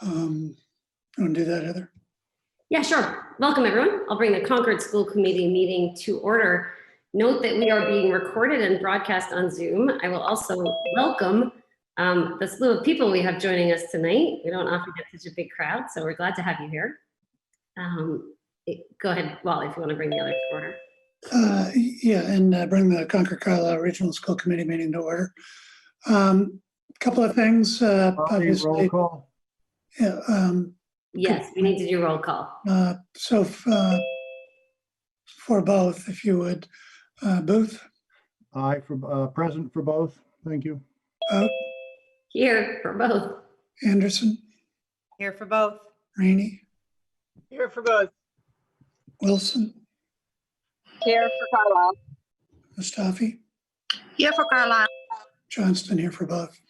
You want to do that, Heather? Yeah, sure. Welcome, everyone. I'll bring the Concord School Committee meeting to order. Note that we are being recorded and broadcast on Zoom. I will also welcome the slew of people we have joining us tonight. We don't often get such a big crowd, so we're glad to have you here. Go ahead, Wally, if you want to bring the others to order. Yeah, and bring the Concord Carlisle Regional School Committee meeting to order. Couple of things. Obviously, roll call. Yeah. Yes, we need to do roll call. So for both, if you would, Booth. Aye, for present for both. Thank you. Here for both. Anderson. Here for both. Rainey. Here for both. Wilson. Here for Carlisle. Mustafi. Here for Carlisle. Johnston here for both.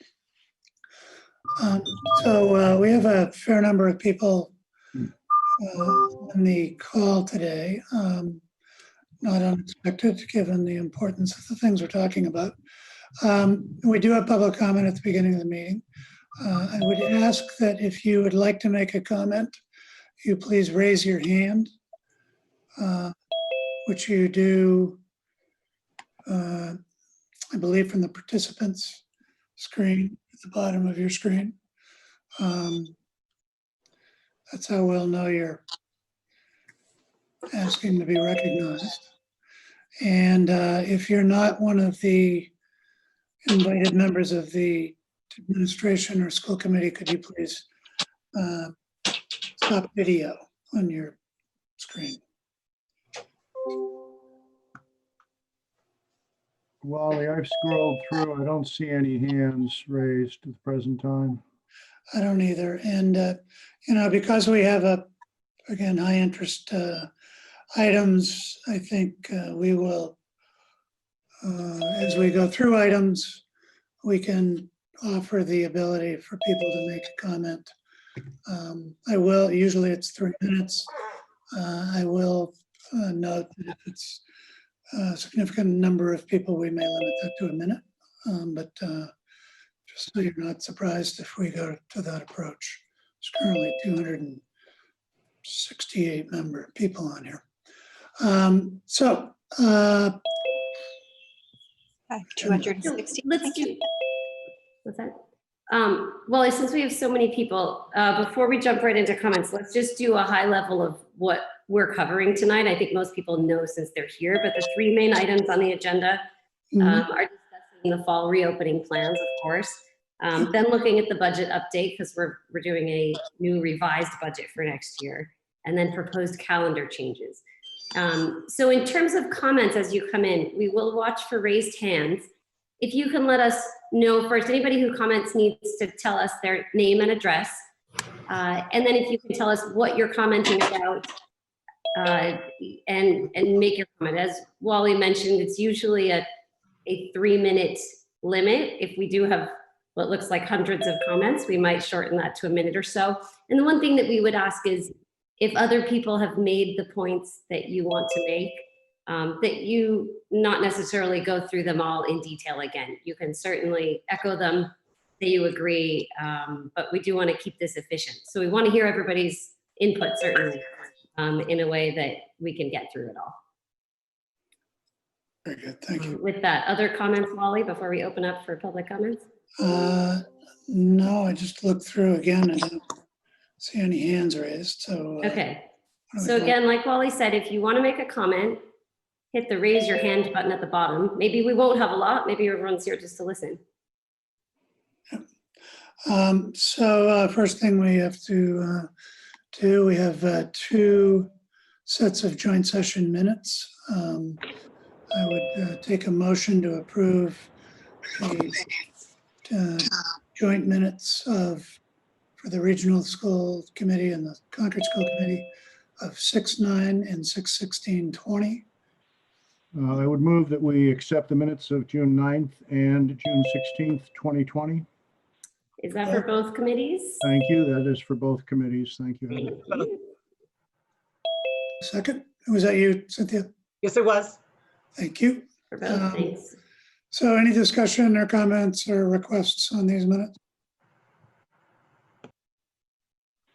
So we have a fair number of people on the call today. Not unexpected given the importance of the things we're talking about. We do have public comment at the beginning of the meeting. I would ask that if you would like to make a comment, you please raise your hand, which you do, I believe, from the participants screen at the bottom of your screen. That's how we'll know you're asking to be recognized. And if you're not one of the invited members of the administration or school committee, could you please stop video on your screen? Wally, I've scrolled through. I don't see any hands raised at the present time. I don't either. And, you know, because we have again, high interest items, I think we will, as we go through items, we can offer the ability for people to make a comment. I will, usually it's 3 minutes. I will note that if it's a significant number of people, we may limit that to a minute. But just so you're not surprised if we go to that approach. There's currently 268 people on here. 260. Let's do, what's that? Well, since we have so many people, before we jump right into comments, let's just do a high level of what we're covering tonight. I think most people know since they're here, but the 3 main items on the agenda are discussing the fall reopening plans, of course. Then looking at the budget update, because we're doing a new revised budget for next year, and then proposed calendar changes. So in terms of comments as you come in, we will watch for raised hands. If you can let us know first, anybody who comments needs to tell us their name and address. And then if you can tell us what you're commenting about and make your comment. As Wally mentioned, it's usually a 3-minute limit. If we do have what looks like hundreds of comments, we might shorten that to a minute or so. And the one thing that we would ask is if other people have made the points that you want to make, that you not necessarily go through them all in detail again. You can certainly echo them, that you agree, but we do want to keep this efficient. So we want to hear everybody's input, certainly, in a way that we can get through it all. Very good, thank you. With that, other comments, Wally, before we open up for public comments? No, I just looked through again and don't see any hands raised, so. Okay, so again, like Wally said, if you want to make a comment, hit the raise your hand button at the bottom. Maybe we won't have a lot, maybe everyone's here just to listen. First thing we have to do, we have 2 sets of joint session minutes. I would take a motion to approve the joint minutes for the Regional School Committee and the Concord School Committee of 6/9 and 6/16/20. I would move that we accept the minutes of June 9th and June 16th, 2020. Is that for both committees? Thank you. That is for both committees. Thank you, Heather. Thank you. Second, was that you, Cynthia? Yes, it was. Thank you. For both, thanks. So any discussion or comments or requests on these minutes?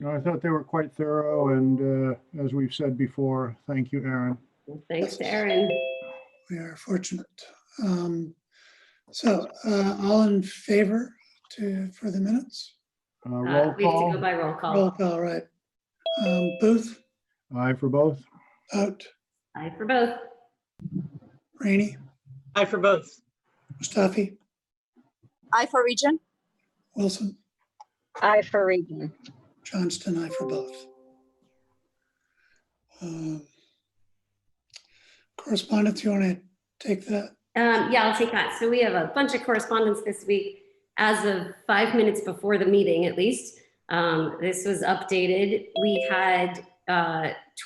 No, I thought they were quite thorough, and as we've said before, thank you, Aaron. Thanks to Erin. We are fortunate. All in favor for the minutes? Roll We have to go call. by roll call. Roll call, right. Booth, Aye for both. out. Aye for both. Rainey, Aye for both. Mustafi, Aye for region. Wilson, Aye for region. Johnston, I for both. Correspondence, you want to take that? Yeah, I'll take that. So we have a bunch of correspondence this week as of 5 minutes before the meeting, at least. This was updated. We had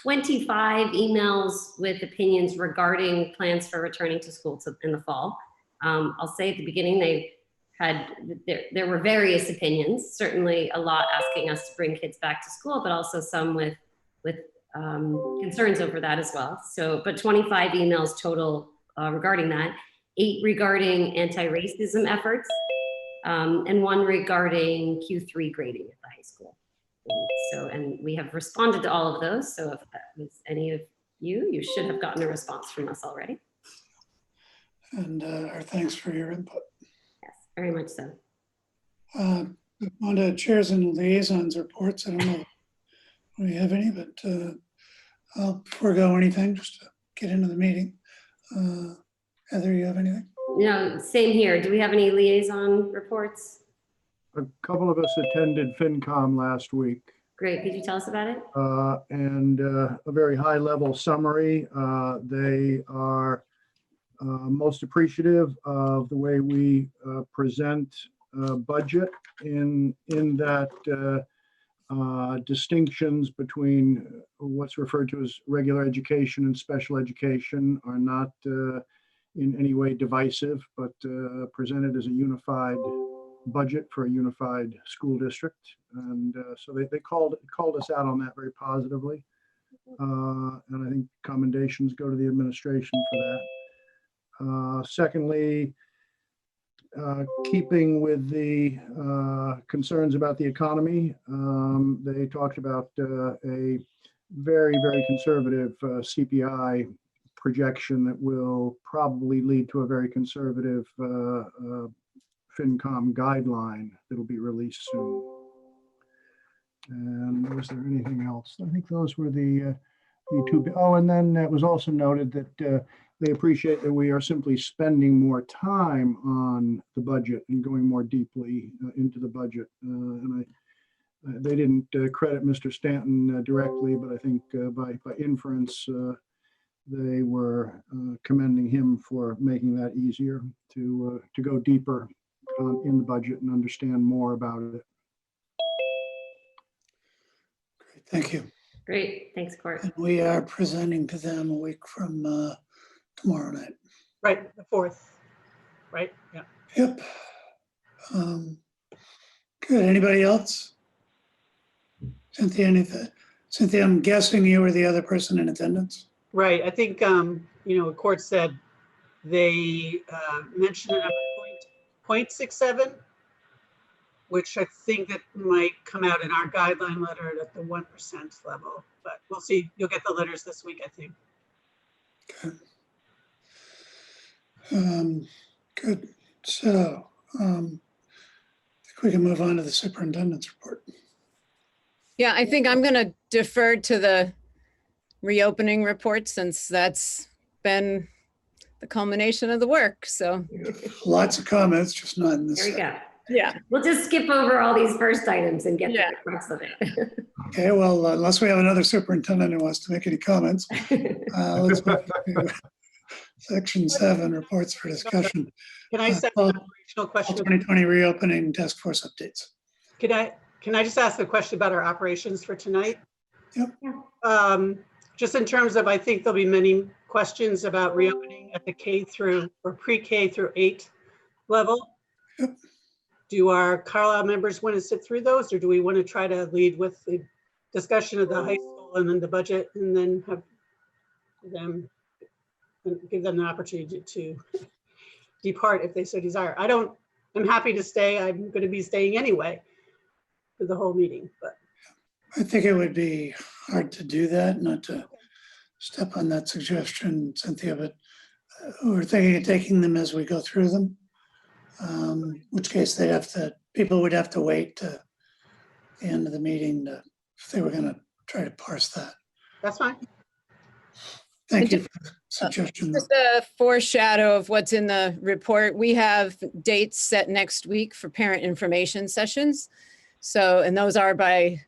25 emails with opinions regarding plans for returning to school in the fall. I'll say at the beginning, there were various opinions, certainly a lot asking us to bring kids back to school, but also some with concerns over that as well. But 25 emails total regarding that, 8 regarding anti-racism efforts, and 1 regarding Q3 grading at the high school. And we have responded to all of those. So if that was any of you, you should have gotten a response from us already. And our thanks for your input. Yes, very much so. On to chairs and liaisons reports. I don't know if we have any, but I'll forego anything just to get into the meeting. Heather, you have anything? No, same here. Do we have any liaison reports? A couple of us attended FinCom last week. Great. Could you tell us about it? And a very high level summary. They are most appreciative of the way we present budget in that distinctions between what's referred to as regular education and special education are not in any way divisive, but presented as a unified budget for a unified school district. And so they called us out on that very positively. And I think commendations go to the administration for that. Secondly, keeping with the concerns about the economy, they talked about a very, very conservative CPI projection that will probably lead to a very conservative FinCom guideline that will be released soon. And was there anything else? I think those were the two. Oh, and then it was also noted that they appreciate that we are simply spending more time on the budget and going more deeply into the budget. And they didn't credit Mr. Stanton directly, but I think by inference, they were commending him for making that easier to go deeper in the budget and understand more about it. Great, thank you. Great. Thanks, Court. And we are presenting to them a week from tomorrow night. Right, the 4th. Right, yeah. Yep. Good. Anybody else? Cynthia, anything? Cynthia, I'm guessing you were the other person in attendance. Right. I think, the court said they mentioned a number 0.67, which I think that might come out in our guideline letter at the 1% level, but we'll see. You'll get the letters this week, I think. Okay. Good. So I think we can move on to the superintendent's report. Yeah, I think I'm going to defer to the reopening report since that's been the culmination of the work. So Lots of comments, just not in this. There we go. yeah, We'll just skip over all these first items and get to Yeah. the crux of it. Okay, well, unless we have another superintendent who wants to make any comments, let's move to Section 7, reports for discussion. Can I ask an All operational question? 2020 reopening task force updates. Can I just ask a question about our operations for tonight? Yep. Just in terms of, I think there'll be many questions about reopening at the K through or pre-K through 8 level. Yep. Do our Carlisle members want to sit through those, or do we want to try to lead with the discussion of the high school and then the budget, and then have them and give them the opportunity to depart if they so desire? I'm happy to stay. I'm going to be staying anyway for the whole meeting, but I think it would be hard to do that, not to step on that suggestion, Cynthia, but we're thinking of taking them as we go through them. Which case people would have to wait to the end of the meeting if they were gonna try to parse that. That's fine. Thank you for the suggestion. Just a foreshadow of what's in the report. We have dates set next week for parent information sessions. So, and those are by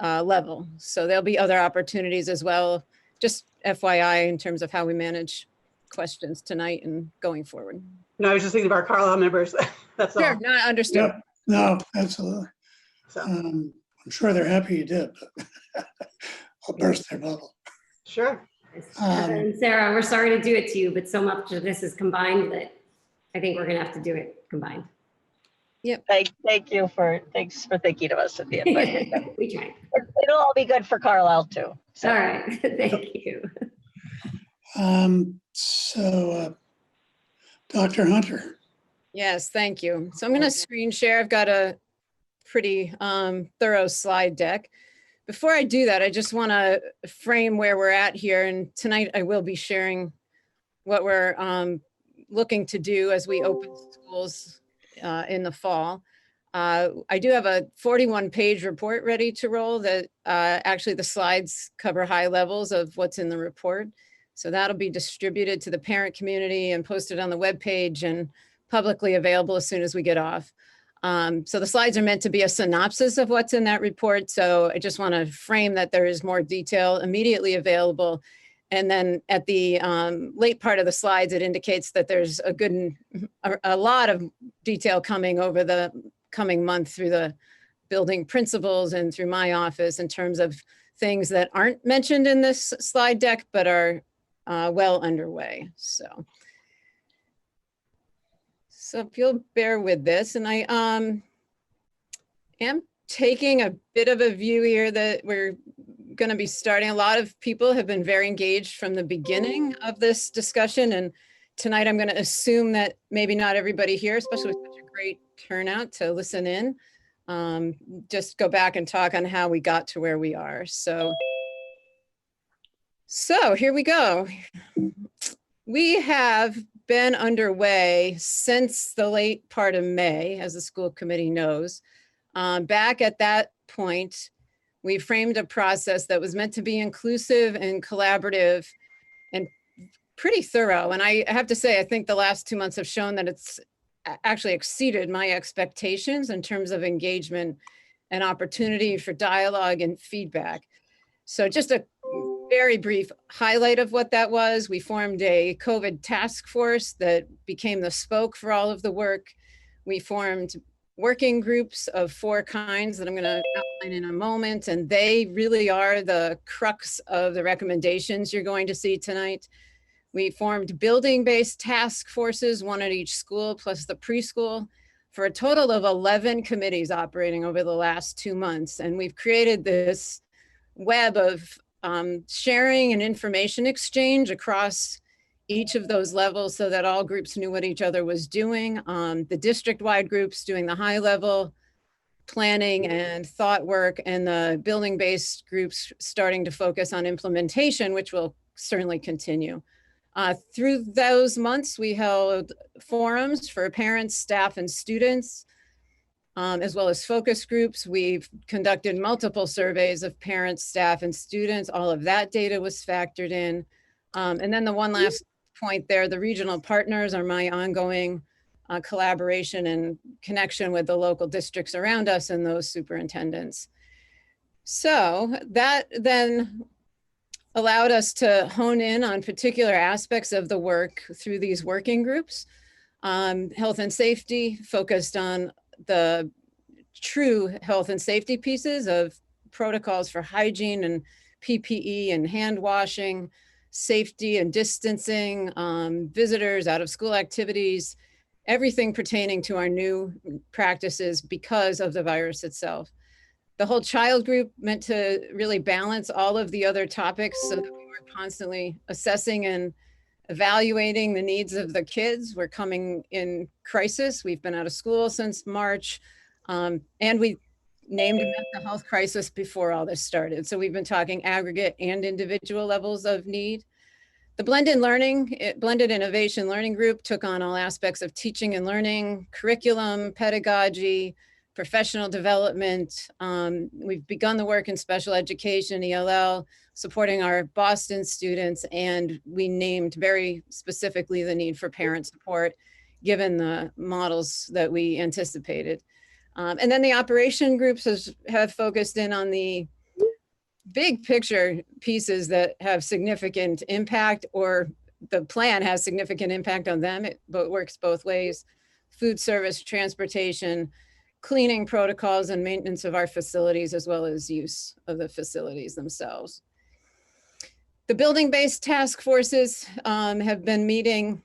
level. So there'll be other opportunities as well. Just FYI in terms of how we manage questions tonight and going forward. No, I was just thinking of our Carlisle members. That's all. Sure, no, I understood. Yep, no, absolutely. So, I'm sure they're happy you did, but I'll burst their bubble. sure. And Sarah, we're sorry to do it to you, but so much of this is combined that I think we're gonna have to do it combined. Thanks for thinking of us at the end. We tried. It'll all be good for Carlisle too. So. All right, thank you. Dr. Hunter. Yes, thank you. So I'm going to screen share. I've got a pretty thorough slide deck. Before I do that, I just want to frame where we're at here. And tonight I will be sharing what we're looking to do as we open schools in the fall. I do have a 41-page report ready to roll that actually the slides cover high levels of what's in the report. So that'll be distributed to the parent community and posted on the webpage and publicly available as soon as we get off. So the slides are meant to be a synopsis of what's in that report. So I just want to frame that there is more detail immediately available. And then at the late part of the slides, it indicates that there's a lot of detail coming over the coming month through the building principals and through my office in terms of things that aren't mentioned in this slide deck, but are well underway. So if you'll bear with this, and I am taking a bit of a view here that we're going to be starting. A lot of people have been very engaged from the beginning of this discussion, and tonight I'm going to assume that maybe not everybody here, especially with such a great turnout to listen in, just go back and talk on how we got to where we are. So here we go. We have been underway since the late part of May, as the school committee knows. Back at that point, we framed a process that was meant to be inclusive and collaborative and pretty thorough. And I have to say, I think the last 2 months have shown that it's actually exceeded my expectations in terms of engagement and opportunity for dialogue and feedback. So just a very brief highlight of what that was. We formed a COVID task force that became the spoke for all of the work. We formed working groups of 4 kinds that I'm going to outline in a moment, and they really are the crux of the recommendations you're going to see tonight. We formed building-based task forces, 1 at each school plus the preschool, for a total of 11 committees operating over the last 2 months. And we've created this web of sharing and information exchange across each of those levels so that all groups knew what each other was doing. The district-wide groups doing the high-level planning and thought work, and the building-based groups starting to focus on implementation, which will certainly continue. Through those months, we held forums for parents, staff, and students, as well as focus groups. We've conducted multiple surveys of parents, staff, and students. All of that data was factored in. And then the one last point there, the regional partners are my ongoing collaboration and connection with the local districts around us and those superintendents. So that then allowed us to hone in on particular aspects of the work through these working groups. Health and safety focused on the true health and safety pieces of protocols for hygiene and PPE and hand washing, safety and distancing, visitors, out of school activities, everything pertaining to our new practices because of the virus itself. The whole child group meant to really balance all of the other topics so that we were constantly assessing and evaluating the needs of the kids. We're coming in crisis. We've been out of school since March. And we named mental health crisis before all this started. So we've been talking aggregate and individual levels of need. The blended innovation learning group took on all aspects of teaching and learning, curriculum, pedagogy, professional development. We've begun the work in special education, ELL, supporting our Boston students, and we named very specifically the need for parent support, given the models that we anticipated. And then the operation groups have focused in on the big picture pieces that have significant impact, or the plan has significant impact on them. It works both ways: food service, transportation, cleaning protocols, and maintenance of our facilities, as well as use of the facilities themselves. The building-based task forces have been meeting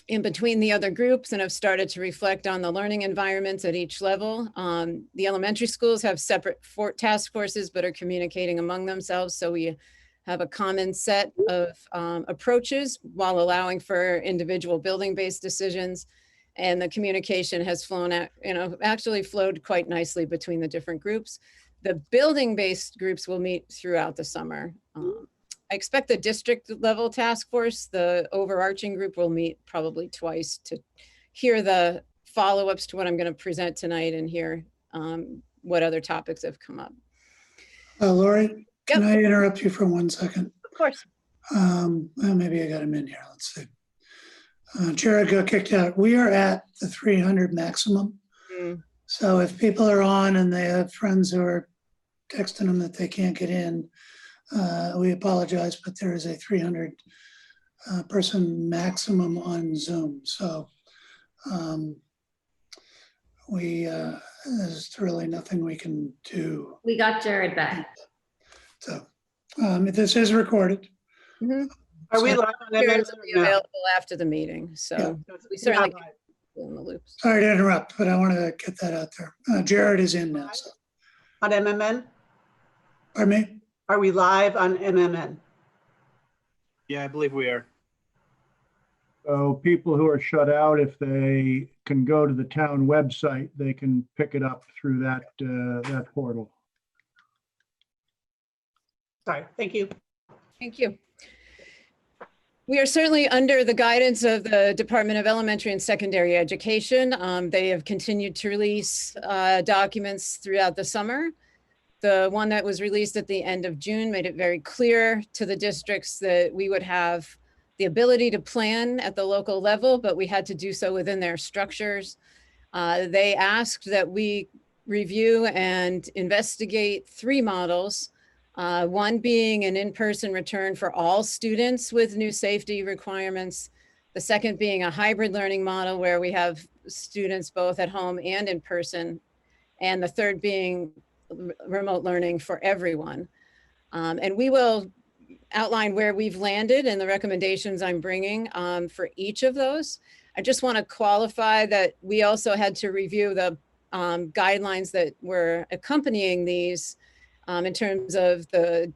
in between the other groups and have started to reflect on the learning environments at each level. The elementary schools have separate task forces, but are communicating among themselves. So we have a common set of approaches while allowing for individual building-based decisions. And the communication has flown out, actually flowed quite nicely between the different groups. The building-based groups will meet throughout the summer. I expect the district level task force, the overarching group, will meet probably twice to hear the follow-ups to what I'm going to present tonight and hear what other topics have come up. Lori, can I interrupt you for 1 second? Of course. Well, maybe I got him in here. Let's see. Jared got kicked out. We are at the 300 maximum. So if people are on and they have friends who are texting them that they can't get in, we apologize, but there is a 300 person maximum on Zoom. So there's really nothing we can do. We got Jared back. So this is recorded. Are we live on Parents MMN? will be No. available after the meeting, so we certainly can be in the loops. Sorry to interrupt, but I wanted to get that out there. Jared is in now. So. On MMN? Pardon me? Are we live on MMN? Yeah, I believe we are. So people who are shut out, if they can go to the town website, they can pick it up through that portal. Sorry, thank you. Thank you. We are certainly under the guidance of the Department of Elementary and Secondary Education. They have continued to release documents throughout the summer. The one that was released at the end of June made it very clear to the districts that we would have the ability to plan at the local level, but we had to do so within their structures. They asked that we review and investigate 3 models. One being an in-person return for all students with new safety requirements. The second being a hybrid learning model where we have students both at home and in person. And the third being remote learning for everyone. And we will outline where we've landed and the recommendations I'm bringing for each of those. I just want to qualify that we also had to review the guidelines that were accompanying these in terms of the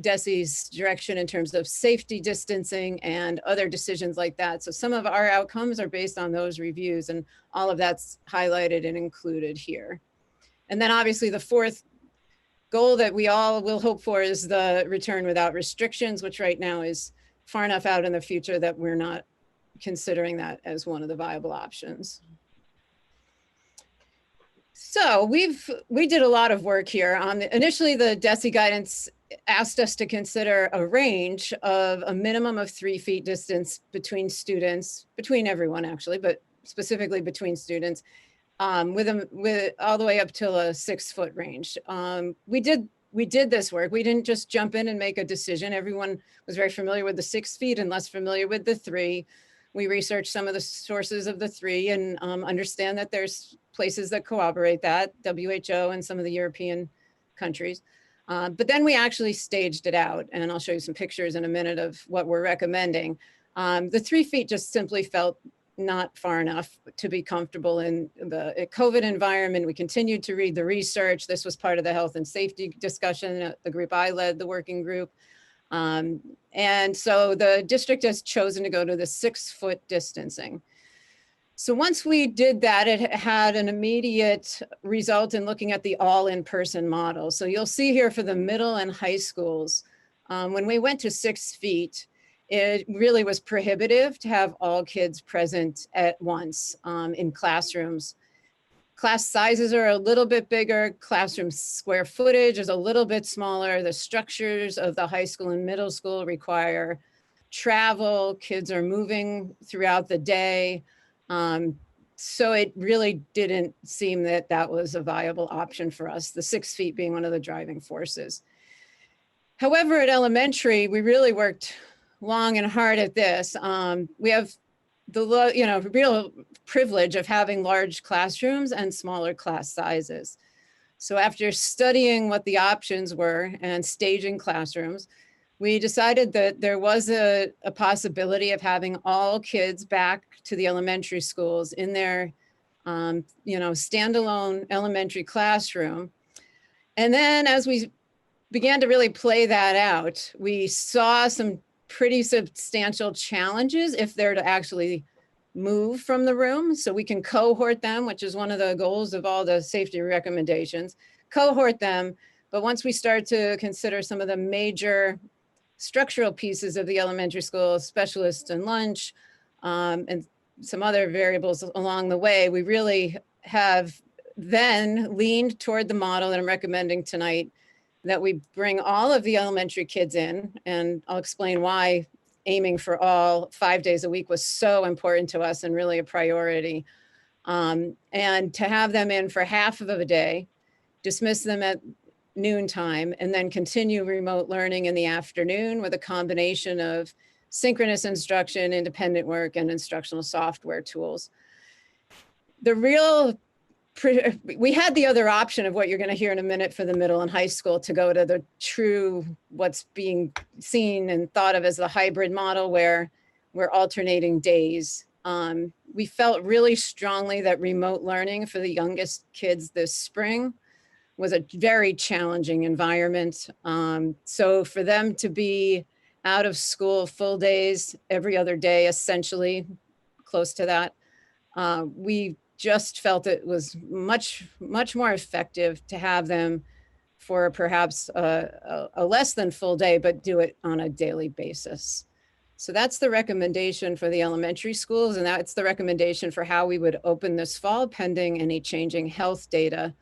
DESE's direction in terms of safety distancing and other decisions like that. So some of our outcomes are based on those reviews, and all of that's highlighted and included here. And then obviously the fourth goal that we all will hope for is the return without restrictions, which right now is far enough out in the future that we're not considering that as one of the viable options. So we did a lot of work here. Initially, the DESE guidance asked us to consider a range of a minimum of 3 feet distance between students, between everyone actually, but specifically between students, with all the way up till a 6-foot range. We did this work. We didn't just jump in and make a decision. Everyone was very familiar with the 6 feet and less familiar with the 3. We researched some of the sources of the 3 and understand that there's places that corroborate that, WHO and some of the European countries. But then we actually staged it out, and I'll show you some pictures in a minute of what we're recommending. The 3 feet just simply felt not far enough to be comfortable in the COVID environment. We continued to read the research. This was part of the health and safety discussion, the group I led, the working group. And so the district has chosen to go to the 6-foot distancing. So once we did that, it had an immediate result in looking at the all in-person model. So you'll see here for the middle and high schools, when we went to 6 feet, it really was prohibitive to have all kids present at once in classrooms. Class sizes are a little bit bigger, classroom square footage is a little bit smaller. The structures of the high school and middle school require travel, kids are moving throughout the day. So it really didn't seem that that was a viable option for us, the 6 feet being one of the driving forces. However, at elementary, we really worked long and hard at this. We have the real privilege of having large classrooms and smaller class sizes. So after studying what the options were and staging classrooms, we decided that there was a possibility of having all kids back to the elementary schools in their standalone elementary classroom. And then as we began to really play that out, we saw some pretty substantial challenges if they're to actually move from the room. So we can cohort them, which is one of the goals of all the safety recommendations, cohort them. But once we start to consider some of the major structural pieces of the elementary school, specialists and lunch, and some other variables along the way, we really have then leaned toward the model that I'm recommending tonight, that we bring all of the elementary kids in, and I'll explain why aiming for all 5 days a week was so important to us and really a priority. And to have them in for half of a day, dismiss them at noontime, and then continue remote learning in the afternoon with a combination of synchronous instruction, independent work, and instructional software tools. We had the other option of what you're going to hear in a minute for the middle and high school, to go to the true, what's being seen and thought of as the hybrid model, where we're alternating days. We felt really strongly that remote learning for the youngest kids this spring was a very challenging environment. So for them to be out of school full days, every other day, essentially close to that, we just felt it was much more effective to have them for perhaps a less than full day, but do it on a daily basis. So that's the recommendation for the elementary schools, and that's the recommendation for how we would open this fall, pending any changing health data.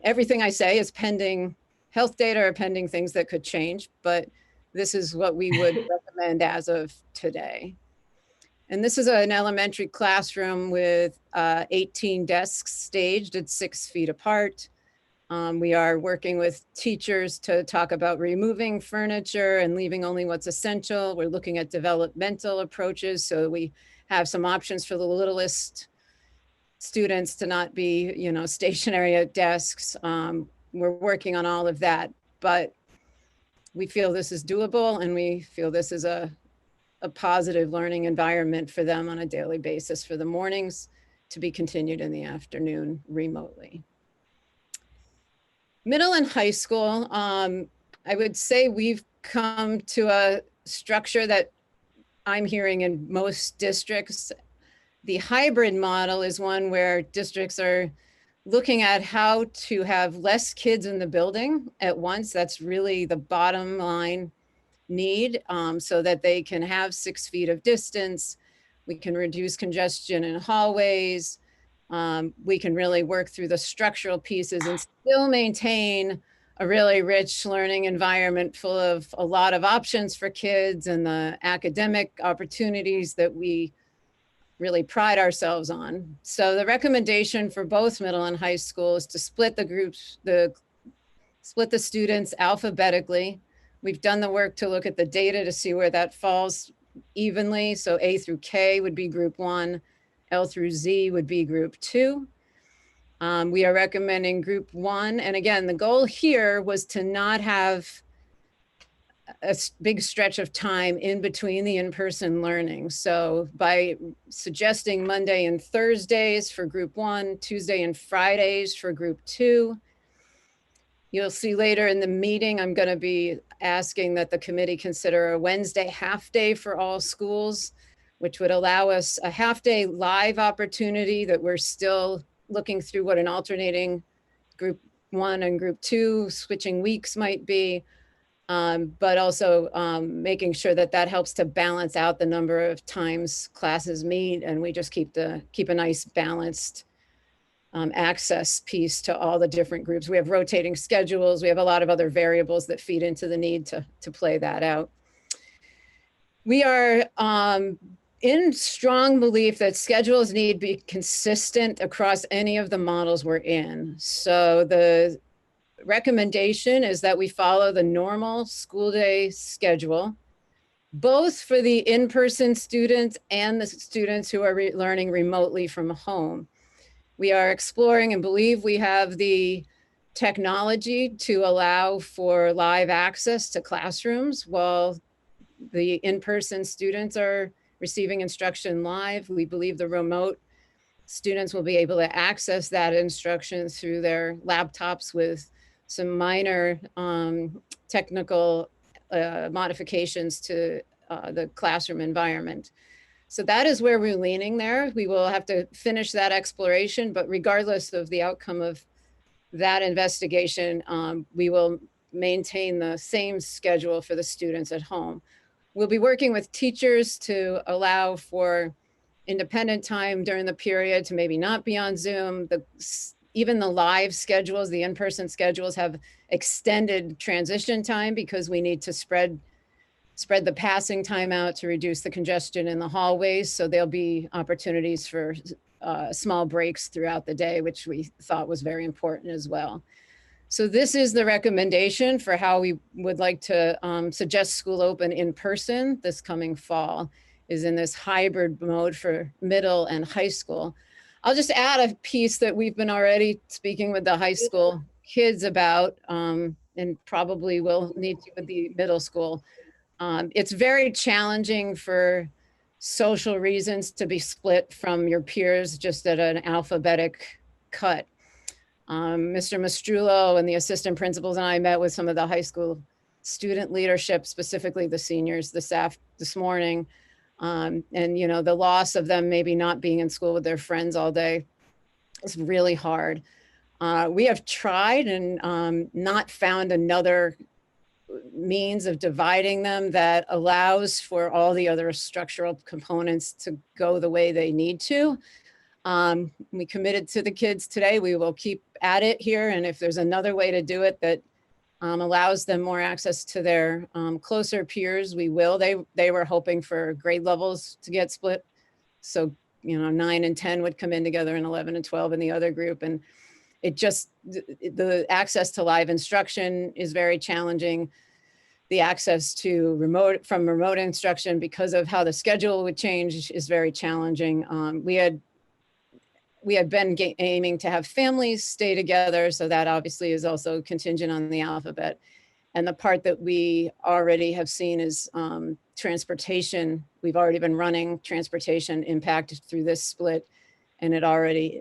Everything I say is pending health data or pending things that could change, but this is what we would recommend as of today. And this is an elementary classroom with 18 desks staged at 6 feet apart. We are working with teachers to talk about removing furniture and leaving only what's essential. We're looking at developmental approaches, so we have some options for the littlest students to not be, stationary at desks. We're working on all of that, but we feel this is doable, and we feel this is a positive learning environment for them on a daily basis for the mornings, to be continued in the afternoon remotely. Middle and high school, I would say we've come to a structure that I'm hearing in most districts. The hybrid model is one where districts are looking at how to have less kids in the building at once. That's really the bottom line need, so that they can have 6 feet of distance. We can reduce congestion in hallways. We can really work through the structural pieces and still maintain a really rich learning environment full of a lot of options for kids and the academic opportunities that we really pride ourselves on. So the recommendation for both middle and high school is to split the groups, split the students alphabetically. We've done the work to look at the data to see where that falls evenly. So A through K would be group 1, L through Z would be group 2. We are recommending group 1. And again, the goal here was to not have a big stretch of time in between the in-person learning. So by suggesting Monday and Thursdays for group 1, Tuesday and Fridays for group 2, you'll see later in the meeting, I'm going to be asking that the committee consider a Wednesday half day for all schools, which would allow us a half-day live opportunity that we're still looking through what an alternating group 1 and group 2 switching weeks might be, but also making sure that that helps to balance out the number of times classes meet, and we just keep a nice balanced access piece to all the different groups. We have rotating schedules. We have a lot of other variables that feed into the need to play that out. We are in strong belief that schedules need to be consistent across any of the models we're in. So the recommendation is that we follow the normal school day schedule, both for the in-person students and the students who are learning remotely from home. We are exploring and believe we have the technology to allow for live access to classrooms while the in-person students are receiving instruction live. We believe the remote students will be able to access that instruction through their laptops with some minor technical modifications to the classroom environment. So that is where we're leaning there. We will have to finish that exploration, but regardless of the outcome of that investigation, we will maintain the same schedule for the students at home. We'll be working with teachers to allow for independent time during the period to maybe not be on Zoom. Even the live schedules, the in-person schedules have extended transition time because we need to spread the passing time out to reduce the congestion in the hallways. So there'll be opportunities for small breaks throughout the day, which we thought was very important as well. So this is the recommendation for how we would like to suggest school open in person this coming fall, is in this hybrid mode for middle and high school. I'll just add a piece that we've been already speaking with the high school kids about, and probably will need to with the middle school. It's very challenging for social reasons to be split from your peers just at an alphabetic cut. Mr. Mastrullo and the assistant principals and I met with some of the high school student leadership, specifically the seniors, this morning. And you know, the loss of them maybe not being in school with their friends all day is really hard. We have tried and not found another means of dividing them that allows for all the other structural components to go the way they need to. We committed to the kids today. We will keep at it here. And if there's another way to do it that allows them more access to their closer peers, we will. They were hoping for grade levels to get split. So, you know, 9 and 10 would come in together and 11 and 12 in the other group. And it just, the access to live instruction is very challenging. The access to remote instruction because of how the schedule would change is very challenging. We had been aiming to have families stay together. So that obviously is also contingent on the alphabet. And the part that we already have seen is transportation. We've already been running transportation impacted through this split, and it already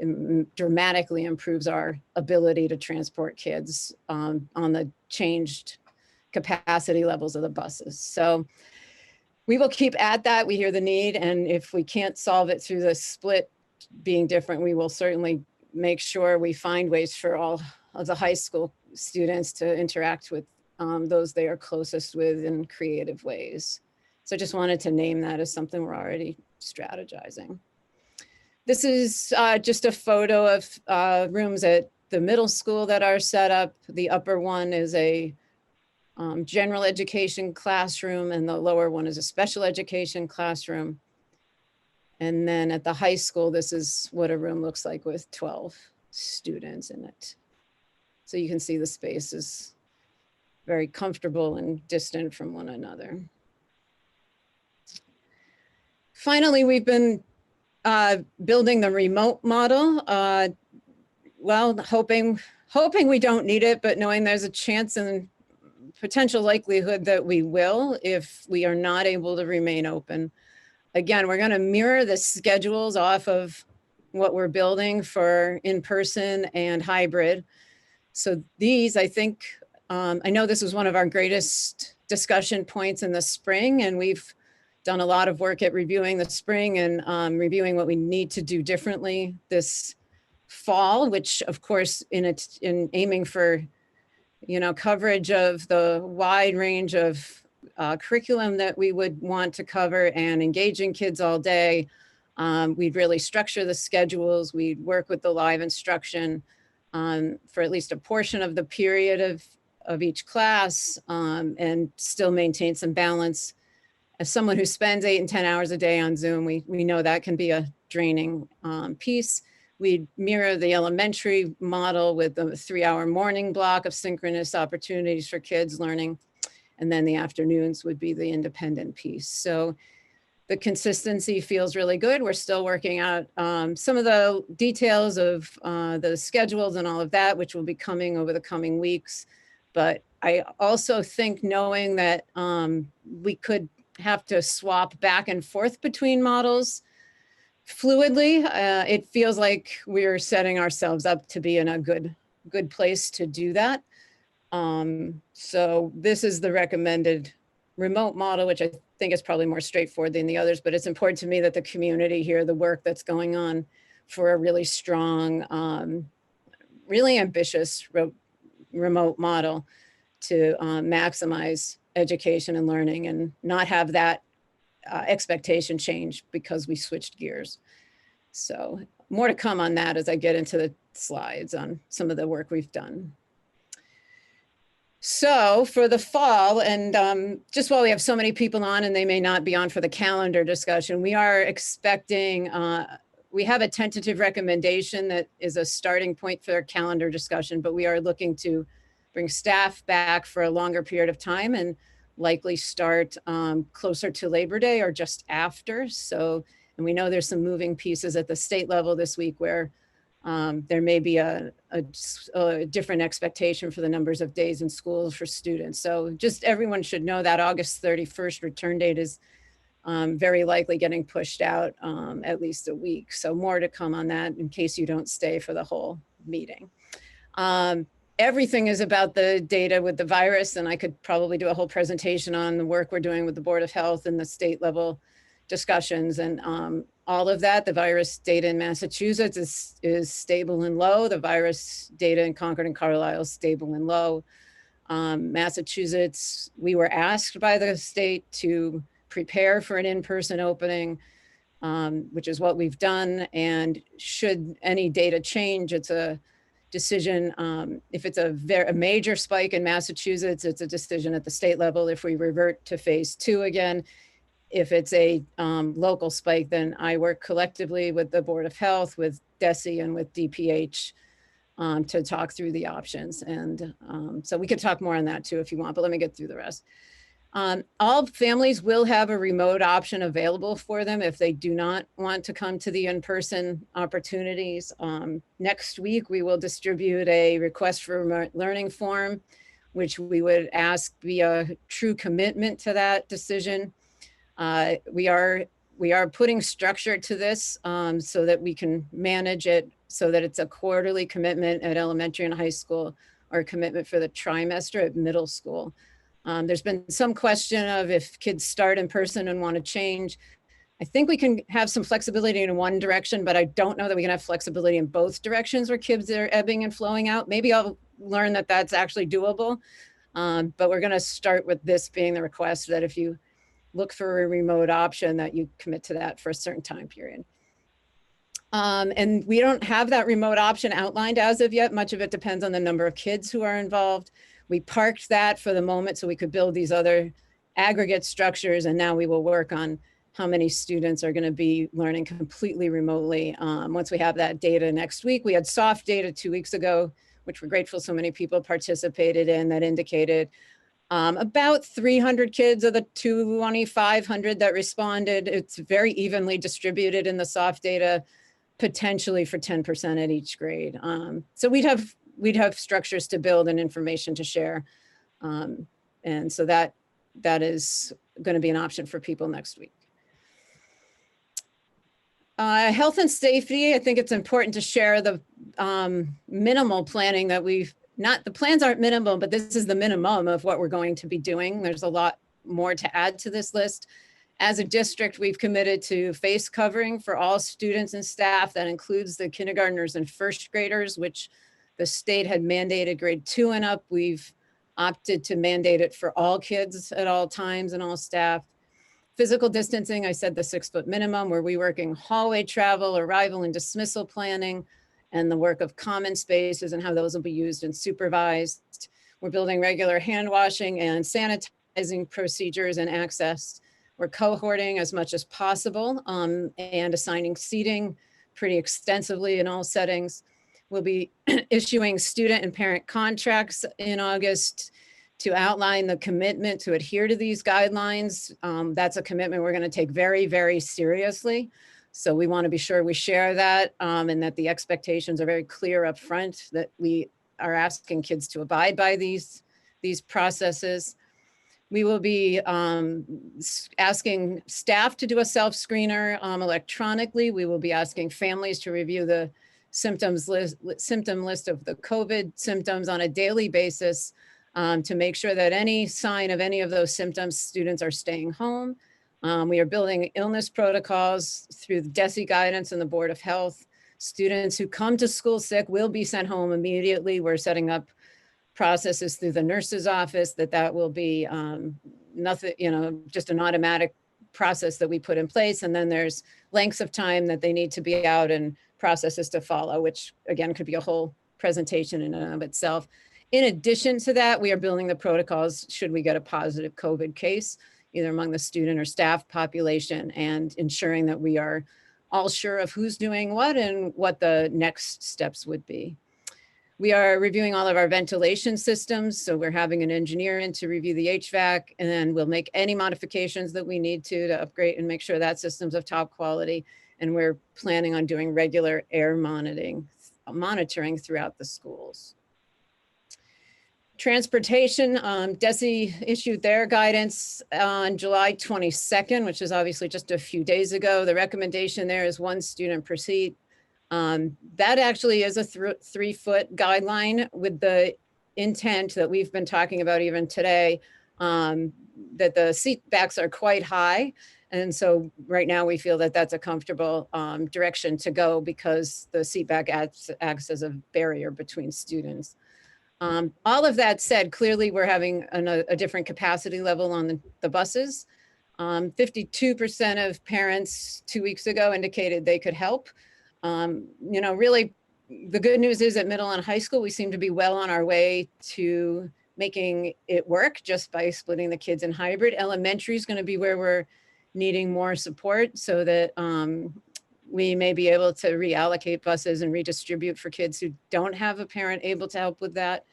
dramatically improves our ability to transport kids on the changed capacity levels of the buses. So we will keep at that. We hear the need. And if we can't solve it through the split being different, we will certainly make sure we find ways for all of the high school students to interact with those they are closest with in creative ways. So I just wanted to name that as something we're already strategizing. This is just a photo of rooms at the middle school that are set up. The upper one is a general education classroom, and the lower one is a special education classroom. And then at the high school, this is what a room looks like with 12 students in it. So you can see the space is very comfortable and distant from one another. Finally, we've been building the remote model. Well, hoping we don't need it, but knowing there's a chance and potential likelihood that we will if we are not able to remain open. Again, we're going to mirror the schedules off of what we're building for in-person and hybrid. So these, I think, I know this was one of our greatest discussion points in the spring, and we've done a lot of work at reviewing the spring and reviewing what we need to do differently this fall, which of course in aiming for, coverage of the wide range of curriculum that we would want to cover and engaging kids all day. We'd really structure the schedules. We'd work with the live instruction for at least a portion of the period of each class and still maintain some balance. As someone who spends 8 and 10 hours a day on Zoom, we know that can be a draining piece. We mirror the elementary model with the 3-hour morning block of synchronous opportunities for kids learning. And then the afternoons would be the independent piece. So the consistency feels really good. We're still working out some of the details of the schedules and all of that, which will be coming over the coming weeks. But I also think knowing that we could have to swap back and forth between models fluidly, it feels like we're setting ourselves up to be in a good place to do that. So this is the recommended remote model, which I think is probably more straightforward than the others, but it's important to me that the community hear the work that's going on for a really strong, really ambitious remote model to maximize education and learning and not have that expectation change because we switched gears. So more to come on that as I get into the slides on some of the work we've done. So for the fall, and just while we have so many people on and they may not be on for the calendar discussion, we are expecting, we have a tentative recommendation that is a starting point for our calendar discussion, but we are looking to bring staff back for a longer period of time and likely start closer to Labor Day or just after. So, and we know there's some moving pieces at the state level this week where there may be a different expectation for the numbers of days in schools for students. So just everyone should know that August 31st return date is very likely getting pushed out at least a week. So more to come on that in case you don't stay for the whole meeting. Everything is about the data with the virus, and I could probably do a whole presentation on the work we're doing with the Board of Health and the state level discussions and all of that. The virus data in Massachusetts is stable and low. The virus data in Concord and Carlisle is stable and low. Massachusetts, we were asked by the state to prepare for an in-person opening, which is what we've done. And should any data change, it's a decision. If it's a major spike in Massachusetts, it's a decision at the state level. If we revert to phase 2 again, if it's a local spike, then I work collectively with the Board of Health, with DESE and with DPH to talk through the options. And so we could talk more on that too if you want, but let me get through the rest. All families will have a remote option available for them if they do not want to come to the in-person opportunities. Next week, we will distribute a request for remote learning form, which we would ask be a true commitment to that decision. We are putting structure to this so that we can manage it so that it's a quarterly commitment at elementary and high school or a commitment for the trimester at middle school. There's been some question of if kids start in person and want to change. I think we can have some flexibility in one direction, but I don't know that we can have flexibility in both directions where kids are ebbing and flowing out. Maybe I'll learn that that's actually doable. But we're going to start with this being the request that if you look for a remote option that you commit to that for a certain time period. And we don't have that remote option outlined as of yet. Much of it depends on the number of kids who are involved. We parked that for the moment so we could build these other aggregate structures. And now we will work on how many students are going to be learning completely remotely. Once we have that data next week, we had soft data 2 weeks ago, which we're grateful so many people participated in, that indicated about 300 kids of the 2,500 that responded. It's very evenly distributed in the soft data, potentially for 10% at each grade. So we'd have structures to build and information to share. And so that is going to be an option for people next week. Health and safety, I think it's important to share the minimal planning that the plans aren't minimal, but this is the minimum of what we're going to be doing. There's a lot more to add to this list. As a district, we've committed to face covering for all students and staff. That includes the kindergartners and first graders, which the state had mandated grade 2 and up. We've opted to mandate it for all kids at all times and all staff. Physical distancing, I said the 6-foot minimum. We're reworking hallway travel, arrival and dismissal planning, and the work of common spaces and how those will be used and supervised. We're building regular hand washing and sanitizing procedures and access. We're cohorting as much as possible and assigning seating pretty extensively in all settings. We'll be issuing student and parent contracts in August to outline the commitment to adhere to these guidelines. That's a commitment we're going to take very, very seriously. So we want to be sure we share that and that the expectations are very clear up front, that we are asking kids to abide by these processes. We will be asking staff to do a self-screener electronically. We will be asking families to review the symptom list of the COVID symptoms on a daily basis to make sure that any sign of any of those symptoms, students are staying home. We are building illness protocols through the DESE guidance and the Board of Health. Students who come to school sick will be sent home immediately. We're setting up processes through the nurse's office that will be nothing, just an automatic process that we put in place. And then there's lengths of time that they need to be out and processes to follow, which again could be a whole presentation in and of itself. In addition to that, we are building the protocols should we get a positive COVID case, either among the student or staff population, and ensuring that we are all sure of who's doing what and what the next steps would be. We are reviewing all of our ventilation systems. So we're having an engineer in to review the HVAC, and then we'll make any modifications that we need to upgrade and make sure that system's of top quality. And we're planning on doing regular air monitoring throughout the schools. Transportation, DESE issued their guidance on July 22nd, which is obviously just a few days ago. The recommendation there is 1 student per seat. That actually is a 3-foot guideline with the intent that we've been talking about even today, that the seat backs are quite high. And so right now we feel that that's a comfortable direction to go because the seat back acts as a barrier between students. All of that said, clearly we're having a different capacity level on the buses. 52% of parents 2 weeks ago indicated they could help. Really, the good news is at middle and high school, we seem to be well on our way to making it work just by splitting the kids in hybrid. Elementary is going to be where we're needing more support so that we may be able to reallocate buses and redistribute for kids who don't have a parent able to help with that.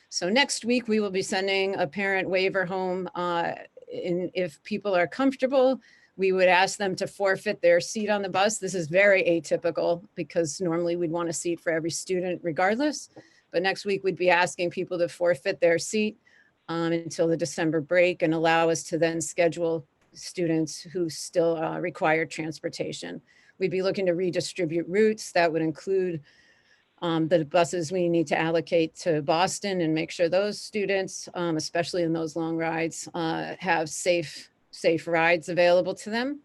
So next week, we will be sending a parent waiver home. If people are comfortable, we would ask them to forfeit their seat on the bus. This is very atypical because normally we'd want a seat for every student regardless. But next week, we'd be asking people to forfeit their seat until the December break and allow us to then schedule students who still require transportation. We'd be looking to redistribute routes. That would include the buses we need to allocate to Boston and make sure those students, especially in those long rides, have safe rides available to them.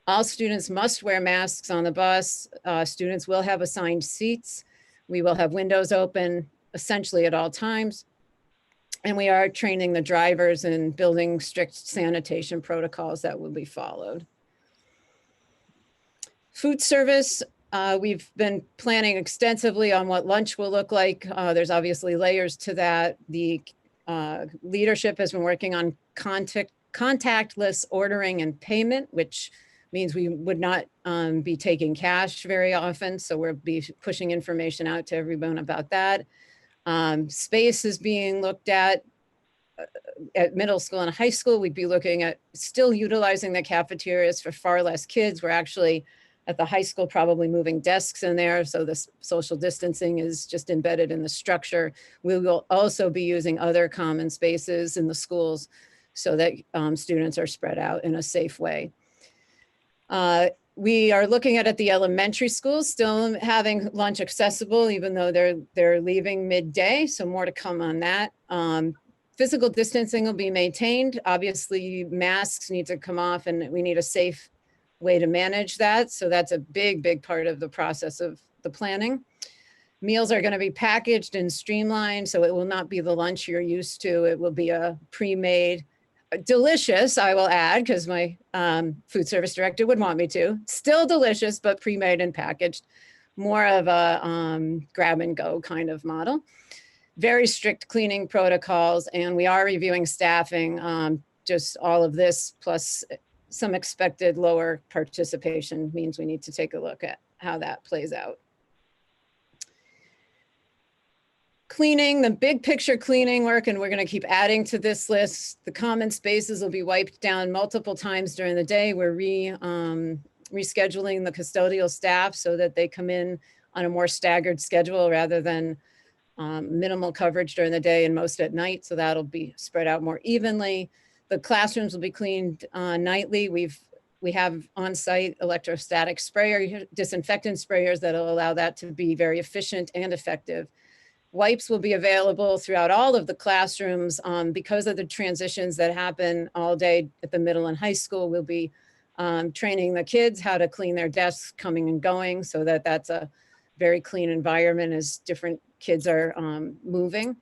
All students must wear masks on the bus. Students will have assigned seats. We will have windows open essentially at all times. And we are training the drivers and building strict sanitation protocols that will be followed. Food service, we've been planning extensively on what lunch will look like. There's obviously layers to that. The leadership has been working on contactless ordering and payment, which means we would not be taking cash very often. So we'll be pushing information out to everyone about that. Space is being looked at middle school and high school. We'd be looking at still utilizing the cafeterias for far less kids. We're actually at the high school probably moving desks in there. So the social distancing is just embedded in the structure. We will also be using other common spaces in the schools so that students are spread out in a safe way. We are looking at the elementary schools, still having lunch accessible, even though they're leaving midday. So more to come on that. Physical distancing will be maintained. Obviously, masks need to come off and we need a safe way to manage that. So that's a big, big part of the process of the planning. Meals are going to be packaged and streamlined, so it will not be the lunch you're used to. It will be a pre-made, delicious, I will add, because my food service director would want me to. Still delicious, but pre-made and packaged. More of a grab and go kind of model. Very strict cleaning protocols, and we are reviewing staffing. Just all of this plus some expected lower participation means we need to take a look at how that plays out. Cleaning, the big picture cleaning work, and we're going to keep adding to this list. The common spaces will be wiped down multiple times during the day. We're rescheduling the custodial staff so that they come in on a more staggered schedule rather than minimal coverage during the day and most at night. So that'll be spread out more evenly. The classrooms will be cleaned nightly. We have on-site electrostatic sprayer, disinfectant sprayers that'll allow that to be very efficient and effective. Wipes will be available throughout all of the classrooms because of the transitions that happen all day at the middle and high school. We'll be training the kids how to clean their desks coming and going so that that's a very clean environment as different kids are moving.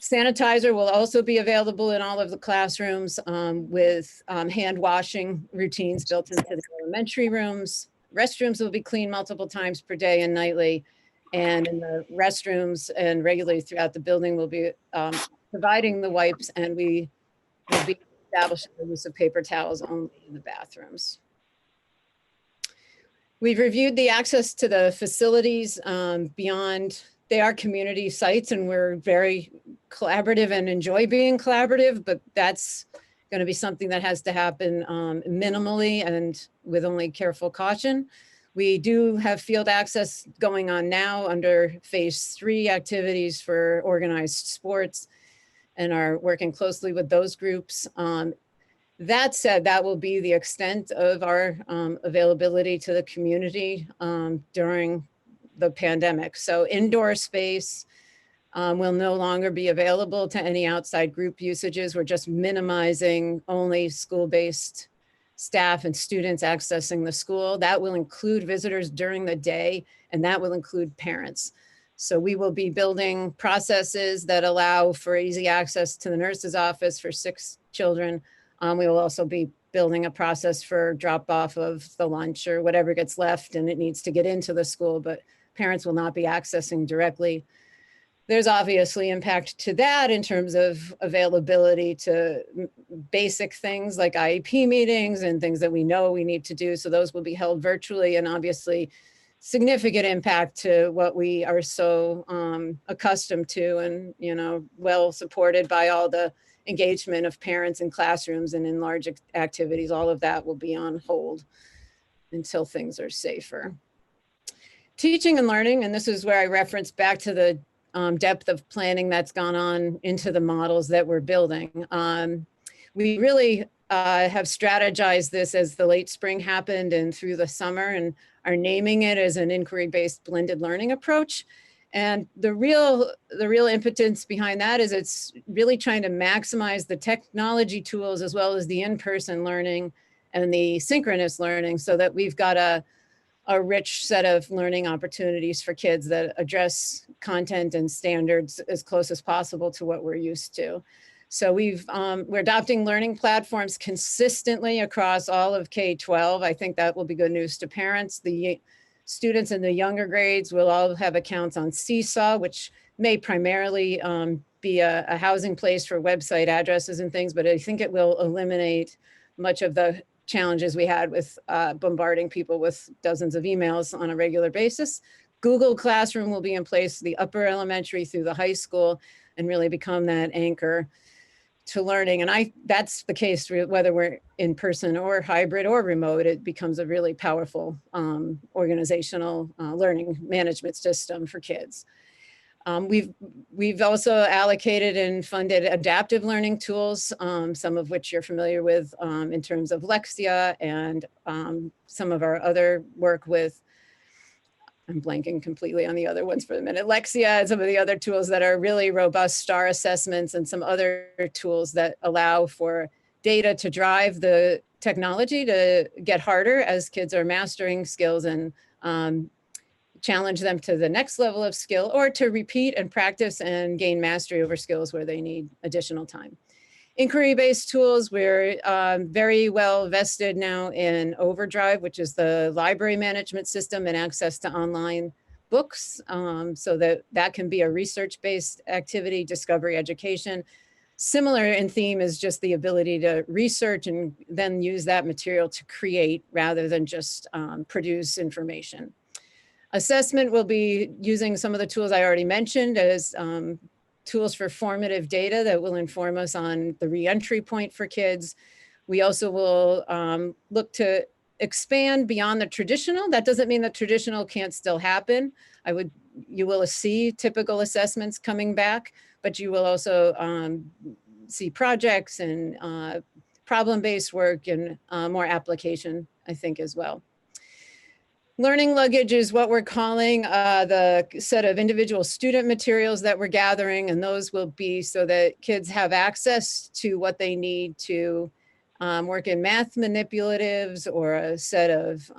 Sanitizer will also be available in all of the classrooms with hand washing routines built into the elementary rooms. Restrooms will be cleaned multiple times per day and nightly. And in the restrooms and regularly throughout the building, we'll be providing the wipes, and we will be establishing the use of paper towels only in the bathrooms. We've reviewed the access to the facilities beyond, they are community sites and we're very collaborative and enjoy being collaborative, but that's going to be something that has to happen minimally and with only careful caution. We do have field access going on now under phase 3 activities for organized sports and are working closely with those groups. That said, that will be the extent of our availability to the community during the pandemic. So indoor space will no longer be available to any outside group usages. We're just minimizing only school-based staff and students accessing the school. That will include visitors during the day, and that will include parents. So we will be building processes that allow for easy access to the nurse's office for 6 children. We will also be building a process for drop off of the lunch or whatever gets left and it needs to get into the school, but parents will not be accessing directly. There's obviously impact to that in terms of availability to basic things like IEP meetings and things that we know we need to do. So those will be held virtually, and obviously significant impact to what we are so accustomed to and, you know, well supported by all the engagement of parents in classrooms and in large activities. All of that will be on hold until things are safer. Teaching and learning, and this is where I reference back to the depth of planning that's gone on into the models that we're building. We really have strategized this as the late spring happened and through the summer, and are naming it as an inquiry-based blended learning approach. And the real impotence behind that is it's really trying to maximize the technology tools as well as the in-person learning and the synchronous learning so that we've got a rich set of learning opportunities for kids that address content and standards as close as possible to what we're used to. So we're adopting learning platforms consistently across all of K-12. I think that will be good news to parents. The students in the younger grades will all have accounts on Seesaw, which may primarily be a housing place for website addresses and things, but I think it will eliminate much of the challenges we had with bombarding people with dozens of emails on a regular basis. Google Classroom will be in place, the upper elementary through the high school, and really become that anchor to learning. And that's the case whether we're in person or hybrid or remote. It becomes a really powerful organizational learning management system for kids. We've also allocated and funded adaptive learning tools, some of which you're familiar with in terms of Lexia and some of our other work with I'm blanking completely on the other ones for the minute. Lexia and some of the other tools that are really robust STAR assessments and some other tools that allow for data to drive the technology to get harder as kids are mastering skills and challenge them to the next level of skill, or to repeat and practice and gain mastery over skills where they need additional time. Inquiry-based tools, we're very well vested now in Overdrive, which is the library management system and access to online books, so that can be a research-based activity, discovery education. Similar in theme is just the ability to research and then use that material to create rather than just produce information. Assessment will be using some of the tools I already mentioned as tools for formative data that will inform us on the reentry point for kids. We also will look to expand beyond the traditional. That doesn't mean the traditional can't still happen. You will see typical assessments coming back, but you will also see projects and problem-based work and more application, I think, as well. Learning luggage is what we're calling the set of individual student materials that we're gathering, and those will be so that kids have access to what they need to work in math manipulatives, or a set of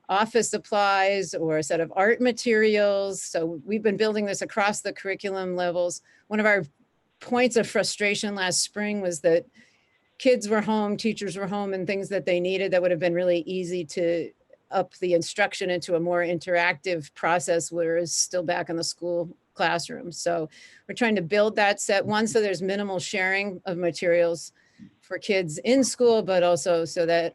office supplies, or a set of art materials. So we've been building this across the curriculum levels. One of our points of frustration last spring was that kids were home, teachers were home, and things that they needed that would have been really easy to up the instruction into a more interactive process, whereas still back in the school classroom. So we're trying to build that set, one, so there's minimal sharing of materials for kids in school, but also so that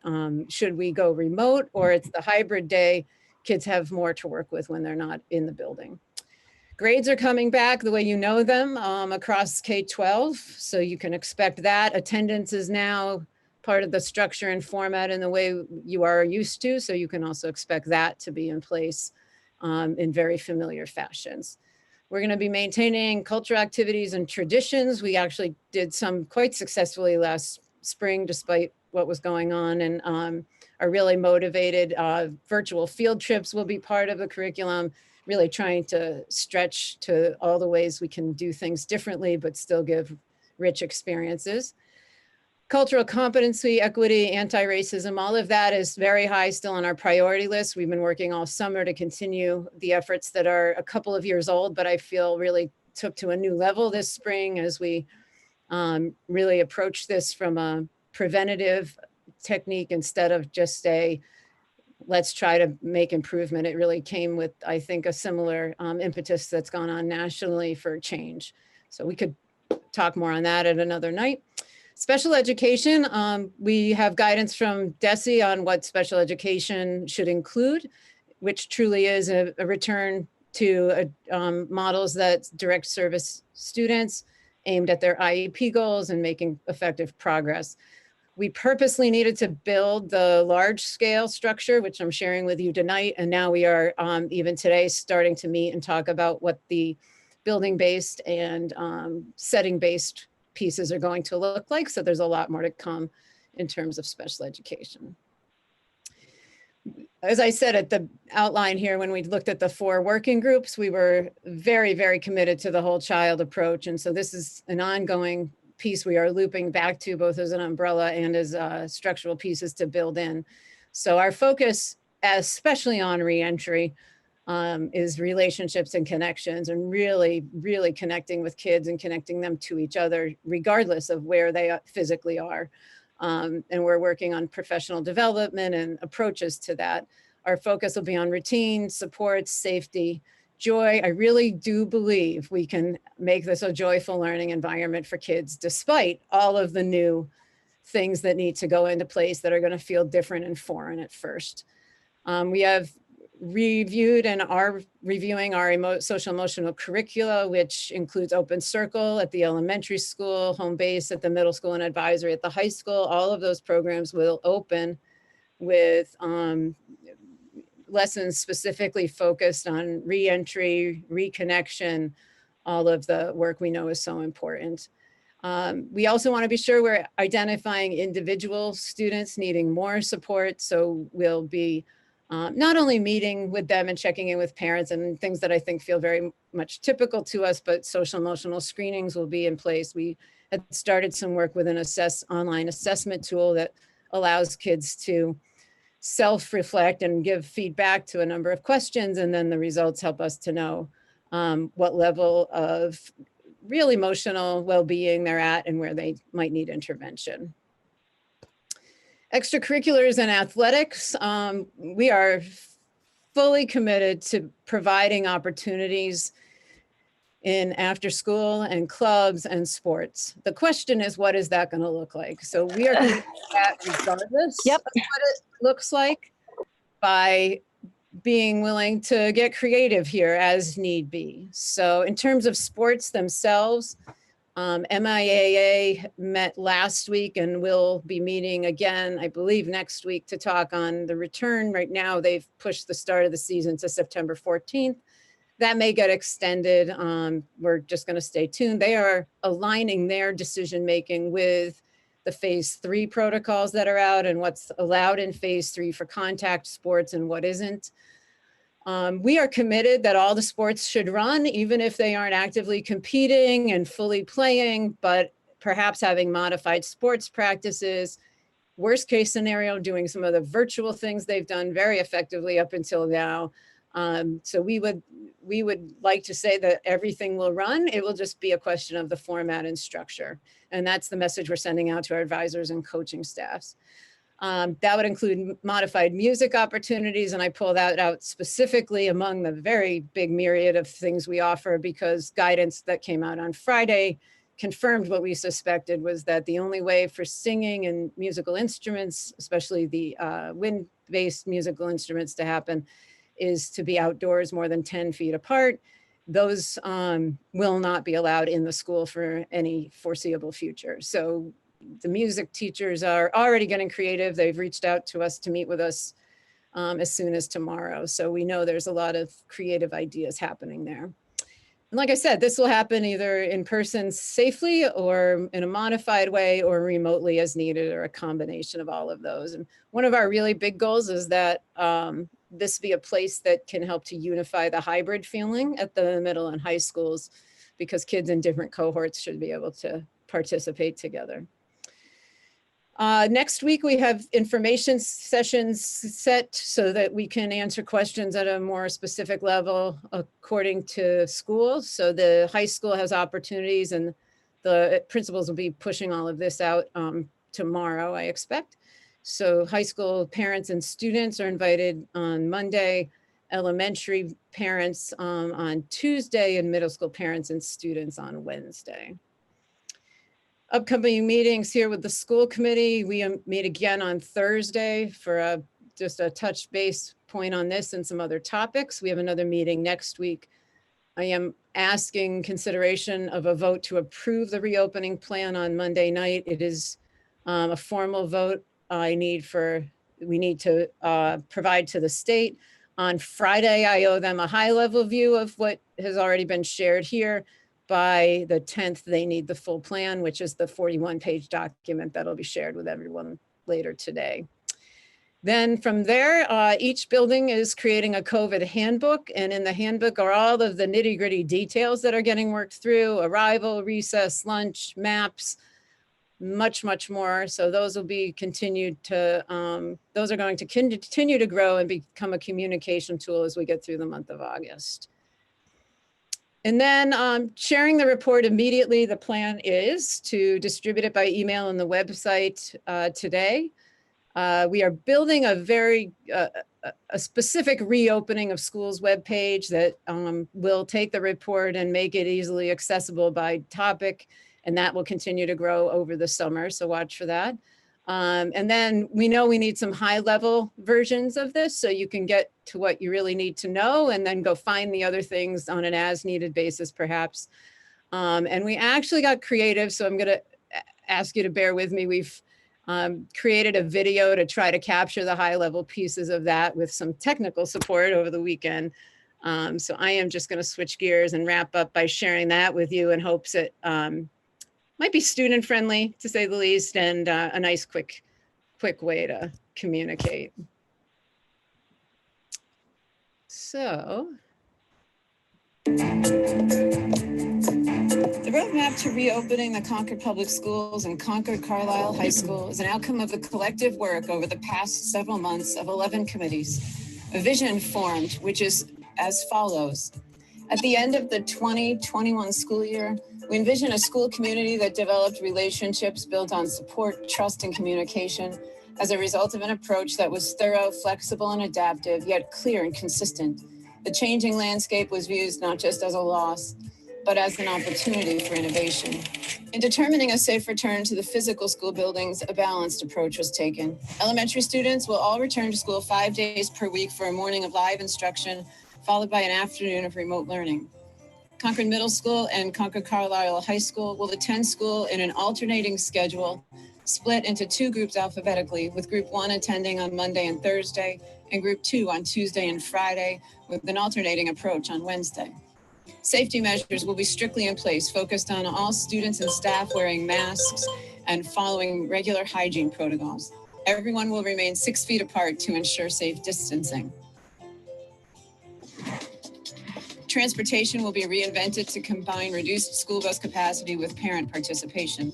should we go remote or it's the hybrid day, kids have more to work with when they're not in the building. Grades are coming back the way you know them across K-12, so you can expect that. Attendance is now part of the structure and format in the way you are used to, so you can also expect that to be in place in very familiar fashions. We're going to be maintaining cultural activities and traditions. We actually did some quite successfully last spring, despite what was going on, and are really motivated. Virtual field trips will be part of the curriculum, really trying to stretch to all the ways we can do things differently, but still give rich experiences. Cultural competency, equity, anti-racism, all of that is very high still on our priority list. We've been working all summer to continue the efforts that are a couple of years old, but I feel really took to a new level this spring as we really approach this from a preventative technique instead of just let's try to make improvement. It really came with, I think, a similar impetus that's gone on nationally for change. So we could talk more on that at another night. Special education, we have guidance from DESE on what special education should include, which truly is a return to models that direct service students aimed at their IEP goals and making effective progress. We purposely needed to build the large scale structure, which I'm sharing with you tonight. And now we are even today starting to meet and talk about what the building-based and setting-based pieces are going to look like. So there's a lot more to come in terms of special education. As I said at the outline here, when we looked at the 4 working groups, we were very, very committed to the whole child approach. And so this is an ongoing piece we are looping back to, both as an umbrella and as structural pieces to build in. So our focus, especially on reentry, is relationships and connections, and really, really connecting with kids and connecting them to each other, regardless of where they physically are. And we're working on professional development and approaches to that. Our focus will be on routine, supports, safety, joy. I really do believe we can make this a joyful learning environment for kids, despite all of the new things that need to go into place that are going to feel different and foreign at first. We have reviewed and are reviewing our social emotional curricula, which includes Open Circle at the elementary school, Home Base at the middle school, and Advisory at the high school. All of those programs will open with lessons specifically focused on reentry, reconnection, all of the work we know is so important. We also want to be sure we're identifying individual students needing more support. So we'll be not only meeting with them and checking in with parents and things that I think feel very much typical to us, but social emotional screenings will be in place. We had started some work with an online assessment tool that allows kids to self-reflect and give feedback to a number of questions, and then the results help us to know what level of real emotional well-being they're at and where they might need intervention. Extracurriculars and athletics, we are fully committed to providing opportunities in after school and clubs and sports. The question is, what is that going to look like? So we are going to do that regardless Yep. of what it looks like, by being willing to get creative here as need be. So in terms of sports themselves, MIAA met last week and will be meeting again, I believe, next week to talk on the return. Right now, they've pushed the start of the season to September 14th. That may get extended. We're just going to stay tuned. They are aligning their decision-making with the phase 3 protocols that are out and what's allowed in phase 3 for contact sports and what isn't. We are committed that all the sports should run, even if they aren't actively competing and fully playing, but perhaps having modified sports practices. Worst case scenario, doing some of the virtual things they've done very effectively up until now. So we would like to say that everything will run. It will just be a question of the format and structure. And that's the message we're sending out to our advisors and coaching staffs. That would include modified music opportunities. And I pull that out specifically among the very big myriad of things we offer, because guidance that came out on Friday confirmed what we suspected, was that the only way for singing and musical instruments, especially the wind-based musical instruments, to happen is to be outdoors more than 10 feet apart. Those will not be allowed in the school for any foreseeable future. So the music teachers are already getting creative. They've reached out to us to meet with us as soon as tomorrow. So we know there's a lot of creative ideas happening there. And like I said, this will happen either in person safely or in a modified way, or remotely as needed, or a combination of all of those. And one of our really big goals is that this be a place that can help to unify the hybrid feeling at the middle and high schools, because kids in different cohorts should be able to participate together. Next week, we have information sessions set so that we can answer questions at a more specific level according to schools. So the high school has opportunities, and the principals will be pushing all of this out tomorrow, I expect. So high school parents and students are invited on Monday, elementary parents on Tuesday, and middle school parents and students on Wednesday. Upcoming meetings here with the school committee. We meet again on Thursday for just a touch base point on this and some other topics. We have another meeting next week. I am asking consideration of a vote to approve the reopening plan on Monday night. It is a formal vote we need to provide to the state. On Friday, I owe them a high level view of what has already been shared here. By the 10th, they need the full plan, which is the 41-page document that'll be shared with everyone later today. Then from there, each building is creating a COVID handbook, and in the handbook are all of the nitty-gritty details that are getting worked through: arrival, recess, lunch, maps, much, much more. So those will be continued to, those are going to continue to grow and become a communication tool as we get through the month of August. And then sharing the report immediately. The plan is to distribute it by email on the website today. We are building a very a specific reopening of schools webpage that will take the report and make it easily accessible by topic, and that will continue to grow over the summer. So watch for that. And then we know we need some high level versions of this, so you can get to what you really need to know and then go find the other things on an as needed basis, perhaps. And we actually got creative, so I'm going to ask you to bear with me. We've created a video to try to capture the high level pieces of that with some technical support over the weekend. So I am just going to switch gears and wrap up by sharing that with you in hopes that might be student friendly, to say the least, and a nice quick way to communicate. So the roadmap to reopening the Concord Public Schools and Concord Carlisle High School is an outcome of the collective work over the past several months of 11 committees. A vision formed, which is as follows. At the end of the 2021 school year, we envision a school community that developed relationships built on support, trust, and communication as a result of an approach that was thorough, flexible, and adaptive, yet clear and consistent. The changing landscape was viewed not just as a loss, but as an opportunity for innovation. In determining a safe return to the physical school buildings, a balanced approach was taken. Elementary students will all return to school 5 days per week for a morning of live instruction, followed by an afternoon of remote learning. Concord Middle School and Concord Carlisle High School will attend school in an alternating schedule, split into 2 groups alphabetically, with group 1 attending on Monday and Thursday, and group 2 on Tuesday and Friday, with an alternating approach on Wednesday. Safety measures will be strictly in place, focused on all students and staff wearing masks and following regular hygiene protocols. Everyone will remain 6 feet apart to ensure safe distancing. Transportation will be reinvented to combine reduced school bus capacity with parent participation.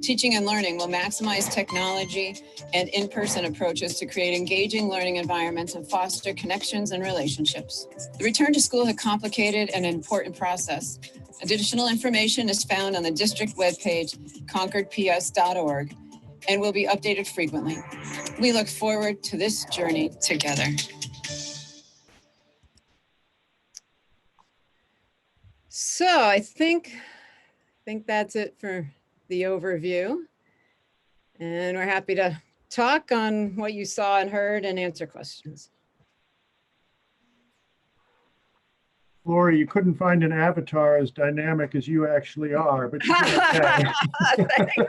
Teaching and learning will maximize technology and in-person approaches to create engaging learning environments and foster connections and relationships. The return to school is a complicated and important process. Additional information is found on the district webpage, concordps.org, and will be updated frequently. We look forward to this journey together. So I think that's it for the overview. And we're happy to talk on what you saw and heard and answer questions. Lori, you couldn't find an avatar as dynamic as you actually are, but you did okay.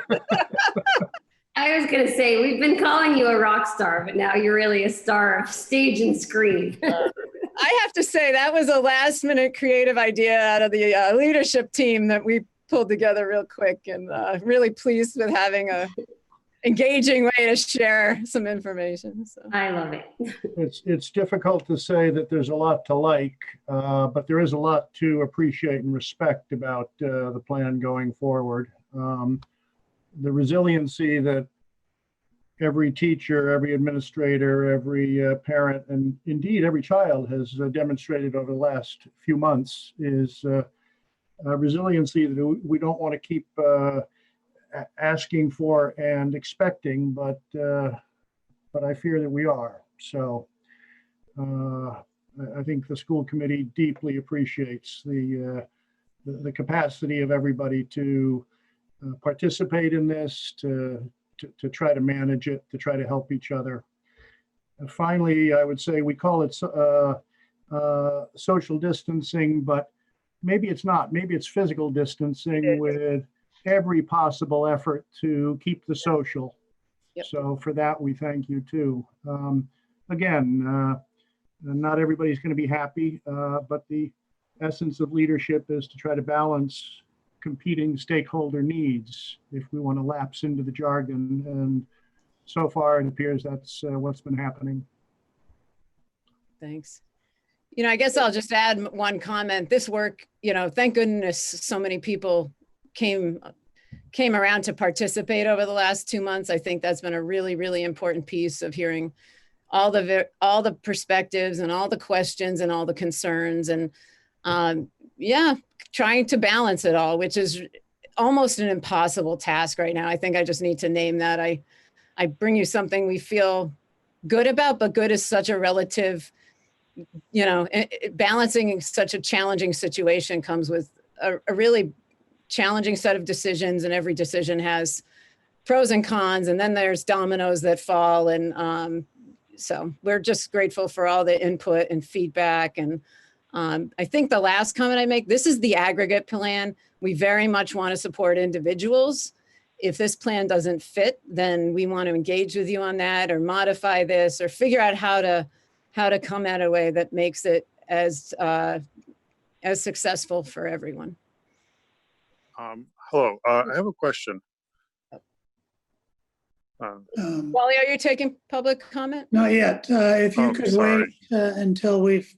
I was going to say, we've been calling you a rock star, but now you're really a star of stage and screen. I have to say that was a last minute creative idea out of the leadership team that we pulled together real quick, and really pleased with having a engaging way to share some information. So. I love it. It's difficult to say that there's a lot to like, but there is a lot to appreciate and respect about the plan going forward. The resiliency that every teacher, every administrator, every parent, and indeed every child has demonstrated over the last few months is resiliency that we don't want to keep asking for and expecting, but I fear that we are. So I think the school committee deeply appreciates the capacity of everybody to participate in this, to try to manage it, to try to help each other. And finally, I would say we call it social distancing, but maybe it's not. Maybe it's physical distancing with every possible effort to keep the social. Yep. So for that, we thank you too. Again, not everybody's going to be happy, but the essence of leadership is to try to balance competing stakeholder needs if we want to lapse into the jargon. And so far, it appears that's what's been happening. Thanks. You know, I guess I'll just add one comment. This work, you know, thank goodness so many people came around to participate over the last 2 months. I think that's been a really, really important piece of hearing all the perspectives and all the questions and all the concerns, and yeah, trying to balance it all, which is almost an impossible task right now. I think I just need to name that. I bring you something we feel good about, but good is such a relative, you know, balancing such a challenging situation comes with a really challenging set of decisions, and every decision has pros and cons, and then there's dominoes that fall. And so we're just grateful for all the input and feedback. And I think the last comment I make, this is the aggregate plan. We very much want to support individuals. If this plan doesn't fit, then we want to engage with you on that, or modify this, or figure out how to come at a way that makes it as successful for everyone. Hello, I have a question. Wally, are you taking public comment? Not yet. If you Oh, could sorry. wait until we've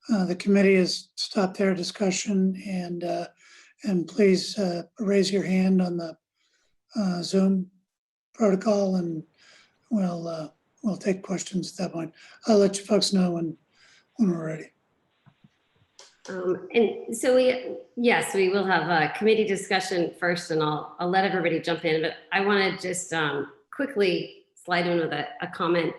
the committee has stopped their discussion, and please raise your hand on the Zoom protocol, and we'll take questions at that point. I'll let you folks know when we're ready. And so we will have a committee discussion first, and I'll let everybody jump in, but I want to just quickly slide in with a comment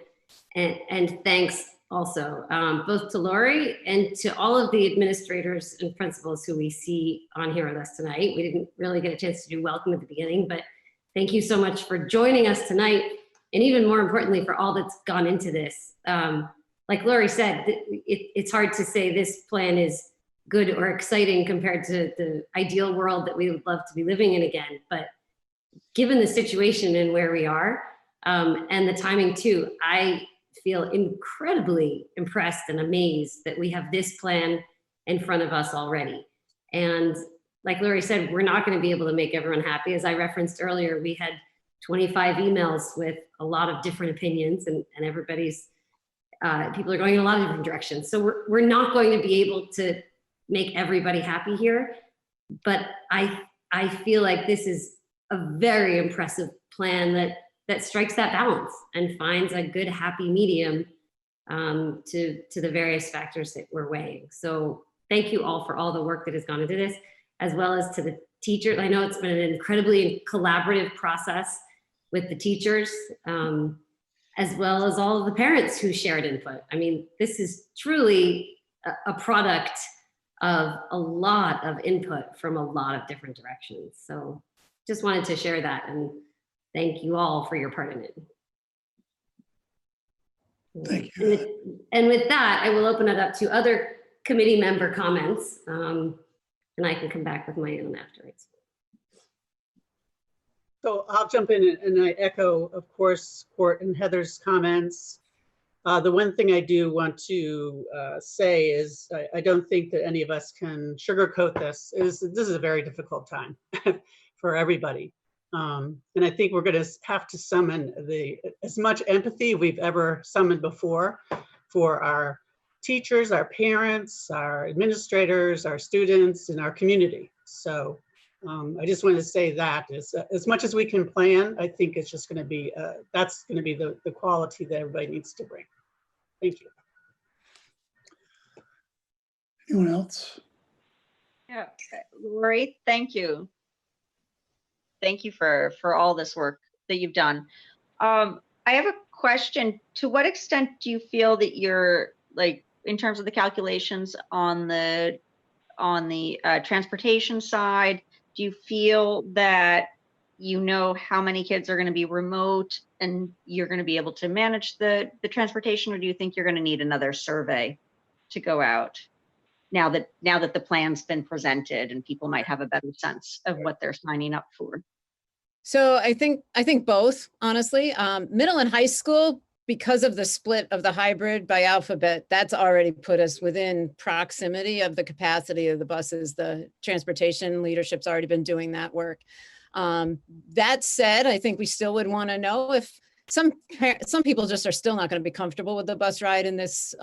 and thanks also both to Lori and to all of the administrators and principals who we see on here with us tonight. We didn't really get a chance to do welcome at the beginning, but thank you so much for joining us tonight, and even more importantly for all that's gone into this. Like Lori said, it's hard to say this plan is good or exciting compared to the ideal world that we would love to be living in again. But given the situation and where we are, and the timing too, I feel incredibly impressed and amazed that we have this plan in front of us already. And like Lori said, we're not going to be able to make everyone happy. As I referenced earlier, we had 25 emails with a lot of different opinions, and everybody's, people are going in a lot of different directions. So we're not going to be able to make everybody happy here, but I feel like this is a very impressive plan that strikes that balance and finds a good happy medium to the various factors that we're weighing. So thank you all for all the work that has gone into this, as well as to the teachers. I know it's been an incredibly collaborative process with the teachers, as well as all of the parents who shared input. I mean, this is truly a product of a lot of input from a lot of different directions. So just wanted to share that and thank you all for your part in it. Thank you. And with that, I will open it up to other committee member comments, and I can come back with my own afterwards. So I'll jump in and I echo, of course, Court and Heather's comments. The one thing I do want to say is I don't think that any of us can sugarcoat this. This is a very difficult time for everybody. And I think we're going to have to summon as much empathy we've ever summoned before for our teachers, our parents, our administrators, our students, and our community. So I just want to say that as much as we can plan, I think it's just going to be, that's going to be the quality that everybody needs to bring. Thank you. Anyone else? Yeah, Lori, thank you. Thank you for all this work that you've done. I have a question. To what extent do you feel that you're, like, in terms of the calculations on the transportation side, do you feel that you know how many kids are going to be remote and you're going to be able to manage the transportation, or do you think you're going to need another survey to go out now that the plan's been presented and people might have a better sense of what they're signing up for? So I think both, honestly. Middle and high school, because of the split of the hybrid by alphabet, that's already put us within proximity of the capacity of the buses. The transportation leadership's already been doing that work. That said, I think we still would want to know if some people just are still not going to be comfortable with the bus ride in this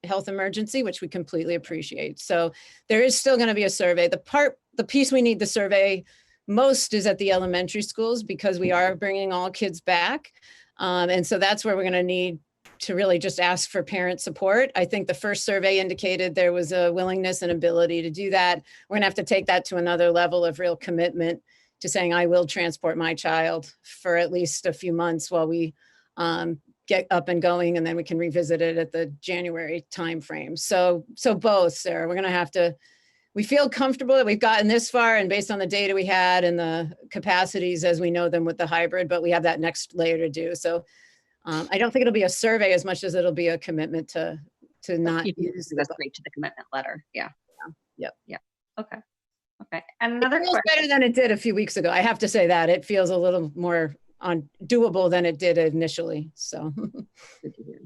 health emergency, which we completely appreciate. So there is still going to be a survey. The piece we need the survey most is at the elementary schools, because we are bringing all kids back. And so that's where we're going to need to really just ask for parent support. I think the first survey indicated there was a willingness and ability to do that. We're going to have to take that to another level of real commitment to saying, I will transport my child for at least a few months while we get up and going, and then we can revisit it at the January timeframe. So both, Sarah, we're going to have to, we feel comfortable that we've gotten this far, and based on the data we had and the capacities as we know them with the hybrid, but we have that next layer to do. So I don't think it'll be a survey as much as it'll be a commitment to not use That's great to the commitment letter. Yeah. Yep. Yeah. Okay. Okay. And another It feels question. better than it did a few weeks ago. I have to say that it feels a little more doable than it did initially. So Good to hear.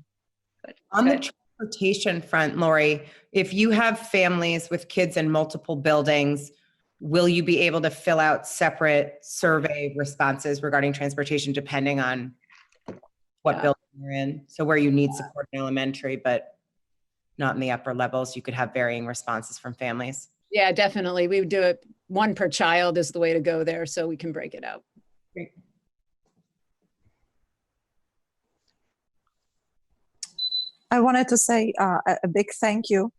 Good. On the Good. transportation front, Lori, if you have families with kids in multiple buildings, will you be able to fill out separate survey responses regarding transportation depending on what building you're in? So where you need support in elementary, but not in the upper levels, you could have varying responses from families. Yeah, definitely. We would do it one per child is the way to go there, so we can break it out. Great. I wanted to say a big thank you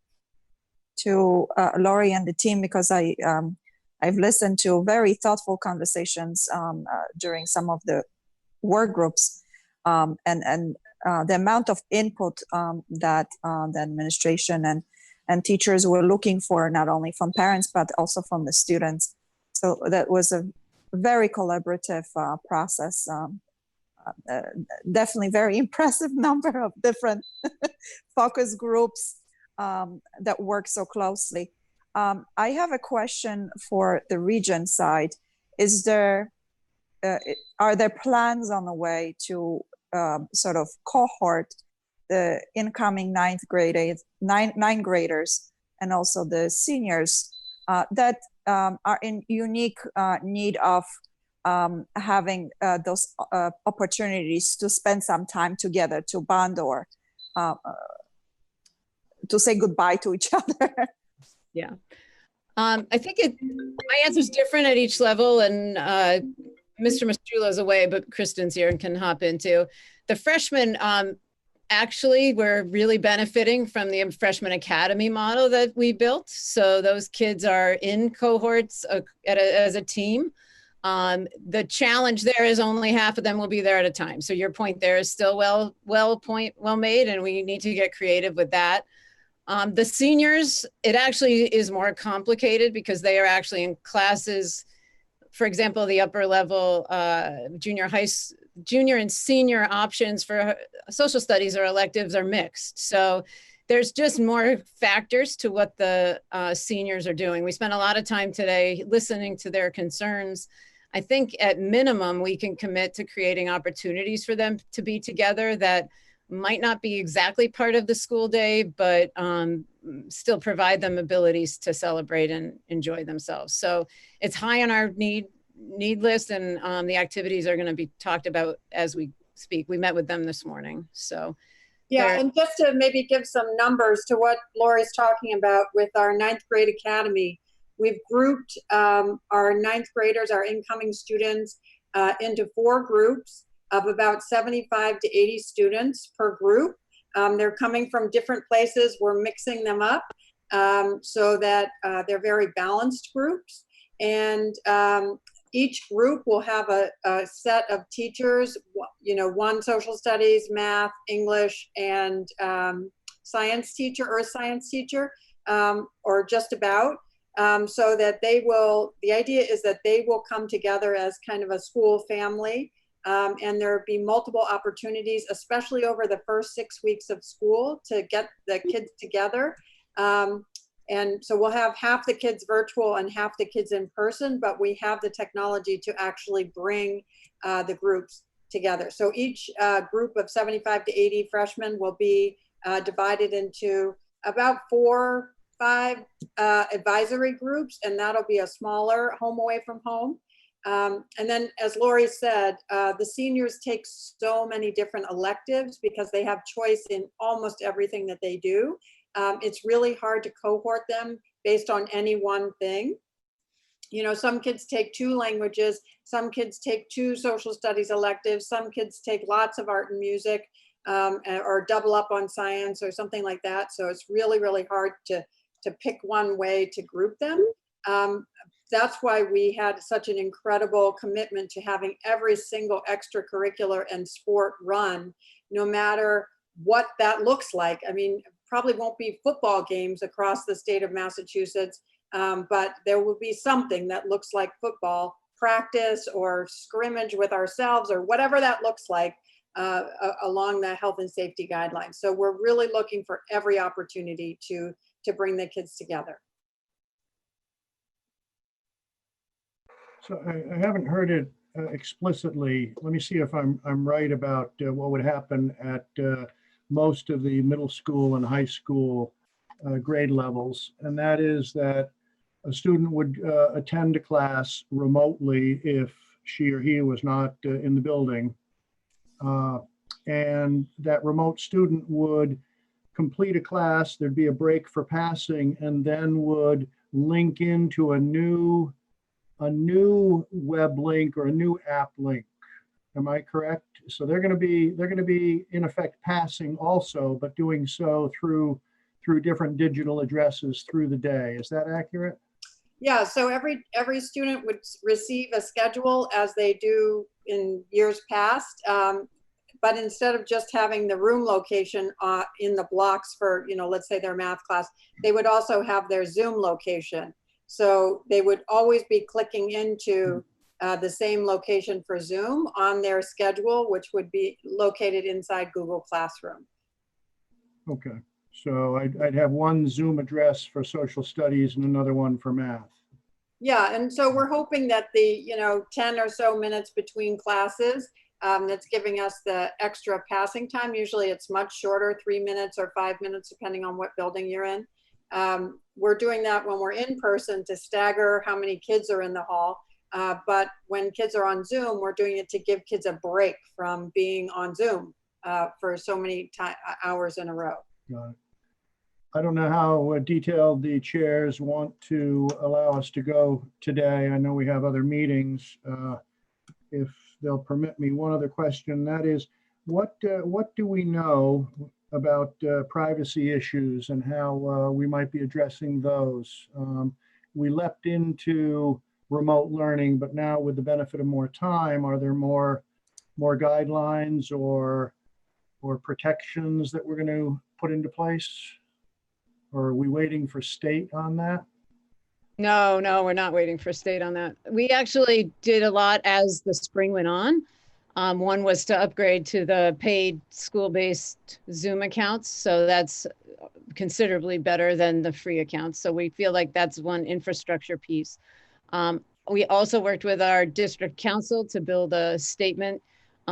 to Lori and the team, because I've listened to very thoughtful conversations during some of the work groups, and the amount of input that the administration and teachers were looking for, not only from parents but also from the students. So that was a very collaborative process. Definitely very impressive number of different focus groups that work so closely. I have a question for the region side. Are there plans on the way to sort of cohort the incoming ninth graders and also the seniors that are in unique need of having those opportunities to spend some time together, to bond, or to say goodbye to each other? Yeah. I think my answer is different at each level, and Mr. Mastrullo is away, but Kristen's here and can hop into. The freshmen, actually, we're really benefiting from the freshman academy model that we built. So those kids are in cohorts as a team. The challenge there is only half of them will be there at a time. So your point there is still well made, and we need to get creative with that. The seniors, it actually is more complicated because they are actually in classes. For example, the upper level junior and senior options for social studies or electives are mixed. So there's just more factors to what the seniors are doing. We spent a lot of time today listening to their concerns. I think at minimum, we can commit to creating opportunities for them to be together that might not be exactly part of the school day, but still provide them abilities to celebrate and enjoy themselves. So it's high on our need list, and the activities are going to be talked about as we speak. We met with them this morning. So yeah, and just to maybe give some numbers to what Lori's talking about with our ninth grade academy, we've grouped our ninth graders, our incoming students, into 4 groups of about 75 to 80 students per group. They're coming from different places. We're mixing them up so that they're very balanced groups. And each group will have a set of teachers, one social studies, math, English, and science teacher, earth science teacher, or just about. So that the idea is that they will come together as kind of a school family. And there'll be multiple opportunities, especially over the first 6 weeks of school, to get the kids together. And so we'll have half the kids virtual and half the kids in person, but we have the technology to actually bring the groups together. So each group of 75 to 80 freshmen will be divided into about 4-5 advisory groups, and that'll be a smaller home away from home. And then, as Lori said, the seniors take so many different electives because they have choice in almost everything that they do. It's really hard to cohort them based on any one thing. Some kids take 2 languages, some kids take 2 social studies electives, some kids take lots of art and music, or double up on science or something like that. So it's really, really hard to pick one way to group them. That's why we had such an incredible commitment to having every single extracurricular and sport run, no matter what that looks like. I mean, probably won't be football games across the state of Massachusetts, but there will be something that looks like football practice or scrimmage with ourselves or whatever that looks like along the health and safety guidelines. So we're really looking for every opportunity to bring the kids together. So I haven't heard it explicitly. Let me see if I'm right about what would happen at most of the middle school and high school grade levels. And that is that a student would attend a class remotely if she or he was not in the building. And that remote student would complete a class, there'd be a break for passing, and then would link into a new web link or a new app link. Am I correct? So they're going to be in effect passing also, but doing so through different digital addresses through the day. Is that accurate? Yeah, so every student would receive a schedule as they do in years past. But instead of just having the room location in the blocks for, let's say their math class, they would also have their Zoom location. So they would always be clicking into the same location for Zoom on their schedule, which would be located inside Google Classroom. Okay, so I'd have one Zoom address for social studies and another one for math. Yeah, and so we're hoping that the 10 or so minutes between classes, that's giving us the extra passing time. Usually it's much shorter, 3 minutes or 5 minutes, depending on what building you're in. We're doing that when we're in person to stagger how many kids are in the hall. But when kids are on Zoom, we're doing it to give kids a break from being on Zoom for so many hours in a row. Got it. I don't know how detailed the chairs want to allow us to go today. I know we have other meetings. If they'll permit me, one other question, that is, what do we know about privacy issues and how we might be addressing those? We leapt into remote learning, but now with the benefit of more time, are there more guidelines or protections that we're going to put into place? Or are we waiting for state on that? No, we're not waiting for state on that. We actually did a lot as the spring went on. One was to upgrade to the paid school-based Zoom accounts. So that's considerably better than the free accounts. So we feel like that's one infrastructure piece. We also worked with our district council to build a statement.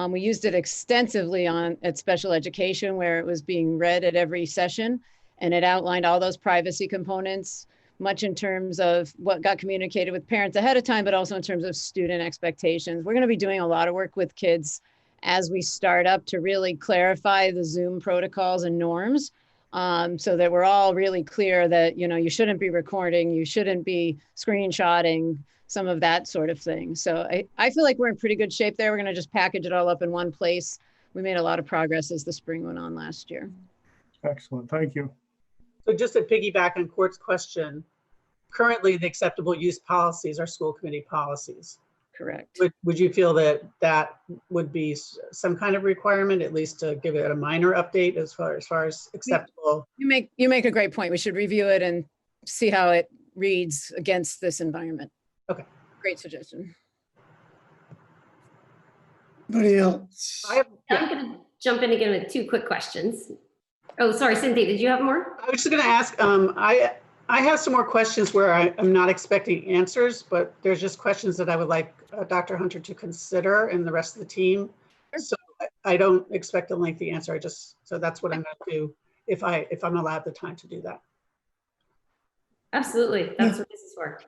We used it extensively at special education, where it was being read at every session, and it outlined all those privacy components, much in terms of what got communicated with parents ahead of time, but also in terms of student expectations. We're going to be doing a lot of work with kids as we start up to really clarify the Zoom protocols and norms, so that we're all really clear that, you shouldn't be recording, you shouldn't be screenshotting, some of that sort of thing. So I feel like we're in pretty good shape there. We're going to just package it all up in one place. We made a lot of progress as the spring went on last year. Excellent, thank you. So just to piggyback on Court's question, currently the acceptable use policies are school committee policies. Correct. Would you feel that would be some kind of requirement, at least to give it a minor update as far as acceptable? You make a great point. We should review it and see how it reads against this environment. Okay. Great suggestion. Anybody else? I'm going to jump in again with 2 quick questions. Oh, sorry, Cynthia, did you have more? I was just going to ask, I have some more questions where I'm not expecting answers, but there's just questions that I would like Dr. Hunter to consider and the rest of the team. So I don't expect a lengthy answer. So that's what I'm going to do if I'm allowed the time to do that. Absolutely, that's what this is for.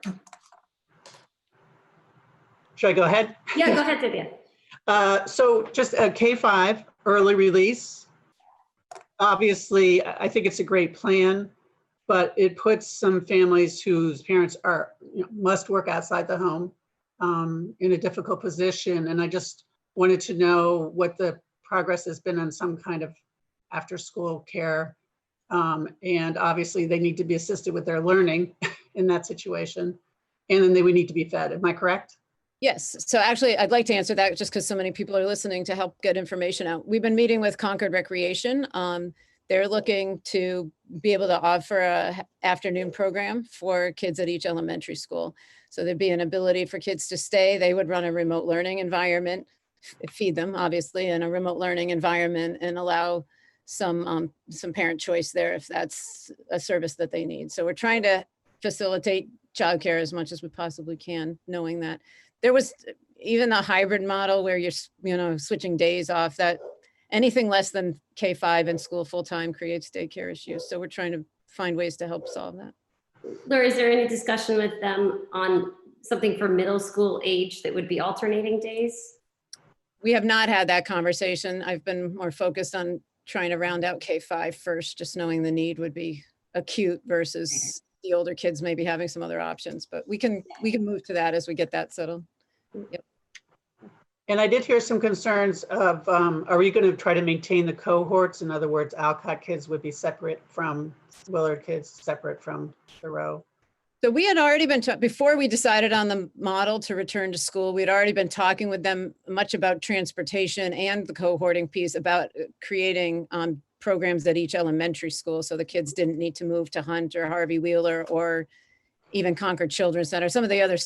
Should I go ahead? Yeah, go ahead, Cynthia. So just a K-5 early release. Obviously, I think it's a great plan, but it puts some families whose parents must work outside the home in a difficult position. And I just wanted to know what the progress has been on some kind of after-school care. And obviously, they need to be assisted with their learning in that situation. And then they would need to be fed. Am I correct? Yes. So actually, I'd like to answer that just because so many people are listening to help get information out. We've been meeting with Concord Recreation. They're looking to be able to offer an afternoon program for kids at each elementary school. So there'd be an ability for kids to stay. They would run a remote learning environment, feed them obviously in a remote learning environment, and allow some parent choice there if that's a service that they need. So we're trying to facilitate childcare as much as we possibly can, knowing that there was even a hybrid model where you're switching days off, that anything less than K-5 in school full-time creates daycare issues. So we're trying to find ways to help solve that. Laura, is there any discussion with them on something for middle school age that would be alternating days? We have not had that conversation. I've been more focused on trying to round out K-5 first, just knowing the need would be acute versus the older kids maybe having some other options, but we can move to that as we get that settled. Yep. And I did hear some concerns of, are we going to try to maintain the cohorts? In other words, Alcott kids would be separate from Willard kids, separate from Thoreau. So we had already been, before we decided on the model to return to school, we had already been talking with them much about transportation and the cohorting piece about creating programs at each elementary school. So the kids didn't need to move to Hunt or Harvey Wheeler or even Concord Children's Center, some of the other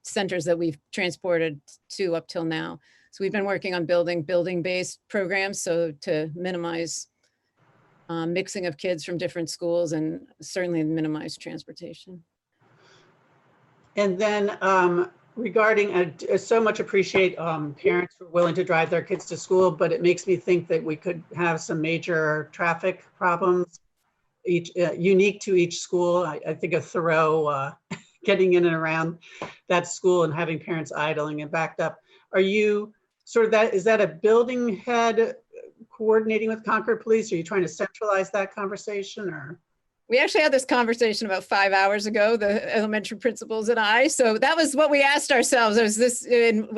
centers that we've transported to up till now. So we've been working on building-based programs. So to minimize mixing of kids from different schools and certainly minimize transportation. And then regarding, I so much appreciate parents who are willing to drive their kids to school, but it makes me think that we could have some major traffic problems, unique to each school. I think of Thoreau getting in and around that school and having parents idling and backed up. Are you sort of that, is that a building head coordinating with Concord Police? Are you trying to centralize that conversation or? We actually had this conversation about 5 hours ago, the elementary principals and I. So that was what we asked ourselves. Was this,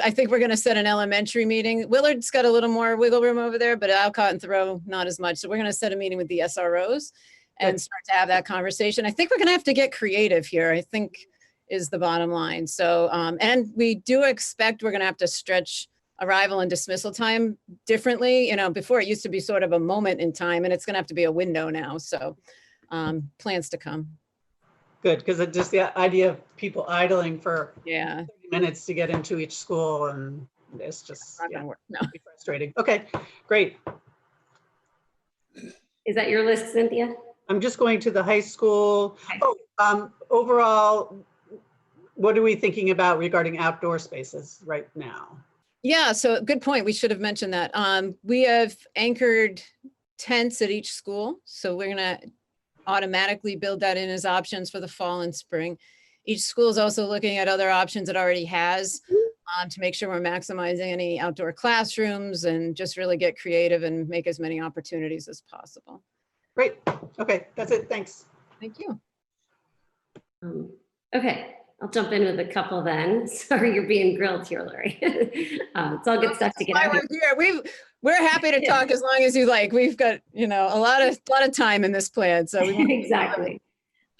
I think we're going to set an elementary meeting. Willard's got a little more wiggle room over there, but Alcott and Thoreau, not as much. So we're going to set a meeting with the SROs and start to have that conversation. I think we're going to have to get creative here, I think is the bottom line. So, and we do expect we're going to have to stretch arrival and dismissal time differently. You know, before it used to be sort of a moment in time, and it's going to have to be a window now. So plans to come. Good, because just the idea of people idling for 30 minutes to get into each school, and it's just not gonna work. No. be frustrating. Okay, great. Is that your list, Cynthia? I'm just going to the high school. Oh, overall, what are we thinking about regarding outdoor spaces right now? Yeah, so good point. We should have mentioned that. We have anchored tents at each school. So we're gonna automatically build that in as options for the fall and spring. Each school is also looking at other options it already has to make sure we're maximizing any outdoor classrooms and just really get creative and make as many opportunities as possible. Great. Okay, that's it. Thanks. Thank you. Okay, I'll jump in with a couple then. Sorry, you're being grilled here, Lori. It's all good stuff to get out here. We're happy to talk as long as you like. We've got, you know, a lot of time in this plan. So we exactly.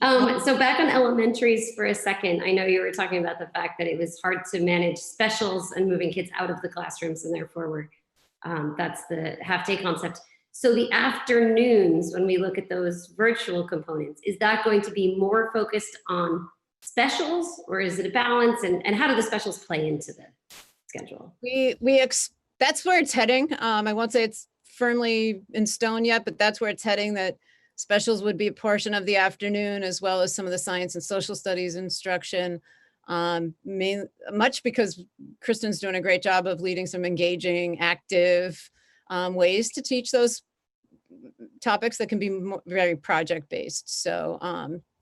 So back on elementaries for a second, I know you were talking about the fact that it was hard to manage specials and moving kids out of the classrooms, and therefore that's the half-day concept. So the afternoons, when we look at those virtual components, is that going to be more focused on specials, or is it a balance? And how do the specials play into the schedule? That's where it's heading. I won't say it's firmly in stone yet, but that's where it's heading, that specials would be a portion of the afternoon, as well as some of the science and social studies instruction. Much because Kristen's doing a great job of leading some engaging, active ways to teach those topics that can be very project-based. So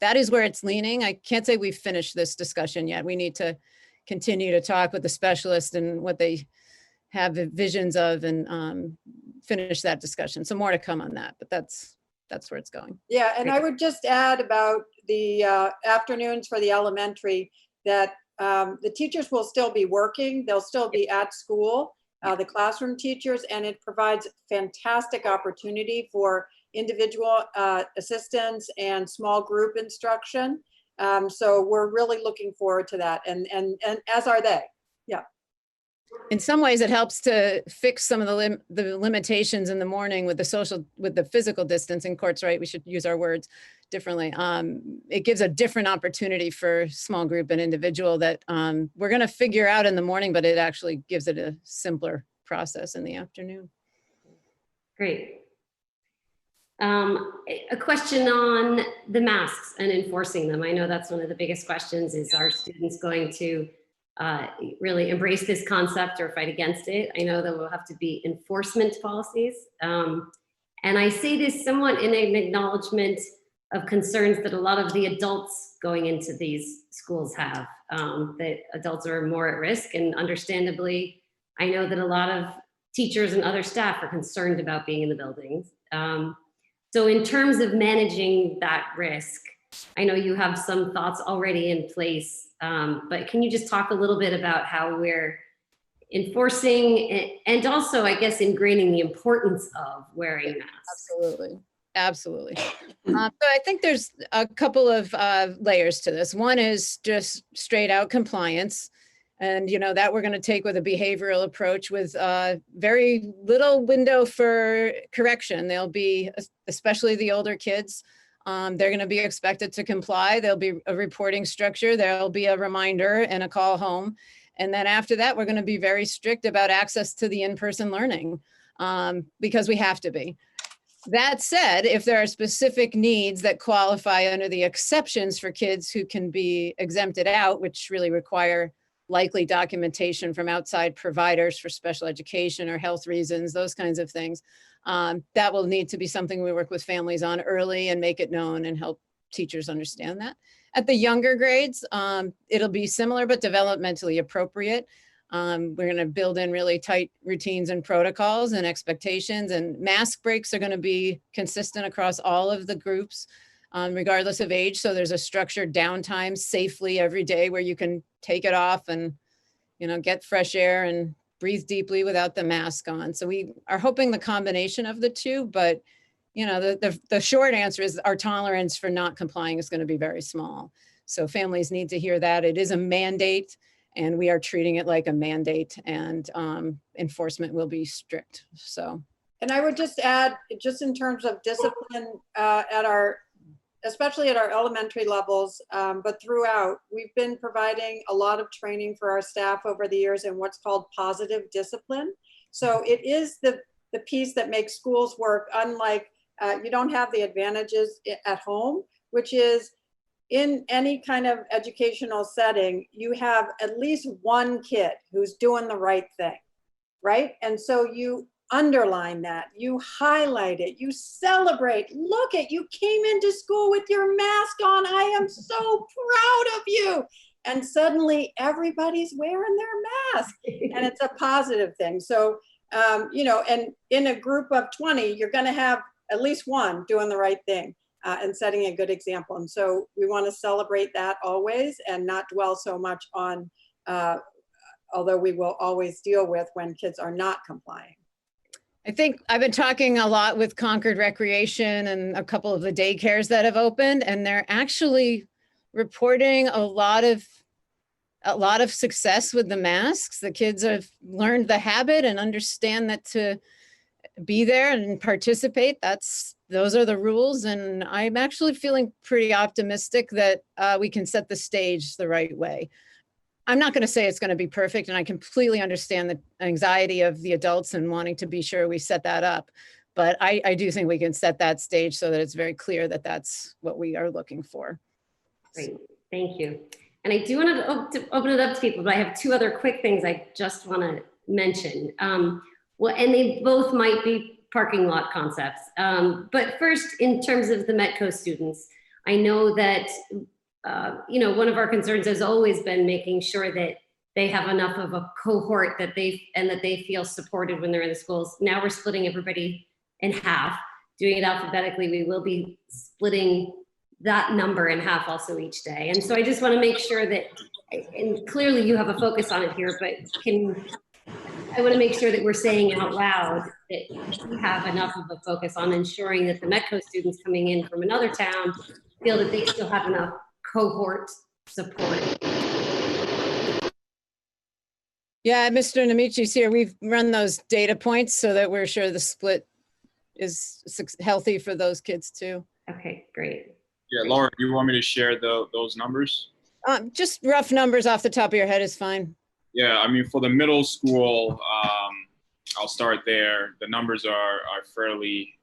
that is where it's leaning. I can't say we've finished this discussion yet. We need to continue to talk with the specialists and what they have visions of and finish that discussion. So more to come on that, but that's where it's going. Yeah, and I would just add about the afternoons for the elementary that the teachers will still be working. They'll still be at school, the classroom teachers, and it provides fantastic opportunity for individual assistance and small group instruction. So we're really looking forward to that, and as are they. Yeah. In some ways, it helps to fix some of the limitations in the morning with the physical distancing. Court's right, we should use our words differently. It gives a different opportunity for small group and individual that we're going to figure out in the morning, but it actually gives it a simpler process in the afternoon. Great. A question on the masks and enforcing them. I know that's one of the biggest questions, is are students going to really embrace this concept or fight against it? I know there will have to be enforcement policies. And I say this somewhat in an acknowledgement of concerns that a lot of the adults going into these schools have, that adults are more at risk, and understandably, I know that a lot of teachers and other staff are concerned about being in the buildings. So in terms of managing that risk, I know you have some thoughts already in place, but can you just talk a little bit about how we're enforcing and also, I guess, ingraining the importance of wearing masks? Absolutely. Absolutely. So I think there's a couple of layers to this. One is just straight out compliance. And, you know, that we're going to take with a behavioral approach with very little window for correction. They'll be, especially the older kids, they're going to be expected to comply. There'll be a reporting structure. There'll be a reminder and a call home. And then after that, we're going to be very strict about access to the in-person learning because we have to be. That said, if there are specific needs that qualify under the exceptions for kids who can be exempted out, which really require likely documentation from outside providers for special education or health reasons, those kinds of things, that will need to be something we work with families on early and make it known and help teachers understand that. At the younger grades, it'll be similar but developmentally appropriate. We're going to build in really tight routines and protocols and expectations, and mask breaks are going to be consistent across all of the groups, regardless of age. So there's a structured downtime safely every day where you can take it off and, you know, get fresh air and breathe deeply without the mask on. So we are hoping the combination of the two, but you know, the short answer is our tolerance for not complying is going to be very small. So families need to hear that it is a mandate and we are treating it like a mandate, and enforcement will be strict. So. And I would just add, just in terms of discipline especially at our elementary levels, but throughout, we've been providing a lot of training for our staff over the years in what's called positive discipline. So it is the piece that makes schools work, unlike you don't have the advantages at home, which is in any kind of educational setting, you have at least one kid who's doing the right thing, right? And so you underline that, you highlight it, you celebrate. Look at, you came into school with your mask on. I am so proud of you. And suddenly everybody's wearing their mask and it's a positive thing. So, you know, and in a group of 20, you're going to have at least one doing the right thing and setting a good example. And so we want to celebrate that always and not dwell so much on, although we will always deal with when kids are not complying. I think I've been talking a lot with Concord Recreation and a couple of the daycares that have opened, and they're actually reporting a lot of success with the masks. The kids have learned the habit and understand that to be there and participate, those are the rules. And I'm actually feeling pretty optimistic that we can set the stage the right way. I'm not going to say it's going to be perfect, and I completely understand the anxiety of the adults and wanting to be sure we set that up. But I do think we can set that stage so that it's very clear that that's what we are looking for. Great, thank you. And I do want to open it up to people, but I have two other quick things I just want to mention. Well, and they both might be parking lot concepts. But first, in terms of the Metco students, I know that you know, one of our concerns has always been making sure that they have enough of a cohort that they feel supported when they're in the schools. Now we're splitting everybody in half, doing it alphabetically. We will be splitting that number in half also each day. And so I just want to make sure that, and clearly you have a focus on it here, but I want to make sure that we're saying out loud that we have enough of a focus on ensuring that the Metco students coming in from another town feel that they still have enough cohort support. Yeah, Mr. Nemici's here. We've run those data points so that we're sure the split is healthy for those kids too. Okay, great. Yeah, Laura, do you want me to share those numbers? Just rough numbers off the top of your head is fine. Yeah, I mean, for the middle school, I'll start there. The numbers are fairly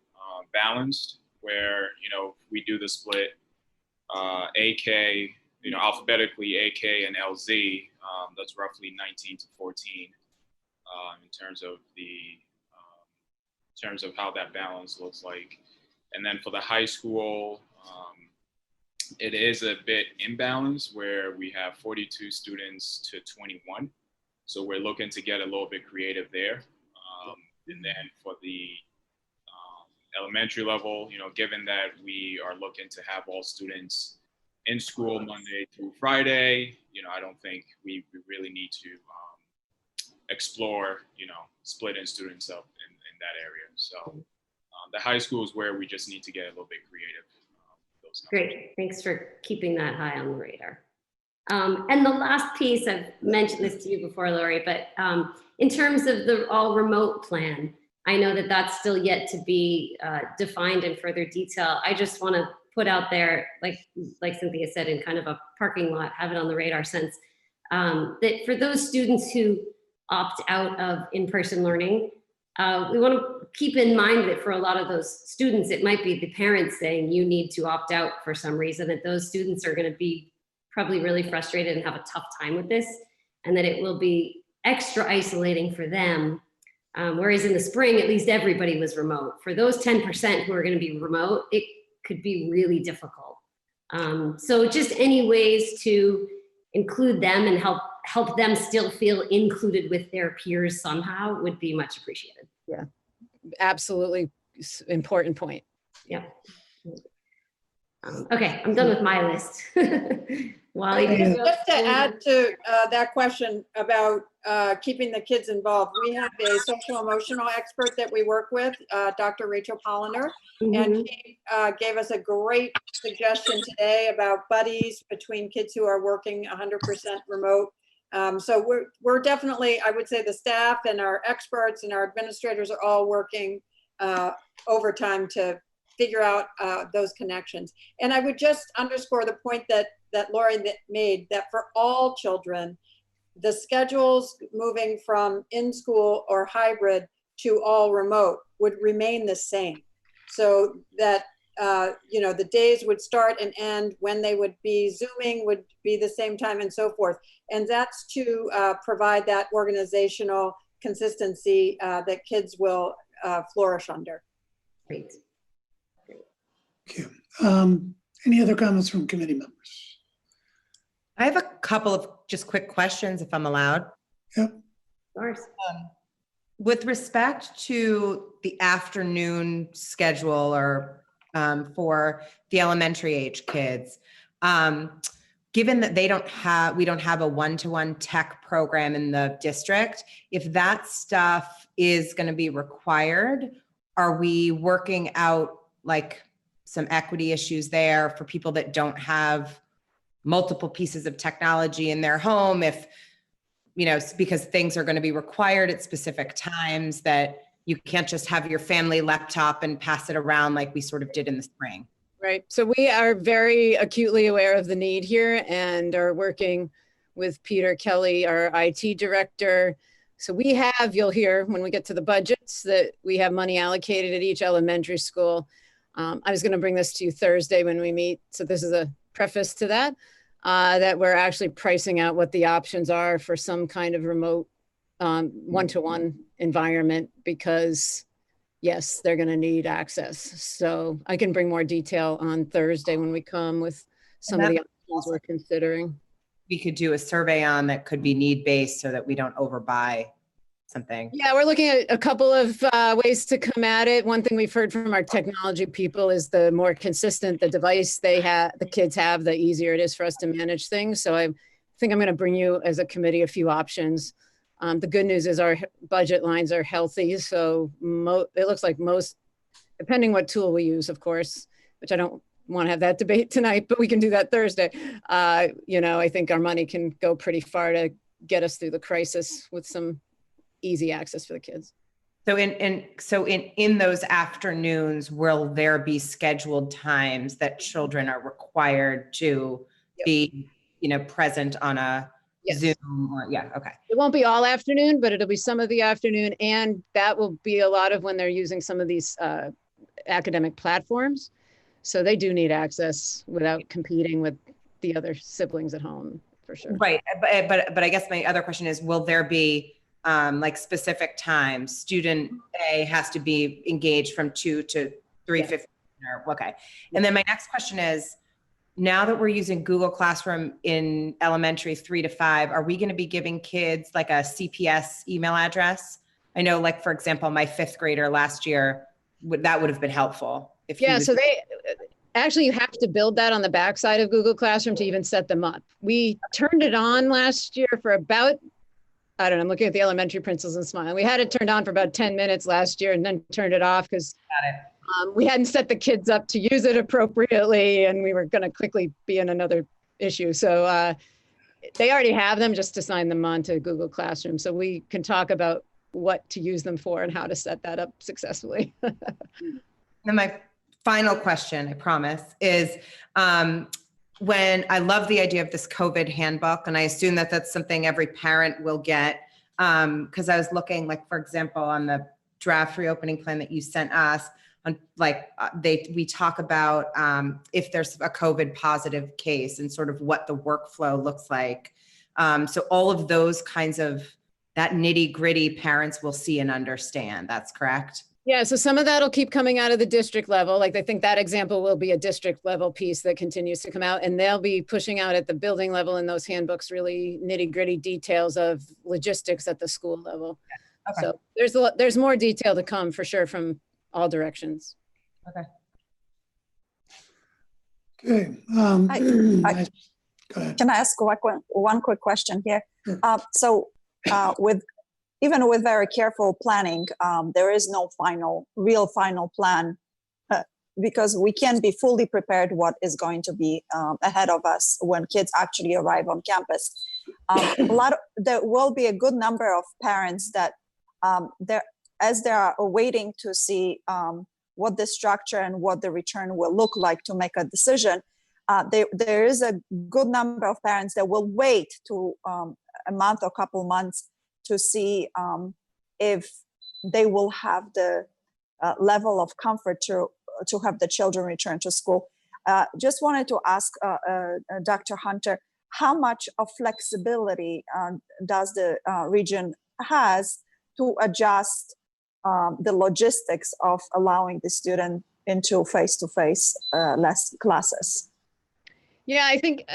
balanced, where, you know, we do the split AK, you know, alphabetically AK and LZ, that's roughly 19 to 14 in terms of how that balance looks like. And then for the high school, it is a bit imbalanced, where we have 42 students to 21. So we're looking to get a little bit creative there. And then for the elementary level, given that we are looking to have all students in school Monday through Friday, I don't think we really need to explore, splitting students up in that area. So the high school is where we just need to get a little bit creative. Those numbers. Great, thanks for keeping that high on the radar. And the last piece, I've mentioned this to you before, Lori, but in terms of the all remote plan, I know that that's still yet to be defined in further detail. I just want to put out there, like Cynthia said, in kind of a parking lot, have it on the radar sense, that for those students who opt out of in-person learning, we want to keep in mind that for a lot of those students, it might be the parents saying you need to opt out for some reason, that those students are going to be probably really frustrated and have a tough time with this, and that it will be extra isolating for them. Whereas in the spring, at least everybody was remote. For those 10% who are going to be remote, it could be really difficult. So just any ways to include them and help them still feel included with their peers somehow would be much appreciated. Yeah, absolutely important point. Yeah. Okay, I'm done with my list. Wally, Just to add to that question about keeping the kids involved, we have a social emotional expert that we work with, Dr. Rachel Polliner, and she gave us a great suggestion today about buddies between kids who are working 100% remote. So we're definitely, I would say the staff and our experts and our administrators are all working overtime to figure out those connections. And I would just underscore the point that Lori made, that for all children, the schedules moving from in-school or hybrid to all remote would remain the same. So that, the days would start and end, when they would be Zooming would be the same time and so forth. And that's to provide that organizational consistency that kids will flourish under. Great. Thank you. Any other comments from committee members? I have a couple of just quick questions, if I'm allowed. Yep. Of course. With respect to the afternoon schedule or for the elementary age kids, given that we don't have a one-to-one tech program in the district, if that stuff is going to be required, are we working out like some equity issues there for people that don't have multiple pieces of technology in their home? If, because things are going to be required at specific times, that you can't just have your family laptop and pass it around like we sort of did in the spring. Right. So we are very acutely aware of the need here and are working with Peter Kelly, our IT director. So we have, you'll hear when we get to the budgets, that we have money allocated at each elementary school. I was going to bring this to you Thursday when we meet. So this is a preface to that, that we're actually pricing out what the options are for some kind of remote one-to-one environment, because yes, they're going to need access. So I can bring more detail on Thursday when we come with some of the options we're considering. We could do a survey on that could be need-based so that we don't overbuy something. Yeah, we're looking at a couple of ways to come at it. One thing we've heard from our technology people is the more consistent the device the kids have, the easier it is for us to manage things. So I think I'm going to bring you as a committee a few options. The good news is our budget lines are healthy. So it looks like most, depending what tool we use, of course, which I don't want to have that debate tonight, but we can do that Thursday. I think our money can go pretty far to get us through the crisis with some easy access for the kids. So in those afternoons, will there be scheduled times that children are required to be, present on a Zoom or okay. It won't be all afternoon, but it'll be some of the afternoon, and that will be a lot of when they're using some of these academic platforms. So they do need access without competing with the other siblings at home, for sure. Right, but I guess my other question is, will there be like specific times? Student A has to be engaged from 2 to 3:15 or okay. And then my next question is, now that we're using Google Classroom in elementary 3 to 5, are we going to be giving kids like a CPS email address? I know, like, for example, my 5th grader last year, that would have been helpful. If he Yeah, was- so actually you have to build that on the backside of Google Classroom to even set them up. We turned it on last year for about, I don't know, I'm looking at the elementary principals and smiling. We had it turned on for about 10 minutes last year and then turned it off because we hadn't set the kids up to use it appropriately and we were going to quickly be in another issue. So they already have them, just to sign them on to Google Classroom. So we can talk about what to use them for and how to set that up successfully. Then my final question, I promise, is when I love the idea of this COVID handbook, and I assume that that's something every parent will get, because I was looking, like, for example, on the draft reopening plan that you sent us, on we talk about if there's a COVID positive case and sort of what the workflow looks like. So all of those kinds of that nitty gritty parents will see and understand. That's correct. Yeah, so some of that'll keep coming out of the district level. Like I think that example will be a district level piece that continues to come out, and they'll be pushing out at the building level in those handbooks, really nitty gritty details of logistics at the school level. Okay. So there's more detail to come for sure from all directions. Okay. Okay. Go ahead. Can I ask one quick question here? Sure. Even with very careful planning, there is no real final plan because we can't be fully prepared what is going to be ahead of us when kids actually arrive on campus. There will be a good number of parents that as they are waiting to see what the structure and what the return will look like to make a decision. There is a good number of parents that will wait to a month or couple months to see if they will have the level of comfort to have the children return to school. Just wanted to ask Dr. Hunter, how much of flexibility does the region has to adjust the logistics of allowing the student into face-to-face less classes? Yeah, I think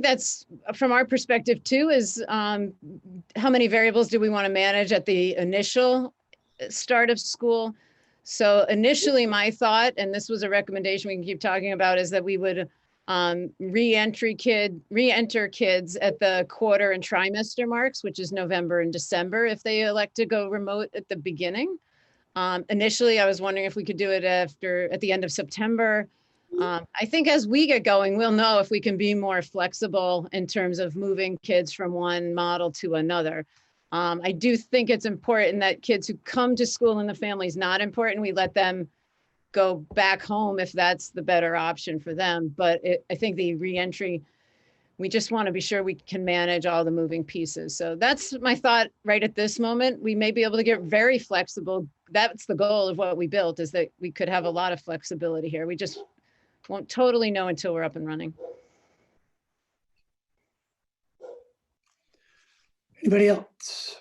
that's from our perspective too, is how many variables do we want to manage at the initial start of school? So initially my thought, and this was a recommendation we can keep talking about, is that we would re-enter kids at the quarter and trimester marks, which is November and December, if they elect to go remote at the beginning. Initially, I was wondering if we could do it at the end of September. I think as we get going, we'll know if we can be more flexible in terms of moving kids from one model to another. I do think it's important that kids who come to school and the family's not important, we let them go back home if that's the better option for them. But I think the reentry, we just want to be sure we can manage all the moving pieces. So that's my thought right at this moment. We may be able to get very flexible. That's the goal of what we built, is that we could have a lot of flexibility here. We just won't totally know until we're up and running. Anybody else?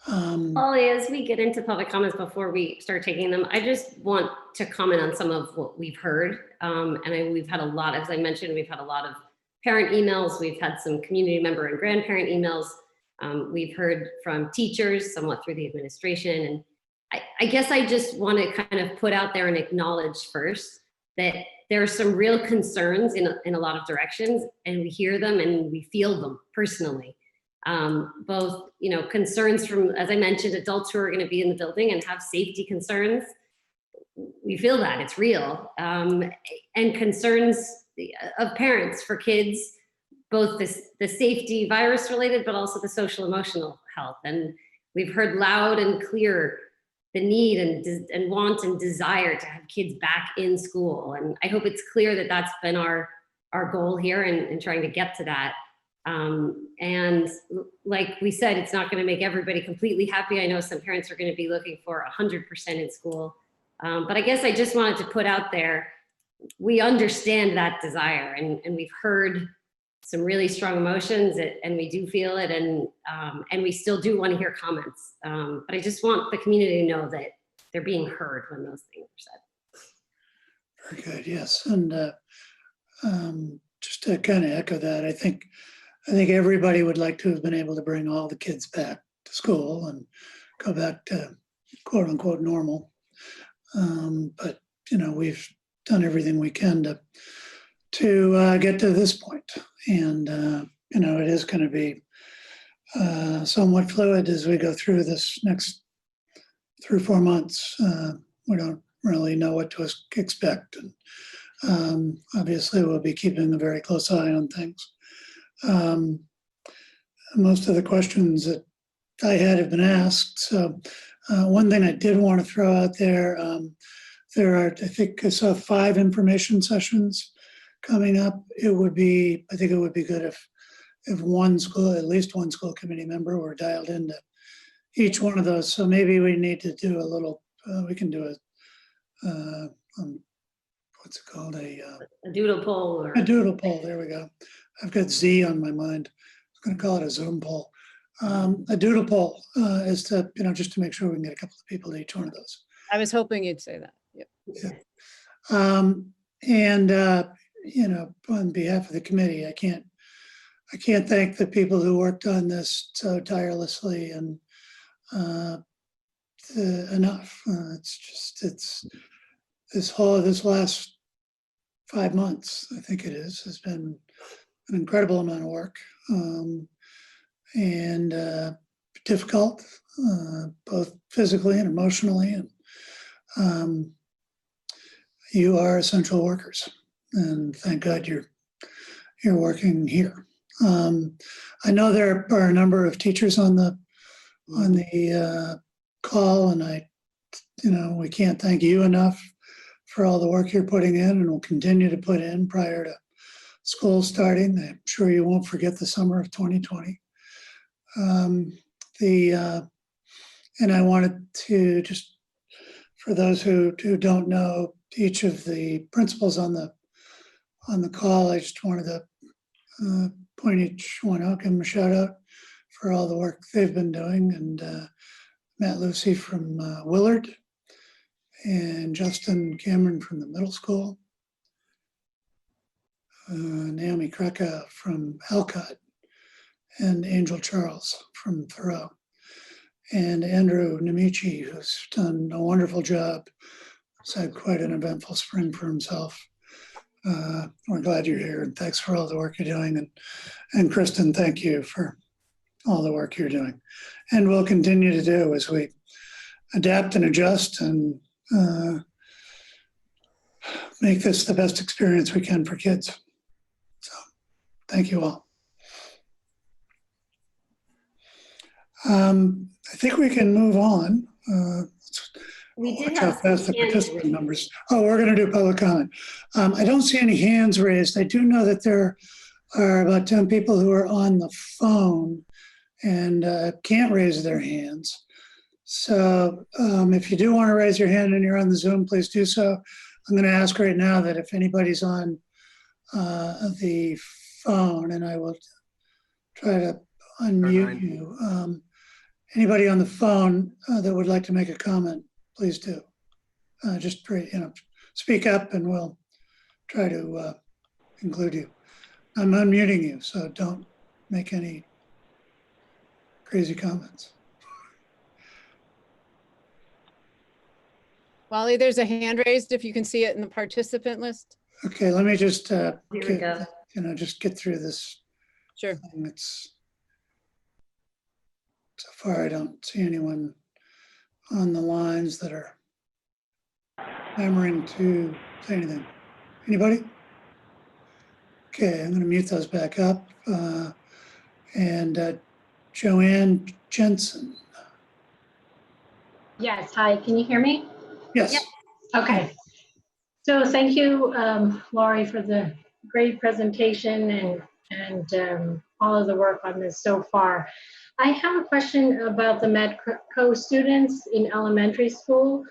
Ollie, as we get into public comments before we start taking them, I just want to comment on some of what we've heard. We've had a lot, as I mentioned, we've had a lot of parent emails. We've had some community member and grandparent emails. We've heard from teachers, somewhat through the administration. And I guess I just want to kind of put out there and acknowledge first that there are some real concerns in a lot of directions, and we hear them and we feel them personally. Both, concerns from, as I mentioned, adults who are going to be in the building and have safety concerns. We feel that it's real, and concerns of parents for kids, both the safety virus related, but also the social emotional health. And we've heard loud and clear the need and want and desire to have kids back in school. And I hope it's clear that that's been our goal here and trying to get to that. And like we said, it's not going to make everybody completely happy. I know some parents are going to be looking for 100% in school. But I guess I just wanted to put out there, we understand that desire, and we've heard some really strong emotions, and we do feel it, and we still do want to hear comments. But I just want the community to know that they're being heard when those things are said. Very good, yes. And just to kind of echo that, I think everybody would like to have been able to bring all the kids back to school and go back to quote unquote normal. But, you know, we've done everything we can to get to this point. And, you know, it is going to be somewhat fluid as we go through this next 3 or 4 months. We don't really know what to expect. And obviously, we'll be keeping a very close eye on things. Most of the questions that I had have been asked. So one thing I did want to throw out there, there are, I think I saw 5 information sessions coming up. I think it would be good if one school, at least one school committee member were dialed into each one of those. So maybe we need to do a little, we can do what's it called? A doodle poll. A doodle poll, there we go. I've got Z on my mind. I'm going to call it a Zoom poll. A doodle poll is to, you know, just to make sure we can get a couple of people to each one of those. I was hoping you'd say that. Yep. Yeah. And you know, on behalf of the committee, I can't thank the people who worked on this so tirelessly and enough. It's this last 5 months, I think it has been an incredible amount of work and difficult, both physically and emotionally. And you are essential workers, and thank God you're working here. I know there are a number of teachers on the call, and we can't thank you enough for all the work you're putting in and will continue to put in prior to school starting. I'm sure you won't forget the summer of 2020. And I wanted to just, for those who don't know each of the principals on the call, I just wanted to point each one out, give them a shout out for all the work they've been doing. And Matt Lucy from Willard, and Justin Cameron from the middle school, Naomi Krakow from Alcott, and Angel Charles from Thoreau, and Andrew Nemichi, who's done a wonderful job. He's had quite an eventful spring for himself. We're glad you're here, and thanks for all the work you're doing. And Kristen, thank you for all the work you're doing, and we'll continue to do as we adapt and adjust and make this the best experience we can for kids. So thank you all. I think we can move on. We did Watch how have fast the some hands participant raised. numbers. Oh, we're going to do public comment. I don't see any hands raised. I do know that there are about 10 people who are on the phone and can't raise their hands. So if you do want to raise your hand and you're on the Zoom, please do so. I'm going to ask right now that if anybody's on the phone, and I will try to unmute you. Anybody on the phone that would like to make a comment, please do. Just speak up and we'll try to include you. I'm unmuting you, so don't make any crazy comments. Wally, there's a hand raised if you can see it in the participant list. Okay, let me just Here we go. just get through this. Sure. thing. So far I don't see anyone on the lines that are clamoring to say anything. Anybody? Okay, I'm going to mute those back up. And Joanne Jensen. Yes, hi, can you hear me? Yes. Yep. Okay. So thank you, Laurie, for the great presentation and all of the work on this so far. I have a question about the MEDCO students in elementary school.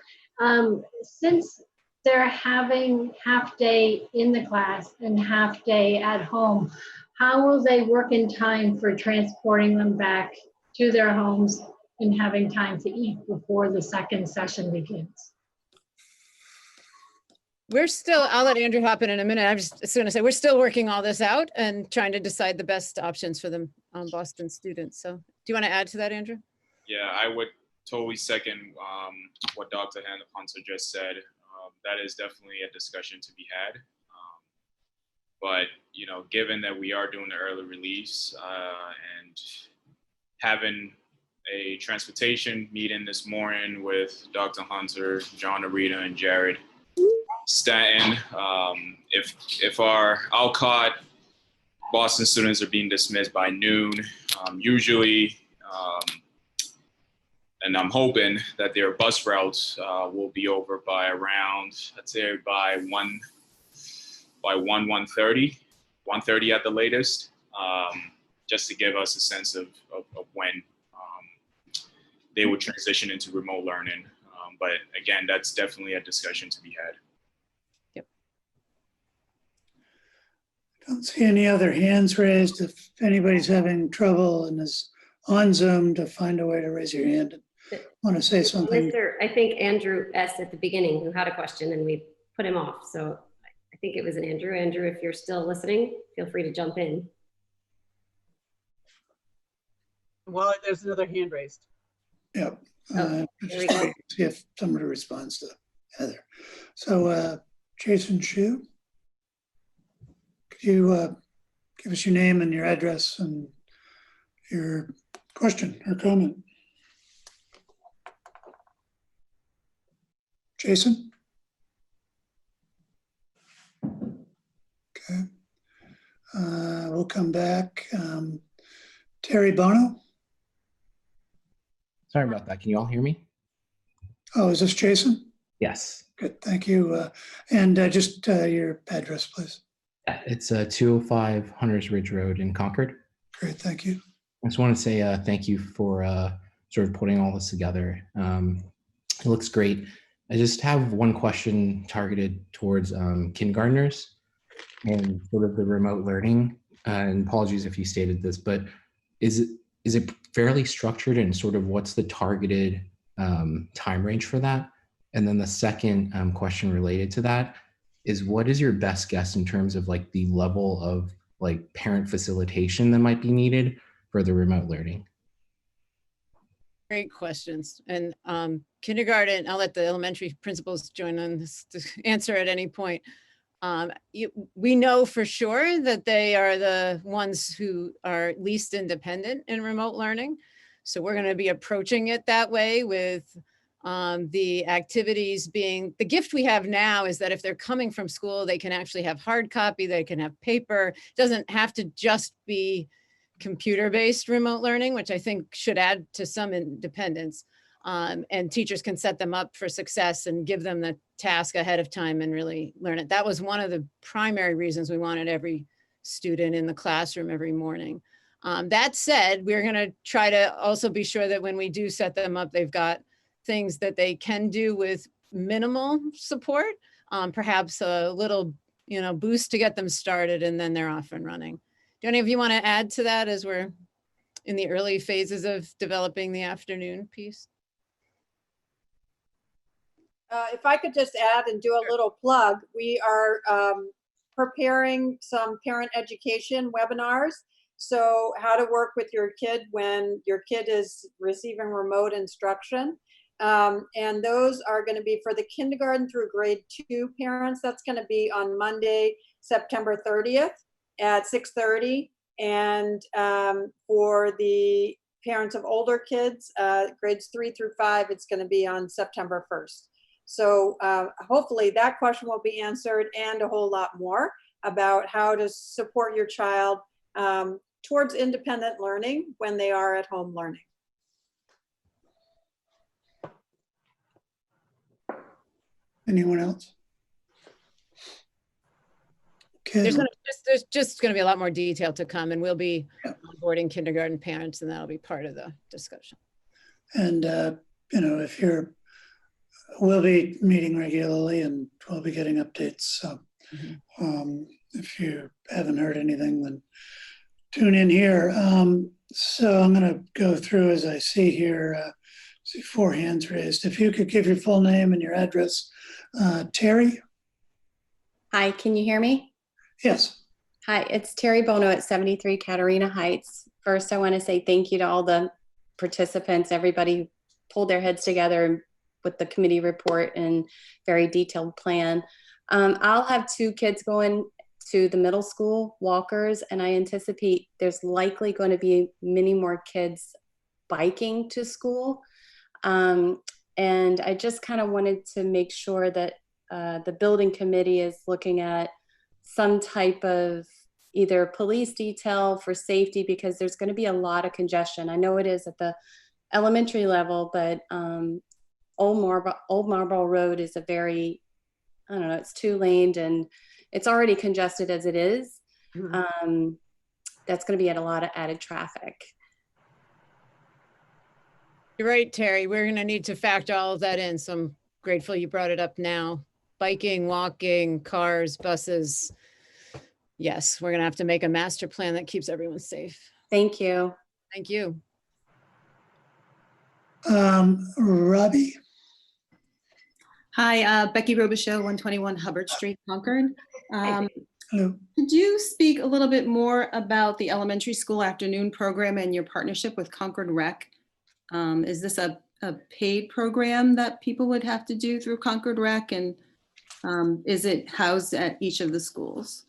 Since they're having half day in the class and half day at home, how will they work in time for transporting them back to their homes and having time to eat before the second session begins? We're still, I'll let Andrew hop in a minute. I'm just going to say, we're still working all this out and trying to decide the best options for the Boston students. So do you want to add to that, Andrew? Yeah, I would totally second what Dr. Hunter just said. That is definitely a discussion to be had. But, you know, given that we are doing the early release and having a transportation meeting this morning with Dr. Hunter, John Arita, and Jared Stanton, if our Alcott Boston students are being dismissed by noon, usually, and I'm hoping that their bus routes will be over by around, I'd say by 1:30 at the latest, just to give us a sense of when they would transition into remote learning. But again, that's definitely a discussion to be had. Don't see any other hands raised. If anybody's having trouble and is on Zoom, to find a way to raise your hand and want to say something. I think Andrew S. at the beginning who had a question and we put him off. So I think it was an Andrew. Andrew, if you're still listening, feel free to jump in. Well, there's another hand raised. Yep. There we Just go. wait to see if somebody responds to Heather. So Jason Shu, could you give us your name and your address and your question or comment? Jason? Okay. We'll come back. Terry Bono? Sorry about that. Can you all hear me? Oh, is this Jason? Yes. Good, thank you. And just your address, please. Yeah, it's 205 Hunters Ridge Road in Concord. Great, thank you. I just want to say thank you for sort of putting all this together. It looks great. I just have one question targeted towards kindergartners and sort of the remote learning. And apologies if you stated this, but is it fairly structured, and sort of what's the targeted time range for that? And then the second question related to that is, what is your best guess in terms of like the level of like parent facilitation that might be needed for the remote learning? Great questions. And kindergarten, I'll let the elementary principals join on this to answer at any point. We know for sure that they are the ones who are least independent in remote learning. So we're going to be approaching it that way, with the activities being, the gift we have now is that if they're coming from school, they can actually have hard copy, they can have paper. It doesn't have to just be computer-based remote learning, which I think should add to some independence. And teachers can set them up for success and give them the task ahead of time and really learn it. That was one of the primary reasons we wanted every student in the classroom every morning. That said, we're going to try to also be sure that when we do set them up, they've got things that they can do with minimal support, perhaps a little, boost to get them started, and then they're off and running. Do any of you want to add to that as we're in the early phases of developing the afternoon piece? If I could just add and do a little plug, we are preparing some parent education webinars. So how to work with your kid when your kid is receiving remote instruction. And those are going to be for the kindergarten through grade 2 parents. That's going to be on Monday, September 30th at 6:30. And for the parents of older kids, grades 3 through 5, it's going to be on September 1st. So hopefully that question will be answered, and a whole lot more about how to support your child towards independent learning when they are at home learning. Anyone else? Okay. There's just going to be a lot more detail to come, and we'll be onboarding kindergarten parents, and that'll be part of the discussion. And, if we'll be meeting regularly and we'll be getting updates. So if you haven't heard anything, then tune in here. So I'm going to go through as I see here, see 4 hands raised. If you could give your full name and your address. Terry? Hi, can you hear me? Yes. Hi, it's Terry Bono at 73 Katarina Heights. First, I want to say thank you to all the participants, everybody pulled their heads together with the committee report and very detailed plan. I'll have 2 kids going to the middle school, walkers, and I anticipate there's likely going to be many more kids biking to school. And I just kind of wanted to make sure that the building committee is looking at some type of either police detail for safety, because there's going to be a lot of congestion. I know it is at the elementary level, but Old Marlborough Road is a very, I don't know, it's 2-laned and it's already congested as it is. That's going to be at a lot of added traffic. You're right, Terry. We're going to need to factor all of that in. So I'm grateful you brought it up now. Biking, walking, cars, buses. Yes, we're going to have to make a master plan that keeps everyone safe. Thank you. Thank you. Robbie? Hi, Becky Robichaud, 121 Hubbard Street, Concord. Hello. Could you speak a little bit more about the elementary school afternoon program and your partnership with Concord Rec? Is this a paid program that people would have to do through Concord Rec, and is it housed at each of the schools?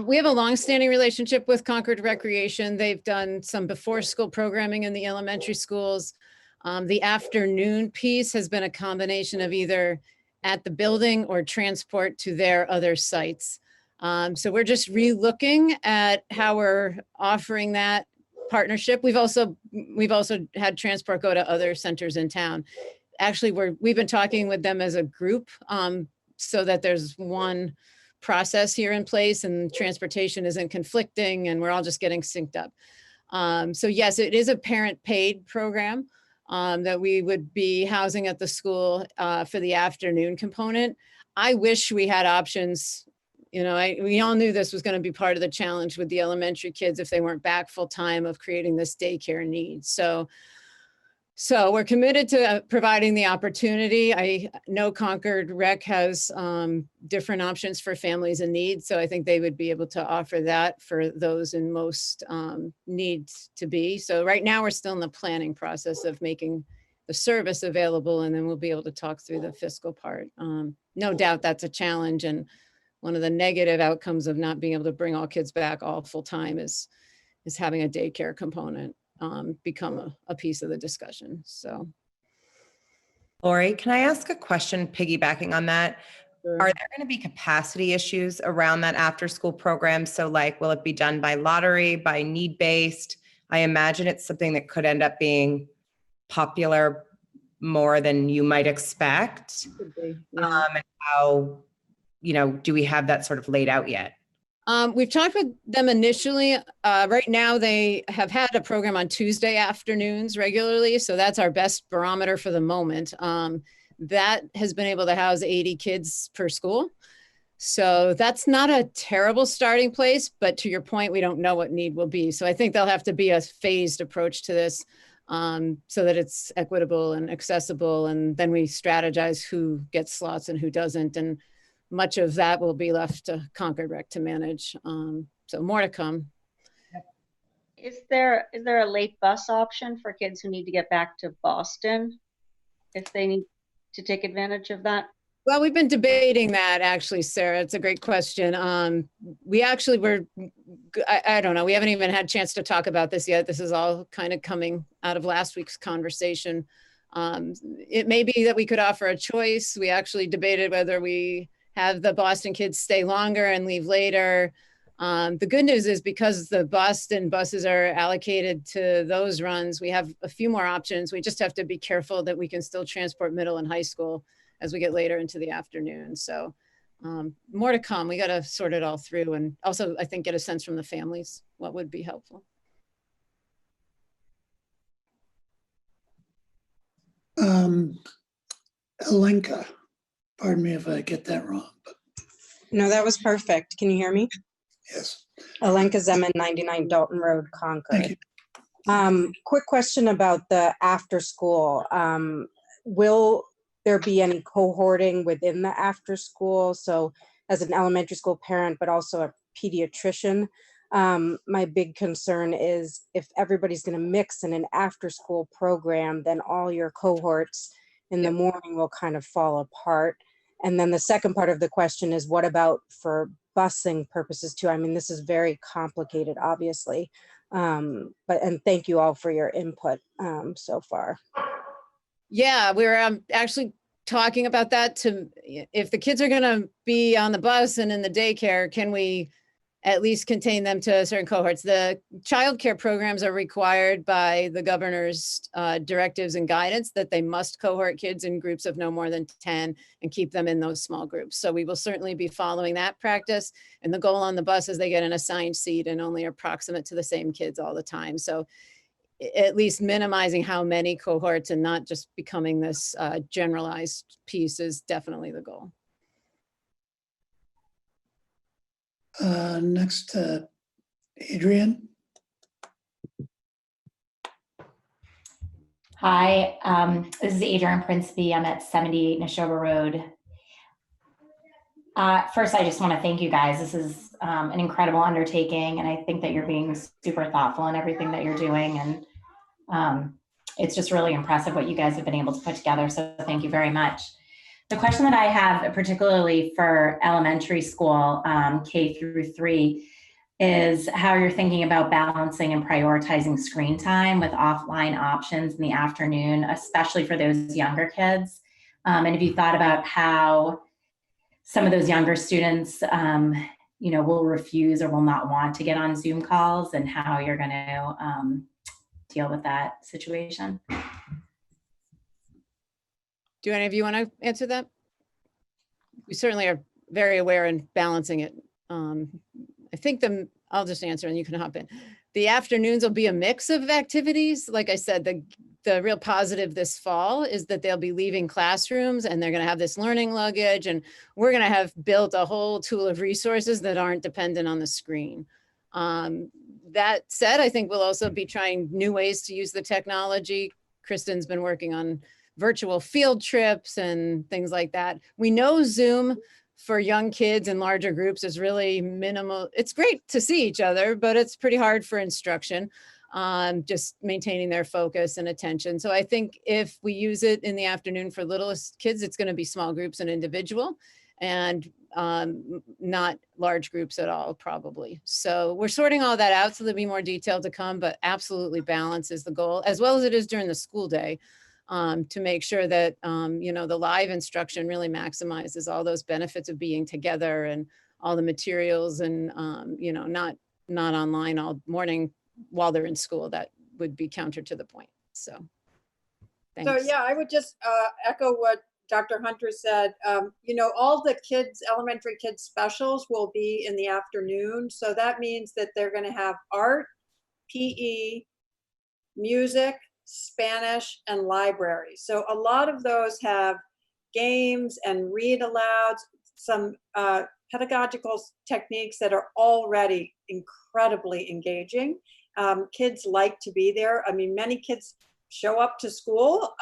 We have a longstanding relationship with Concord Recreation. They've done some before school programming in the elementary schools. The afternoon piece has been a combination of either at the building or transport to their other sites. So we're just re-looking at how we're offering that partnership. We've also had transport go to other centers in town. Actually, we've been talking with them as a group so that there's one process here in place and transportation isn't conflicting and we're all just getting synced up. So yes, it is a parent paid program that we would be housing at the school for the afternoon component. I wish we had options. You know, we all knew this was going to be part of the challenge with the elementary kids if they weren't back full time, of creating this daycare need. So we're committed to providing the opportunity. I know Concord Rec has different options for families in need. So I think they would be able to offer that for those in most need to be. So right now we're still in the planning process of making the service available, and then we'll be able to talk through the fiscal part. No doubt that's a challenge. And one of the negative outcomes of not being able to bring all kids back all full time is having a daycare component become a piece of the discussion. So, Lori, can I ask a question piggybacking on that? Sure. Are there going to be capacity issues around that after school program? So like, will it be done by lottery, by need-based? I imagine it's something that could end up being popular more than you might expect. Could be, yeah. And how, do we have that sort of laid out yet? We've talked with them initially. Right now, they have had a program on Tuesday afternoons regularly. So that's our best barometer for the moment. That has been able to house 80 kids per school. So that's not a terrible starting place, but to your point, we don't know what need will be. So I think there'll have to be a phased approach to this so that it's equitable and accessible. And then we strategize who gets slots and who doesn't. And much of that will be left to Concord Rec to manage. So more to come. Is there a late bus option for kids who need to get back to Boston if they need to take advantage of that? Well, we've been debating that actually, Sarah. It's a great question. We actually were, I don't know, we haven't even had a chance to talk about this yet. This is all kind of coming out of last week's conversation. It may be that we could offer a choice. We actually debated whether we have the Boston kids stay longer and leave later. The good news is because the Boston buses are allocated to those runs, we have a few more options. We just have to be careful that we can still transport middle and high school as we get later into the afternoon. So more to come. We got to sort it all through, and also I think get a sense from the families what would be helpful. Alenka, pardon me if I get that wrong. But no, that was perfect. Can you hear me? yes. Alenka Zeman, 99 Dalton Road, Concord. Thank you. Quick question about the after school. Will there be any cohorting within the after school? So as an elementary school parent, but also a pediatrician, My big concern is if everybody's going to mix in an after-school program, then all your cohorts in the morning will kind of fall apart. And then the second part of the question is, what about for busing purposes too? I mean, this is very complicated, obviously. And thank you all for your input so far. Yeah, we're actually talking about that to, if the kids are going to be on the bus and in the daycare, can we at least contain them to certain cohorts? The childcare programs are required by the governor's directives and guidance that they must cohort kids in groups of no more than 10 and keep them in those small groups. So we will certainly be following that practice. And the goal on the bus is they get an assigned seat and only are proximate to the same kids all the time. So at least minimizing how many cohorts and not just becoming this generalized piece is definitely the goal. Next, Adrian. Hi, this is Adrian Principe. I'm at 78 Neshoba Road. First, I just want to thank you guys. This is an incredible undertaking, and I think that you're being super thoughtful in everything that you're doing, and it's just really impressive what you guys have been able to put together, so thank you very much. The question that I have, particularly for elementary school, K through 3, is how you're thinking about balancing and prioritizing screen time with offline options in the afternoon, especially for those younger kids. And if you thought about how some of those younger students, will refuse or will not want to get on Zoom calls, and how you're going to deal with that situation. Do any of you want to answer that? We certainly are very aware and balancing it. I think I'll just answer and you can hop in. The afternoons will be a mix of activities. Like I said, the real positive this fall is that they'll be leaving classrooms and they're going to have this learning luggage, and we're going to have built a whole tool of resources that aren't dependent on the screen. That said, I think we'll also be trying new ways to use the technology. Kristen's been working on virtual field trips and things like that. We know Zoom for young kids and larger groups is really minimal. It's great to see each other, but it's pretty hard for instruction, just maintaining their focus and attention. So I think if we use it in the afternoon for littlest kids, it's going to be small groups and individual, and not large groups at all, probably. So we're sorting all that out, so there'll be more detail to come, but absolutely balance is the goal, as well as it is during the school day, to make sure that, the live instruction really maximizes all those benefits of being together and all the materials, and, not online all morning while they're in school. That would be counter to the point. So, thanks. So yeah, I would just echo what Dr. Hunter said. All the elementary kids specials will be in the afternoon. So that means that they're going to have art, PE, music, Spanish, and library. So a lot of those have games and read alouds, some pedagogical techniques that are already incredibly engaging. Kids like to be there. I mean, many kids show up to school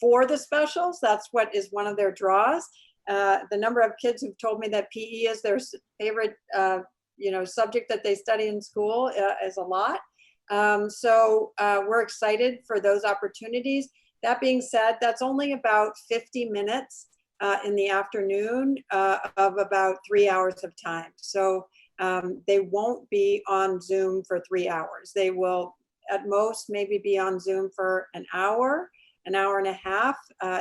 for the specials. That's what is one of their draws. The number of kids who've told me that PE is their favorite, subject that they study in school is a lot. So we're excited for those opportunities. That being said, that's only about 50 minutes in the afternoon of about 3 hours of time. So they won't be on Zoom for 3 hours. They will at most maybe be on Zoom for an hour and a half,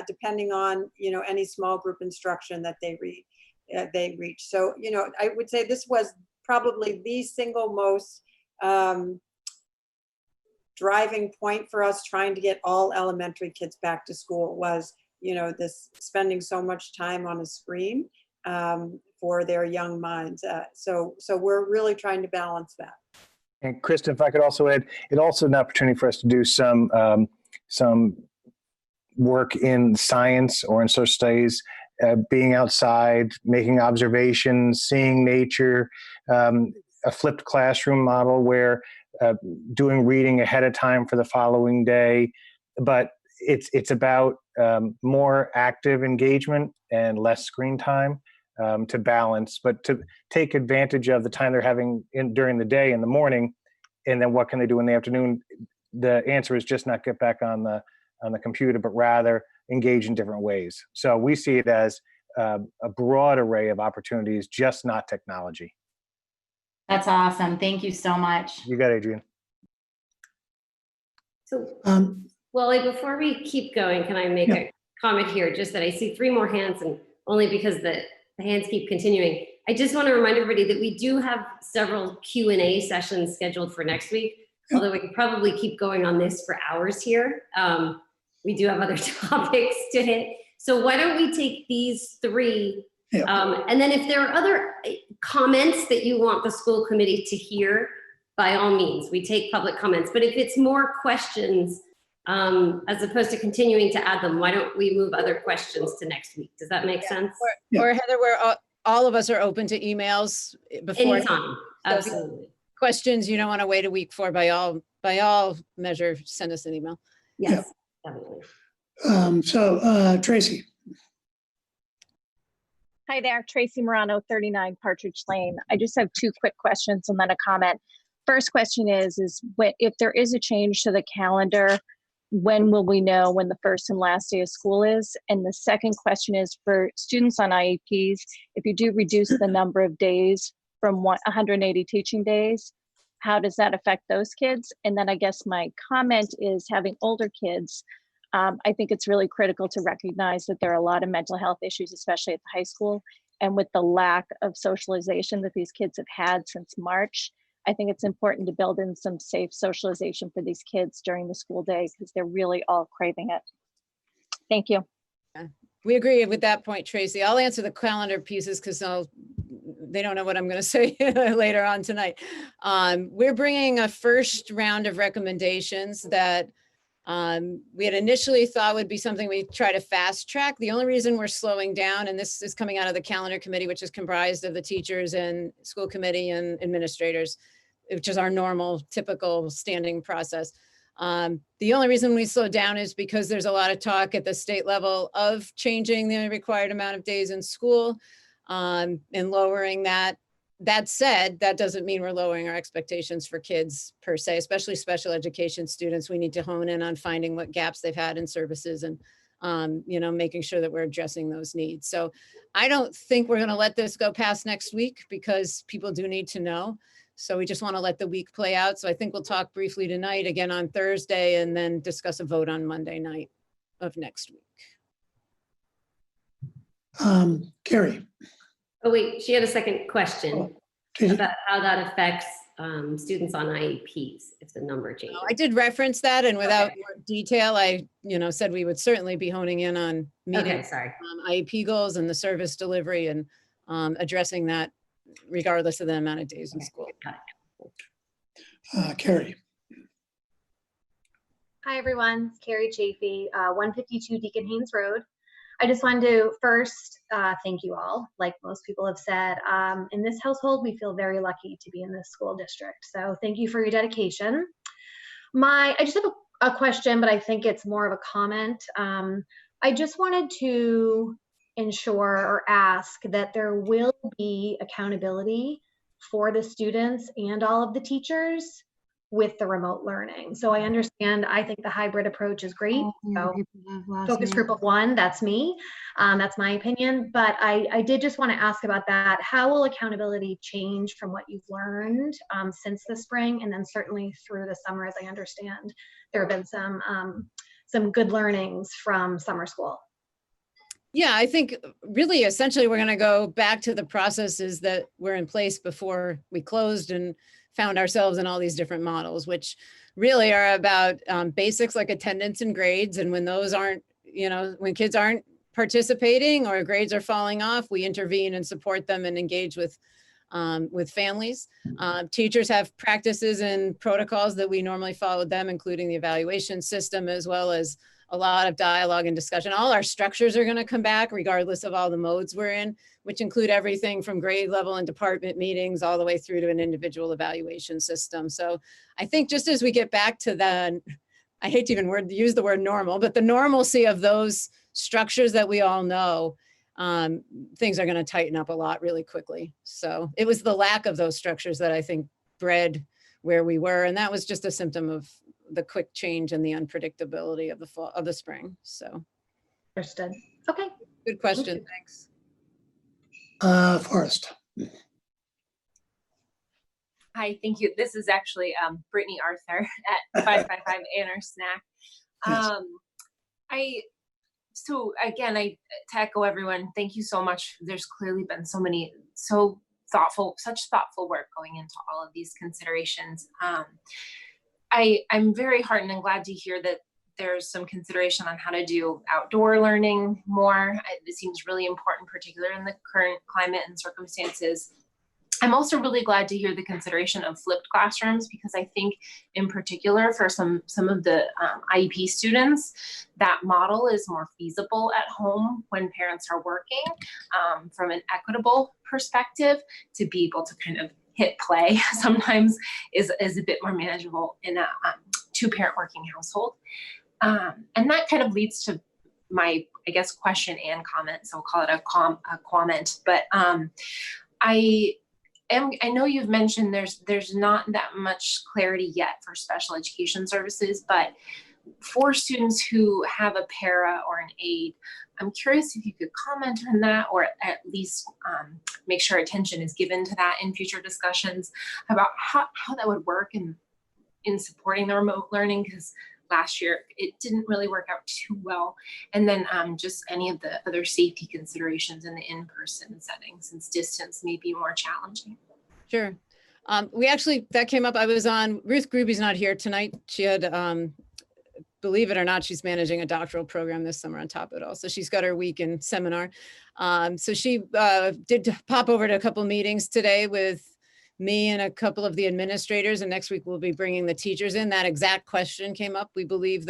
depending on, any small group instruction that they reach. So, I would say this was probably the single most driving point for us trying to get all elementary kids back to school was, this spending so much time on a screen for their young minds. So we're really trying to balance that. And Kristen, if I could also add, it's also an opportunity for us to do some work in science or in social studies, being outside, making observations, seeing nature, a flipped classroom model where doing reading ahead of time for the following day. But it's about more active engagement and less screen time. to balance, but to take advantage of the time they're having during the day in the morning, and then what can they do in the afternoon? The answer is just not get back on the computer, but rather engage in different ways. So we see it as a broad array of opportunities, just not technology. That's awesome. Thank you so much. You got it, Adrian. So, Wally, before we keep going, can I make a comment here? Just that I see 3 more hands, and only because the hands keep continuing. I just want to remind everybody that we do have several Q&A sessions scheduled for next week, although we could probably keep going on this for hours here. We do have other topics to hit. So why don't we take these 3, and then if there are other comments that you want the school committee to hear, by all means, we take public comments. But if it's more questions, as opposed to continuing to add them, why don't we move other questions to next week? Does that make sense? Or Heather, we're all of us are open to emails before. Anytime, absolutely. Questions you don't want to wait a week for, by all measure, send us an email. Yes, definitely. Tracy. Hi there, Tracy Morano, 39 Partridge Lane. I just have 2 quick questions and then a comment. First question is if there is a change to the calendar, when will we know when the first and last day of school is? And the second question is for students on IEPs, if you do reduce the number of days from 180 teaching days, how does that affect those kids? And then I guess my comment is, having older kids, I think it's really critical to recognize that there are a lot of mental health issues, especially at the high school. And with the lack of socialization that these kids have had since March, I think it's important to build in some safe socialization for these kids during the school day, because they're really all craving it. Thank you. We agree with that point, Tracy. I'll answer the calendar pieces because they don't know what I'm going to say later on tonight. We're bringing a first round of recommendations that we had initially thought would be something we try to fast track. The only reason we're slowing down, and this is coming out of the calendar committee, which is comprised of the teachers and school committee and administrators, which is our normal, typical standing process. The only reason we slow down is because there's a lot of talk at the state level of changing the required amount of days in school and lowering that. That said, that doesn't mean we're lowering our expectations for kids per se, especially special education students. We need to hone in on finding what gaps they've had in services and, making sure that we're addressing those needs. So I don't think we're going to let this go past next week because people do need to know. So we just want to let the week play out. So I think we'll talk briefly tonight, again on Thursday, and then discuss a vote on Monday night of next week. Carrie. Oh, wait, she had a second question about how that affects students on IEPs if the number changes. I did reference that, and without more detail, I said we would certainly be honing in on meeting IEP goals and the service delivery and addressing that regardless of the amount of days in school. Carrie. Hi, everyone. It's Carrie Chafee, 152 Deacon Haynes Road. I just wanted to first thank you all. Like most people have said, in this household, we feel very lucky to be in this school district. So thank you for your dedication. I just have a question, but I think it's more of a comment. I just wanted to ensure or ask that there will be accountability for the students and all of the teachers with the remote learning. So I understand, I think the hybrid approach is great. So focus group of 1, that's me. That's my opinion. But I did just want to ask about that. How will accountability change from what you've learned since the spring, and then certainly through the summer? As I understand, there have been some good learnings from summer school. Yeah, I think really essentially we're going to go back to the processes that were in place before we closed and found ourselves in all these different models, which really are about basics like attendance and grades. And when those aren't, when kids aren't participating or grades are falling off, we intervene and support them and engage with families. Teachers have practices and protocols that we normally follow with them, including the evaluation system, as well as a lot of dialogue and discussion. All our structures are going to come back regardless of all the modes we're in, which include everything from grade level and department meetings all the way through to an individual evaluation system. So I think just as we get back to I hate to even use the word normal, but the normalcy of those structures that we all know, things are going to tighten up a lot really quickly. So it was the lack of those structures that I think bred where we were. And that was just a symptom of the quick change and the unpredictability of the fall, of the spring. So. Understood. Okay. Good question. Thanks. Forrest. Hi, thank you. This is actually Brittany Arthur at 555 Anner Snack. So again, to echo everyone, thank you so much. There's clearly been such thoughtful work going into all of these considerations. I'm very heartened and glad to hear that there's some consideration on how to do outdoor learning more. It seems really important, particularly in the current climate and circumstances. I'm also really glad to hear the consideration of flipped classrooms, because I think in particular for some of the IEP students, that model is more feasible at home when parents are working, from an equitable perspective. To be able to kind of hit play sometimes is a bit more manageable in a two-parent working household. And that kind of leads to my, I guess, question and comment. So I'll call it a comment, but I know you've mentioned there's not that much clarity yet for special education services, but for students who have a para or an aide, I'm curious if you could comment on that, or at least make sure attention is given to that in future discussions about how that would work in supporting the remote learning, because last year it didn't really work out too well. And then just any of the other safety considerations in the in-person setting, since distance may be more challenging. Sure. That came up. I was on, Ruth Gruby's not here tonight. She had, believe it or not, she's managing a doctoral program this summer on top of it all. So she's got her weekend seminar. So she did pop over to a couple meetings today with me and a couple of the administrators, and next week we'll be bringing the teachers in. That exact question came up. We believe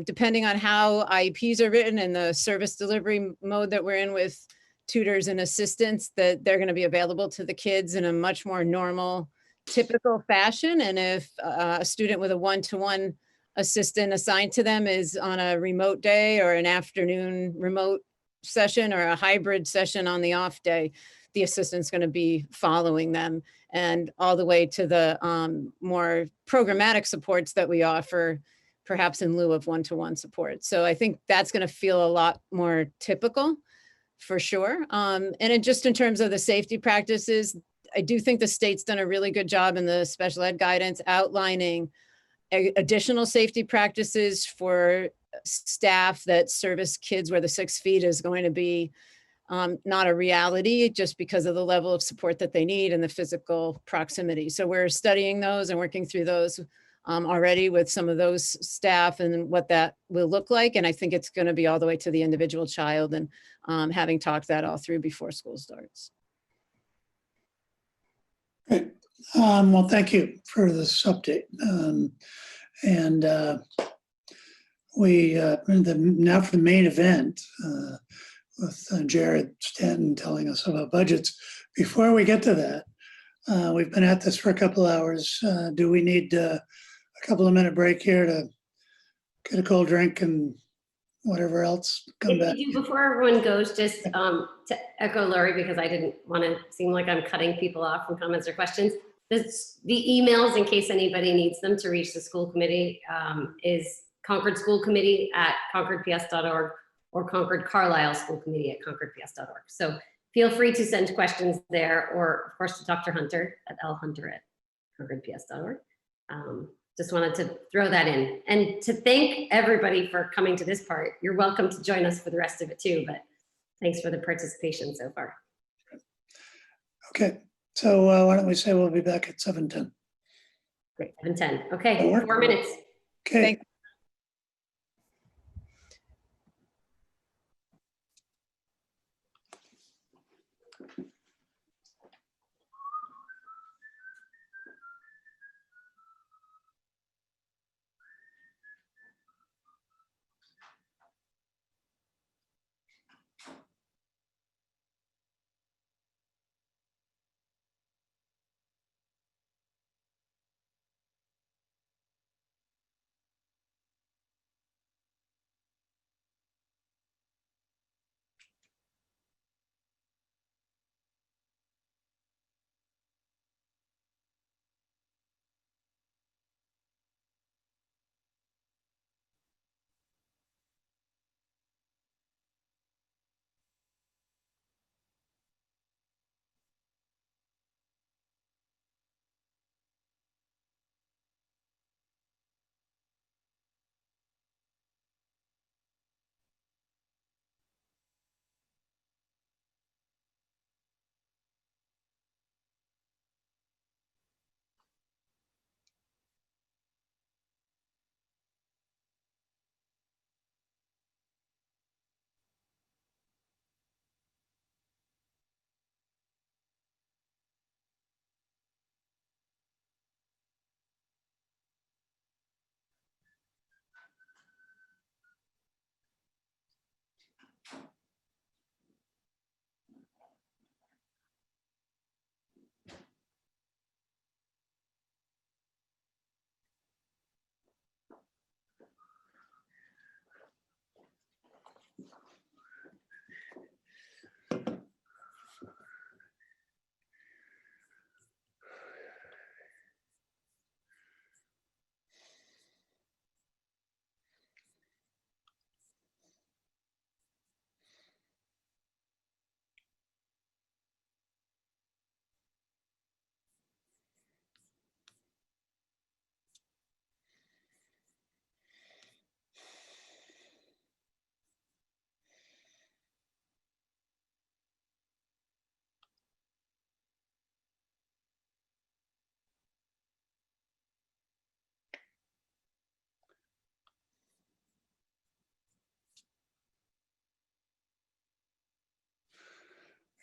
depending on how IEPs are written and the service delivery mode that we're in with tutors and assistants, that they're going to be available to the kids in a much more normal, typical fashion. And if a student with a one-to-one assistant assigned to them is on a remote day or an afternoon remote session or a hybrid session on the off day, the assistant's going to be following them, and all the way to the more programmatic supports that we offer, perhaps in lieu of one-to-one support. So I think that's going to feel a lot more typical for sure. Just in terms of the safety practices, I do think the state's done a really good job in the special ed guidance outlining additional safety practices for staff that service kids where the 6 feet is going to be not a reality, just because of the level of support that they need and the physical proximity. So we're studying those and working through those already with some of those staff and what that will look like. And I think it's going to be all the way to the individual child, and having talked that all through before school starts. Great. Well, thank you for this update. Now for the main event, with Jared Stanton telling us about budgets. Before we get to that, we've been at this for a couple hours. Do we need a couple of minute break here to get a cold drink and whatever else, come back? Before everyone goes, just to echo Lori, because I didn't want to seem like I'm cutting people off from comments or questions. The emails, in case anybody needs them to reach the school committee, is Concord School Committee at concordps.org or Concord Carlisle School Committee at concordps.org. So feel free to send questions there, or of course to Dr. Hunter at lhunter@concordps.org. Just wanted to throw that in, and to thank everybody for coming to this part. You're welcome to join us for the rest of it too, but thanks for the participation so far. Okay, so why don't we say we'll be back at 7:10. Great, 7:10. Okay, 4 minutes. Okay.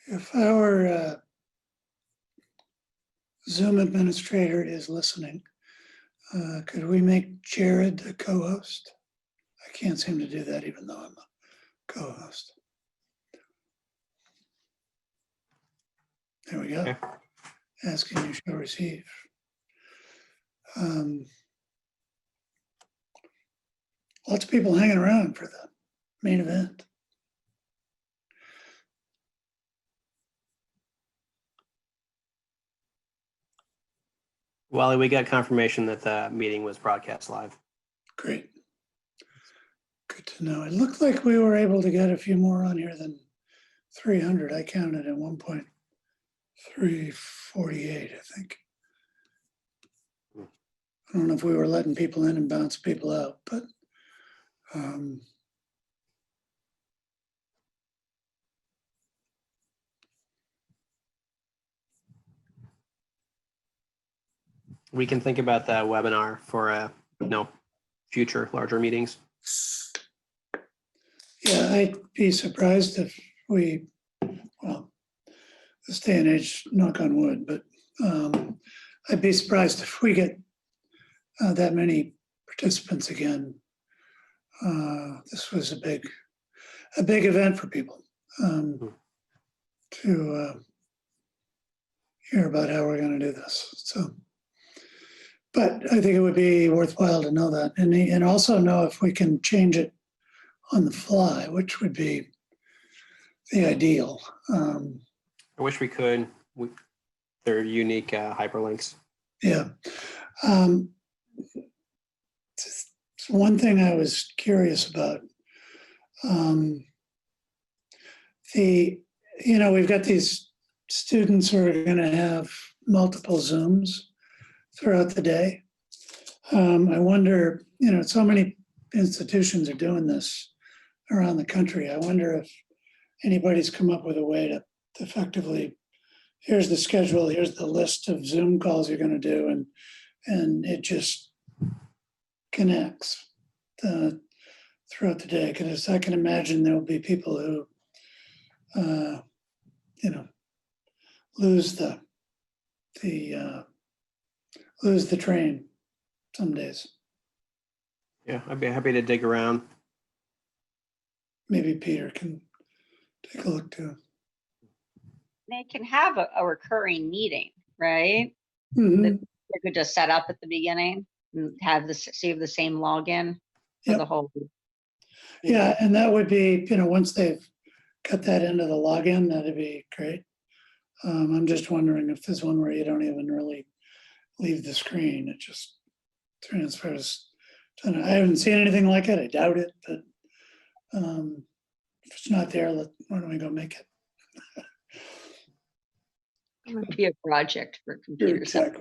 If our Zoom administrator is listening, could we make Jared the co-host? I can't seem to do that even though I'm a co-host. There we go. Okay. Asking you shall receive. Lots of people hanging around for the main event. Wally, we got confirmation that the meeting was broadcast live. Great. Good to know. It looked like we were able to get a few more on here than 300. I counted at 1.348, I think. I don't know if we were letting people in and bounce people out, but We can think about that webinar for future larger meetings. yeah, I'd be surprised if we, well, this day and age, knock on wood, but I'd be surprised if we get that many participants again. This was a big event for people to hear about how we're going to do this. So, but I think it would be worthwhile to know that, and also know if we can change it on the fly, which would be the ideal. I wish we could. They're unique hyperlinks. Yeah. Just one thing I was curious about. We've got these students who are going to have multiple Zooms throughout the day. I wonder, so many institutions are doing this around the country. I wonder if anybody's come up with a way to effectively, here's the schedule, here's the list of Zoom calls you're going to do, and it just connects throughout the day. Because I can imagine there will be people who, lose the train some days. Yeah, I'd be happy to dig around. Maybe Peter can take a look too. They can have a recurring meeting, right? Mhm. That they could just set up at the beginning and have the same login for the whole. Yeah, and that would be, once they've cut that into the login, that'd be great. I'm just wondering if there's one where you don't even really leave the screen, it just transfers. I haven't seen anything like it. I doubt it, but if it's not there, why don't we go make it? It would be a project for computer science.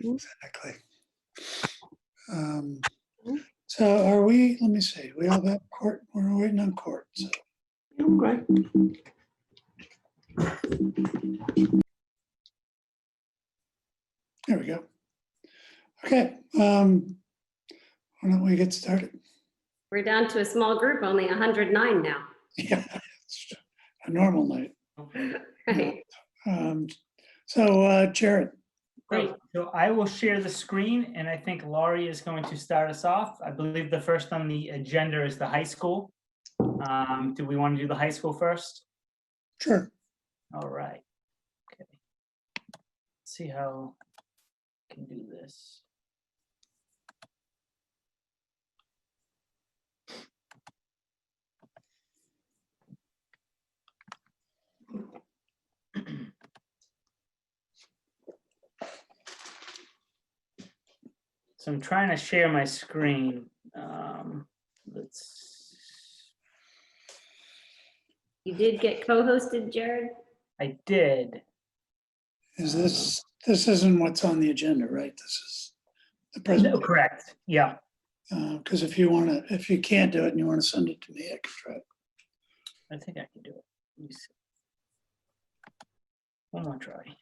Exactly. So are we, let me see, we all got court, we're waiting on court. So. Okay. There we go. Okay, why don't we get started? We're down to a small group, only 109 now. Yeah, it's a normal night. Right. So Jared. Great. So I will share the screen, and I think Laurie is going to start us off. I believe the first on the agenda is the high school. Do we want to do the high school first? Sure. All right. Okay. Let's see how I can do this. So I'm trying to share my screen. You did get co-hosted, Jared? I did. Is this isn't what's on the agenda, right? This is the presentation. No, correct. Yeah. Because if you can't do it and you want to send it to me, I can try it. I think I can do it. Let me see. One more try.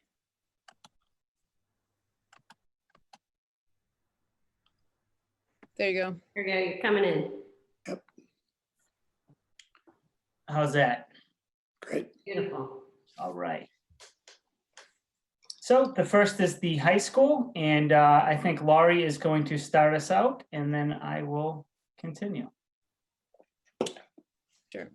There you go. There you go. You're coming in. How's that? Great. Beautiful. All right. So the first is the high school, and I think Laurie is going to start us out, and then I will continue. Sure.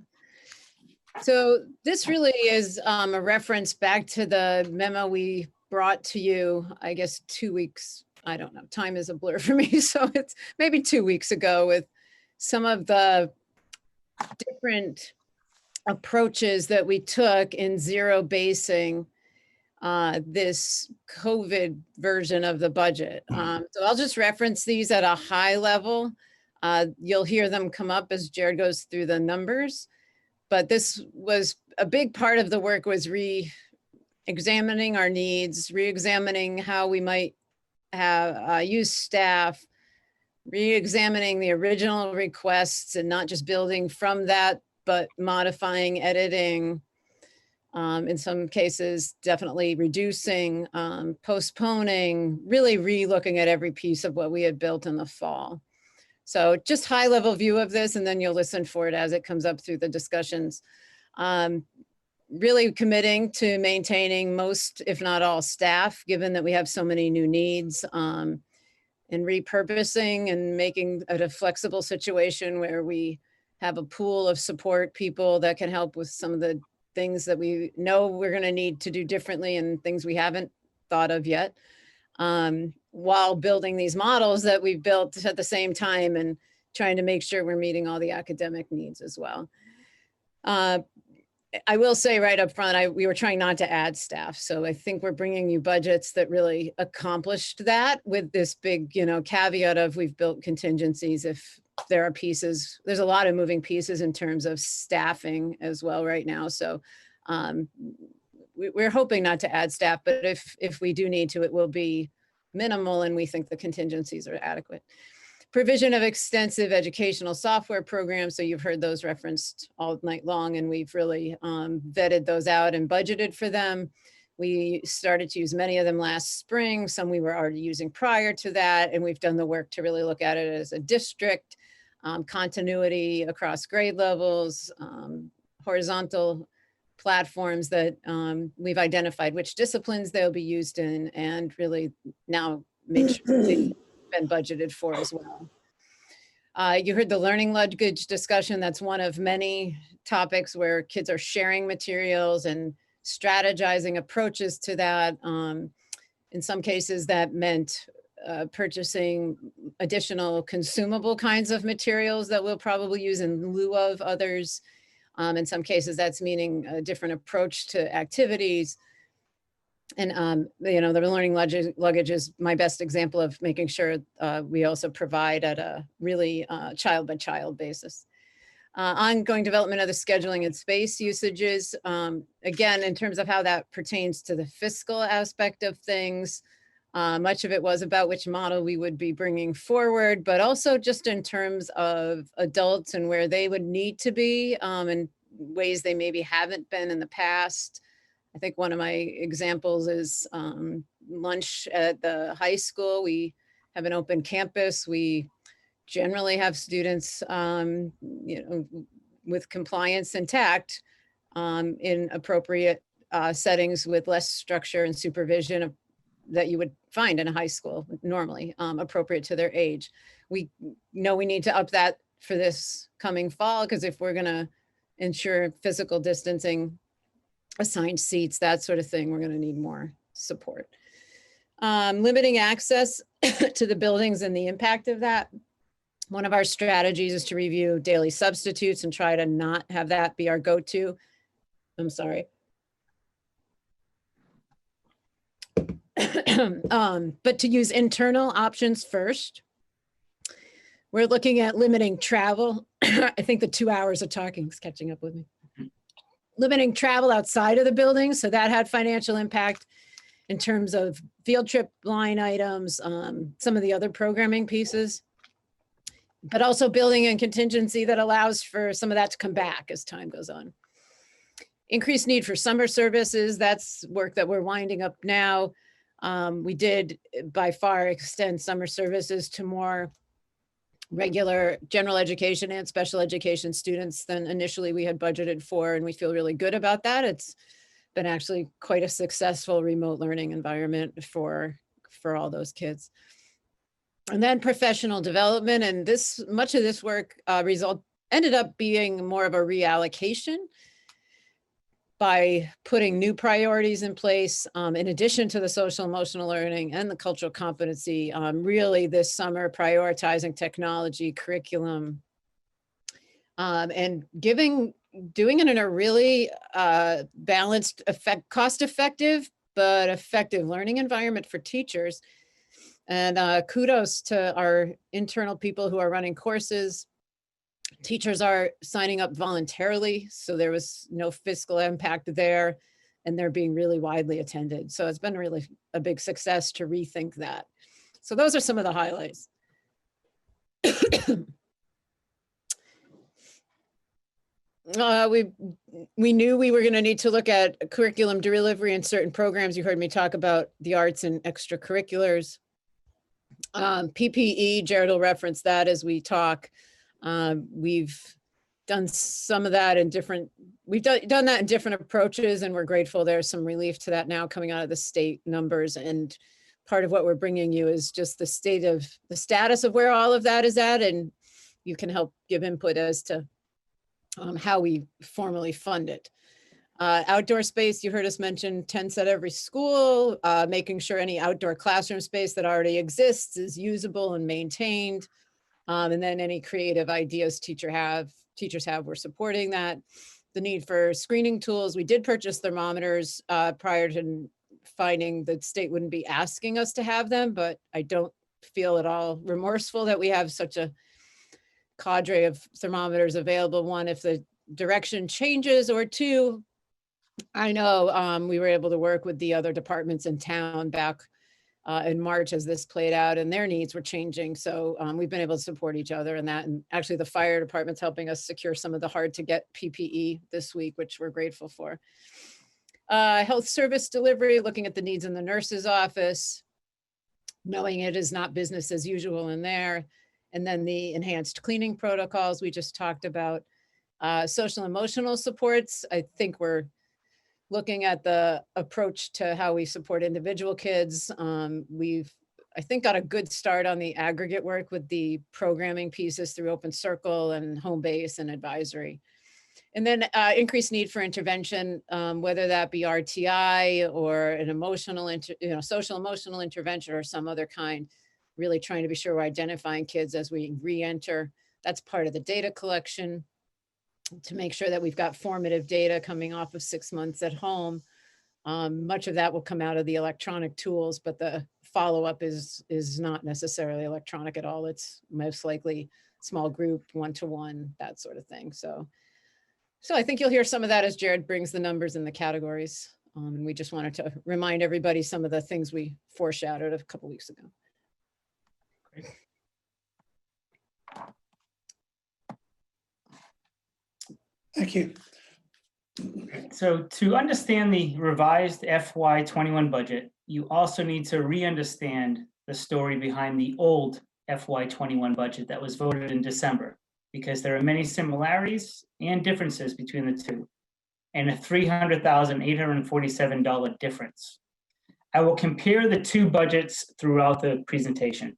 So this really is a reference back to the memo we brought to you, I guess 2 weeks, I don't know, time is a blur for me. So it's maybe 2 weeks ago with some of the different approaches that we took in zero basing this COVID version of the budget. So I'll just reference these at a high level. You'll hear them come up as Jared goes through the numbers, but this was a big part of the work, was re-examining our needs, re-examining how we might have use staff, re-examining the original requests and not just building from that, but modifying, editing, in some cases, definitely reducing, postponing, really re-looking at every piece of what we had built in the fall. So just high level view of this, and then you'll listen for it as it comes up through the discussions. Really committing to maintaining most, if not all, staff, given that we have so many new needs, and repurposing and making it a flexible situation where we have a pool of support people that can help with some of the things that we know we're going to need to do differently and things we haven't thought of yet, while building these models that we've built at the same time and trying to make sure we're meeting all the academic needs as well. I will say right up front, we were trying not to add staff. So I think we're bringing you budgets that really accomplished that, with this big, caveat of we've built contingencies if there are pieces. There's a lot of moving pieces in terms of staffing as well right now. So we're hoping not to add staff, but if we do need to, it will be minimal, and we think the contingencies are adequate. Provision of extensive educational software programs. So you've heard those referenced all night long, and we've really vetted those out and budgeted for them. We started to use many of them last spring. Some we were already using prior to that, and we've done the work to really look at it as a district, continuity across grade levels, horizontal platforms that we've identified which disciplines they'll be used in, and really now made sure they've been budgeted for as well. You heard the learning luggage discussion. That's one of many topics where kids are sharing materials and strategizing approaches to that. In some cases that meant purchasing additional consumable kinds of materials that we'll probably use in lieu of others. In some cases that's meaning a different approach to activities. And, the learning luggage is my best example of making sure we also provide at a really child by child basis. Ongoing development of the scheduling and space usages. Again, in terms of how that pertains to the fiscal aspect of things, much of it was about which model we would be bringing forward, but also just in terms of adults and where they would need to be, in ways they maybe haven't been in the past. I think one of my examples is lunch at the high school. We have an open campus. We generally have students, with compliance intact, in appropriate settings with less structure and supervision that you would find in a high school normally, appropriate to their age. We know we need to up that for this coming fall, because if we're going to ensure physical distancing, assigned seats, that sort of thing, we're going to need more support. Limiting access to the buildings and the impact of that. One of our strategies is to review daily substitutes and try to not have that be our go-to. I'm sorry. But to use internal options first. We're looking at limiting travel. I think the 2 hours of talking is catching up with me. Limiting travel outside of the building. So that had financial impact in terms of field trip line items, some of the other programming pieces, but also building in contingency that allows for some of that to come back as time goes on. Increased need for summer services. That's work that we're winding up now. We did by far extend summer services to more regular general education and special education students than initially we had budgeted for, and we feel really good about that. It's been actually quite a successful remote learning environment for all those kids. And then professional development, and much of this work ended up being more of a reallocation by putting new priorities in place, in addition to the social emotional learning and the cultural competency, really this summer prioritizing technology, curriculum, and doing it in a really balanced, cost-effective, but effective learning environment for teachers. And kudos to our internal people who are running courses. Teachers are signing up voluntarily, so there was no fiscal impact there, and they're being really widely attended. So it's been really a big success to rethink that. So those are some of the highlights. We knew we were going to need to look at curriculum delivery in certain programs. You heard me talk about the arts and extracurriculars. PPE, Jared will reference that as we talk. We've done some of that in different, we've done that in different approaches, and we're grateful there's some relief to that now coming out of the state numbers. And part of what we're bringing you is just the status of where all of that is at, and you can help give input as to how we formally fund it. Outdoor space, you heard us mention tents at every school, making sure any outdoor classroom space that already exists is usable and maintained. And then any creative ideas teachers have, we're supporting that. The need for screening tools, we did purchase thermometers prior to finding that state wouldn't be asking us to have them, but I don't feel at all remorseful that we have such a cadre of thermometers available. One, if the direction changes, or two, I know we were able to work with the other departments in town back in March as this played out, and their needs were changing. So we've been able to support each other in that. And actually the fire department's helping us secure some of the hard to get PPE this week, which we're grateful for. Health service delivery, looking at the needs in the nurse's office, knowing it is not business as usual in there. And then the enhanced cleaning protocols we just talked about. Social emotional supports, I think we're looking at the approach to how we support individual kids. We've, I think, got a good start on the aggregate work with the programming pieces through Open Circle and Home Base and advisory. And then increased need for intervention, whether that be RTI or an emotional, social emotional intervention or some other kind, really trying to be sure we're identifying kids as we re-enter. That's part of the data collection, to make sure that we've got formative data coming off of 6 months at home. Much of that will come out of the electronic tools, but the follow-up is not necessarily electronic at all. It's most likely small group, one-to-one, that sort of thing. So I think you'll hear some of that as Jared brings the numbers and the categories. And we just wanted to remind everybody some of the things we foreshadowed a couple weeks ago. Great. Thank you. So to understand the revised FY21 budget, you also need to re-understand the story behind the old FY21 budget that was voted in December, because there are many similarities and differences between the two, and a $300,847 difference. I will compare the two budgets throughout the presentation.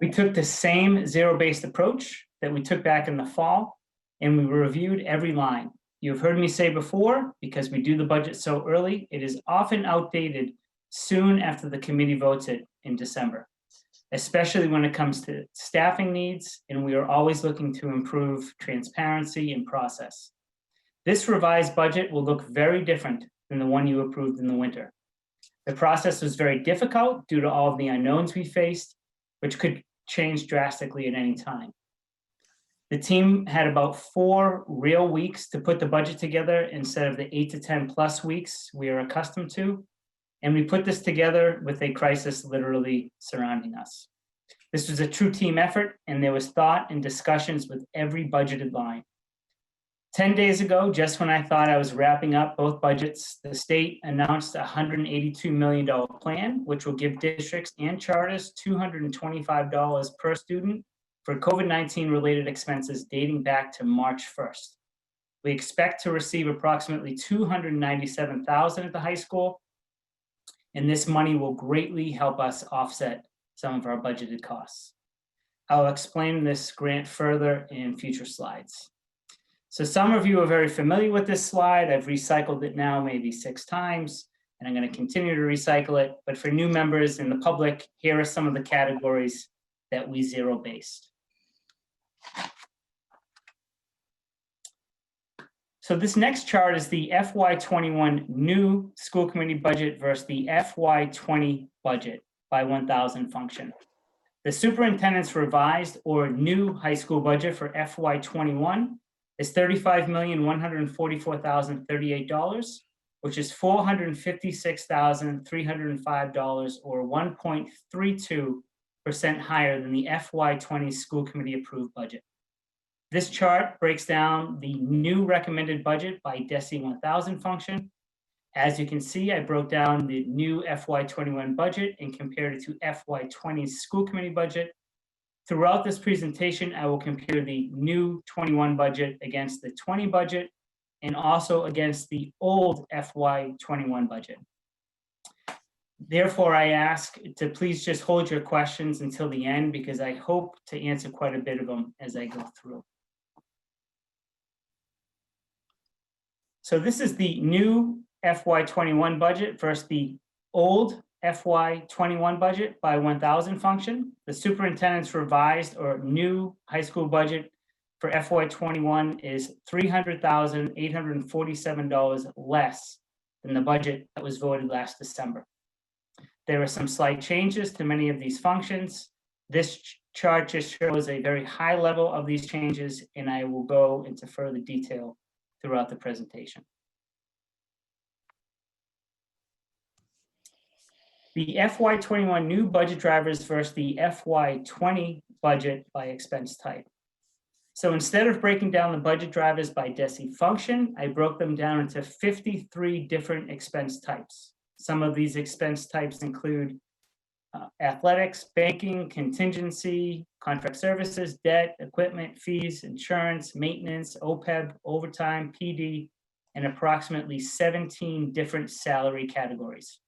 We took the same zero-based approach that we took back in the fall, and we reviewed every line. You've heard me say before, because we do the budget so early, it is often outdated soon after the committee votes it in December, especially when it comes to staffing needs, and we are always looking to improve transparency and process. This revised budget will look very different than the one you approved in the winter. The process was very difficult due to all of the unknowns we faced, which could change drastically at any time. The team had about 4 real weeks to put the budget together instead of the 8 to 10 plus weeks we are accustomed to. And we put this together with a crisis literally surrounding us. This was a true team effort, and there was thought and discussions with every budgeted line. 10 days ago, just when I thought I was wrapping up both budgets, the state announced a $182 million plan, which will give districts and charters $225 per student for COVID-19 related expenses dating back to March 1st. We expect to receive approximately $297,000 at the high school, and this money will greatly help us offset some of our budgeted costs. I'll explain this grant further in future slides. So some of you are very familiar with this slide. I've recycled it now maybe 6 times, and I'm going to continue to recycle it. But for new members in the public, here are some of the categories that we zero-based. So this next chart is the FY21 new school committee budget versus the FY20 budget by 1,000 function. The superintendent's revised or new high school budget for FY21 is $35,144,038, which is $456,305 or 1.32% higher than the FY20 school committee approved budget. This chart breaks down the new recommended budget by DESI 1000 function. As you can see, I broke down the new FY21 budget and compared it to FY20's school committee budget. Throughout this presentation, I will compare the new 21 budget against the 20 budget and also against the old FY21 budget. Therefore, I ask to please just hold your questions until the end because I hope to answer quite a bit of them as I go through. So this is the new FY21 budget versus the old FY21 budget by 1,000 function. The superintendent's revised or new high school budget for FY21 is $300,847 less than the budget that was voted last December. There are some slight changes to many of these functions. This chart just shows a very high level of these changes, and I will go into further detail throughout the presentation. The FY21 new budget drivers versus the FY20 budget by expense type. So instead of breaking down the budget drivers by DESI function, I broke them down into 53 different expense types. Some of these expense types include athletics, banking, contingency, contract services, debt, equipment, fees, insurance, maintenance, OPEB, overtime, PD, and approximately 17 different salary categories.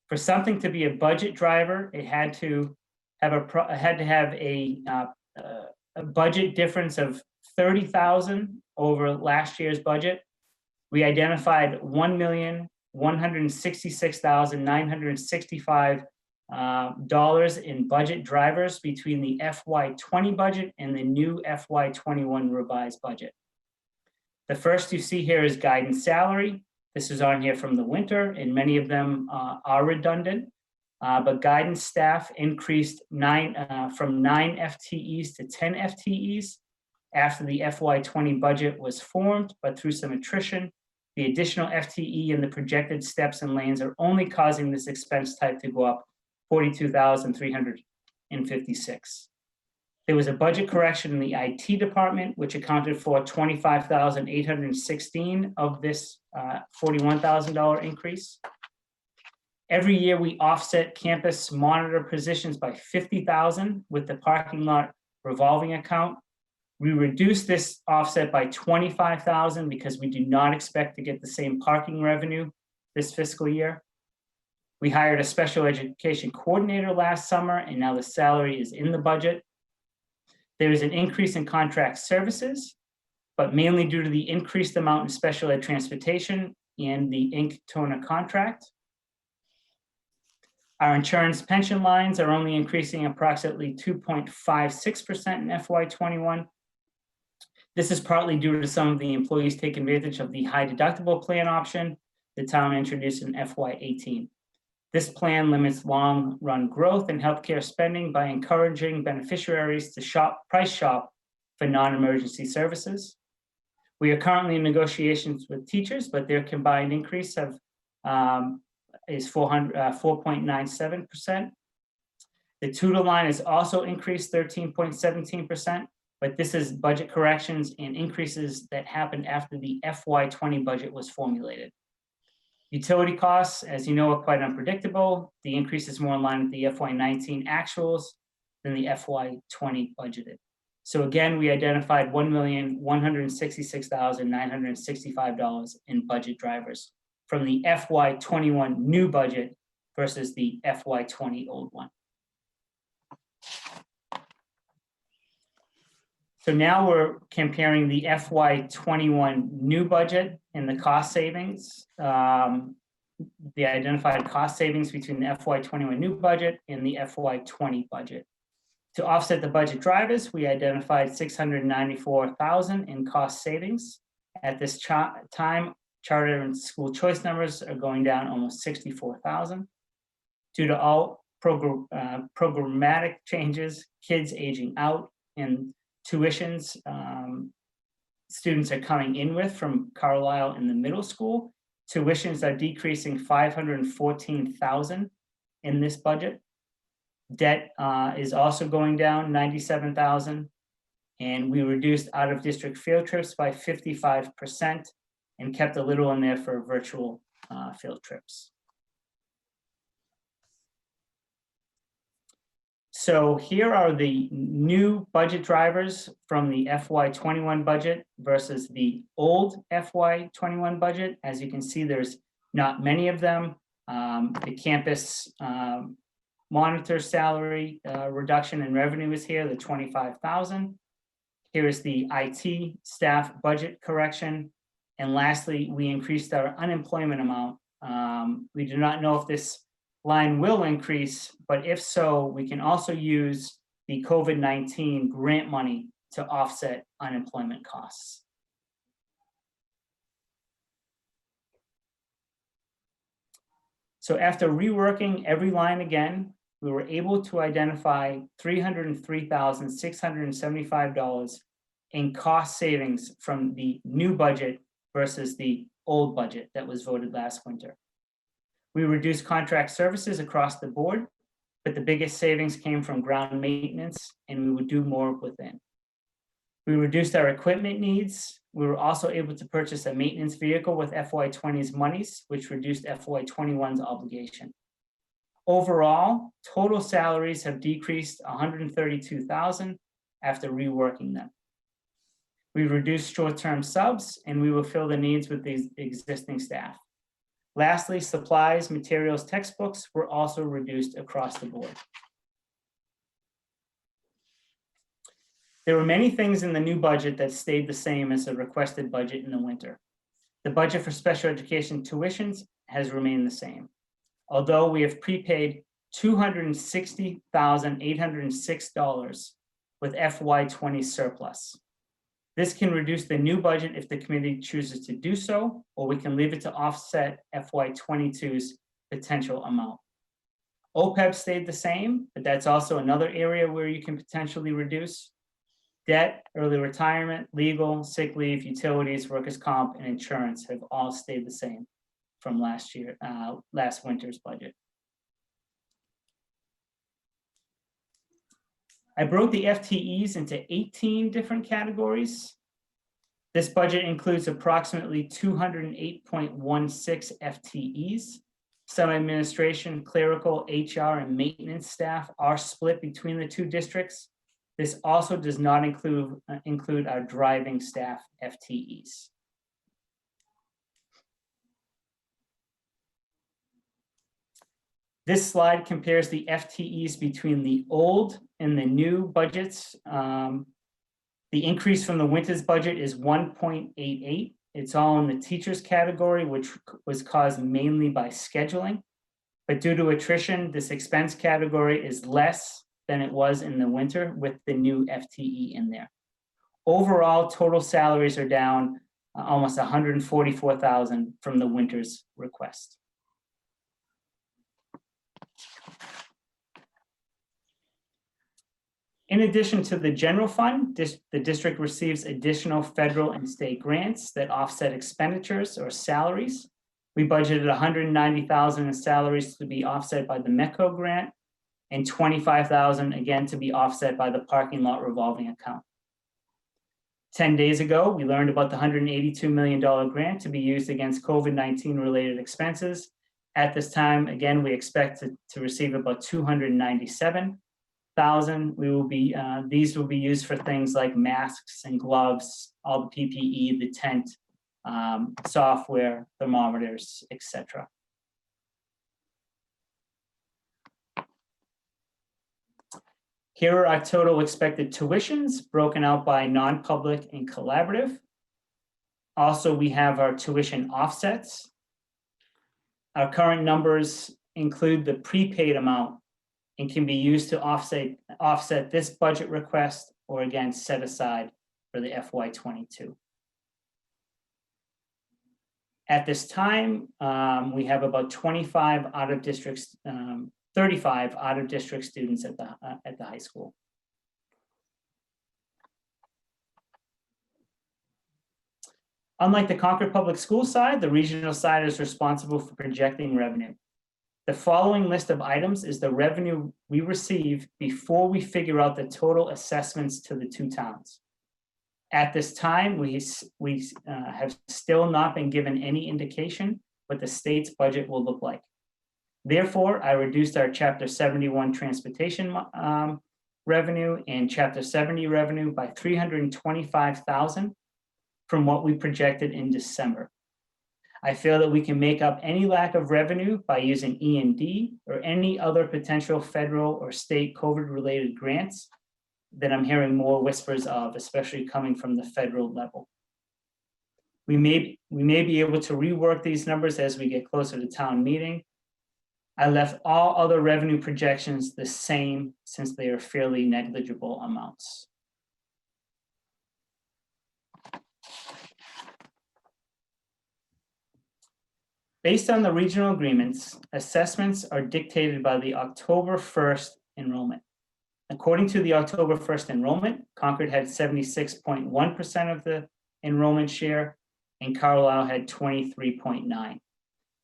For something to be a budget driver, it had to have a budget difference of 30,000 over last year's budget. We identified $1,166,965 in budget drivers between the FY20 budget and the new FY21 revised budget. The first you see here is guidance salary. This is on here from the winter, and many of them are redundant, but guidance staff increased from 9 FTEs to 10 FTEs after the FY20 budget was formed, but through some attrition, the additional FTE and the projected steps and lanes are only causing this expense type to go up $42,356. There was a budget correction in the IT department, which accounted for $25,816 of this $41,000 increase. Every year we offset campus monitor positions by $50,000 with the parking lot revolving account. We reduced this offset by $25,000 because we do not expect to get the same parking revenue this fiscal year. We hired a special education coordinator last summer, and now the salary is in the budget. There is an increase in contract services, but mainly due to the increased amount in special ed transportation and the ink toner contract. Our insurance pension lines are only increasing approximately 2.56% in FY21. This is partly due to some of the employees taking advantage of the high deductible plan option the town introduced in FY18. This plan limits long-run growth in healthcare spending by encouraging beneficiaries to price shop for non-emergency services. We are currently in negotiations with teachers, but their combined increase is 4.97%. The tutor line is also increased 13.17%, but this is budget corrections and increases that happened after the FY20 budget was formulated. Utility costs, as you know, are quite unpredictable. The increase is more in line with the FY19 actuals than the FY20 budgeted. So again, we identified $1,166,965 in budget drivers from the FY21 new budget versus the FY20 old one. So now we're comparing the FY21 new budget and the cost savings, the identified cost savings between the FY21 new budget and the FY20 budget. To offset the budget drivers, we identified $694,000 in cost savings. At this time, charter and school choice numbers are going down almost $64,000. Due to all programmatic changes, kids aging out, and tuitions students are coming in with from Carlisle in the middle school, tuitions are decreasing $514,000 in this budget. Debt is also going down $97,000, and we reduced out-of-district field trips by 55% and kept a little in there for virtual field trips. So here are the new budget drivers from the FY21 budget versus the old FY21 budget. As you can see, there's not many of them. The campus monitor salary reduction in revenue is here, the $25,000. Here is the IT staff budget correction. And lastly, we increased our unemployment amount. We do not know if this line will increase, but if so, we can also use the COVID-19 grant money to offset unemployment costs. So after reworking every line again, we were able to identify $303,675 in cost savings from the new budget versus the old budget that was voted last winter. We reduced contract services across the board, but the biggest savings came from ground maintenance, and we would do more within. We reduced our equipment needs. We were also able to purchase a maintenance vehicle with FY20's monies, which reduced FY21's obligation. Overall, total salaries have decreased $132,000 after reworking them. We reduced short-term subs, and we will fill the needs with these existing staff. Lastly, supplies, materials, textbooks were also reduced across the board. There were many things in the new budget that stayed the same as the requested budget in the winter. The budget for special education tuitions has remained the same, although we have prepaid $260,806 with FY20 surplus. This can reduce the new budget if the committee chooses to do so, or we can leave it to offset FY22's potential amount. OPEB stayed the same, but that's also another area where you can potentially reduce. Debt, early retirement, legal, sick leave, utilities, workers' comp, and insurance have all stayed the same from last winter's budget. I broke the FTEs into 18 different categories. This budget includes approximately 208.16 FTEs. Some administration, clerical, HR, and maintenance staff are split between the two districts. This also does not include our driving staff FTEs. This slide compares the FTEs between the old and the new budgets. The increase from the winter's budget is 1.88. It's all in the teachers category, which was caused mainly by scheduling. But due to attrition, this expense category is less than it was in the winter with the new FTE in there. Overall, total salaries are down almost $144,000 from the winter's request. In addition to the general fund, the district receives additional federal and state grants that offset expenditures or salaries. We budgeted $190,000 in salaries to be offset by the MECO grant and $25,000 again to be offset by the parking lot revolving account. 10 days ago, we learned about the $182 million grant to be used against COVID-19 related expenses. At this time, again, we expect to receive about $297,000. these will be used for things like masks and gloves, all the PPE, the tent, software, thermometers, etc. Here are our total expected tuitions broken out by non-public and collaborative. Also, we have our tuition offsets. Our current numbers include the prepaid amount and can be used to offset this budget request, or again, set aside for the FY22. At this time, we have about 35 out-of-district 35 out-of-district students at the high school. Unlike the Concord Public School side, the regional side is responsible for projecting revenue. The following list of items is the revenue we receive before we figure out the total assessments to the two towns. At this time, we have still not been given any indication what the state's budget will look like. Therefore, I reduced our Chapter 71 transportation revenue and Chapter 70 revenue by $325,000 from what we projected in December. I feel that we can make up any lack of revenue by using E&D or any other potential federal or state COVID-related grants that I'm hearing more whispers of, especially coming from the federal level. We may be able to rework these numbers as we get closer to town meeting. I left all other revenue projections the same since they are fairly negligible amounts. Based on the regional agreements, assessments are dictated by the October 1st enrollment. According to the October 1st enrollment, Concord had 76.1% of the enrollment share and Carlisle had 23.9%.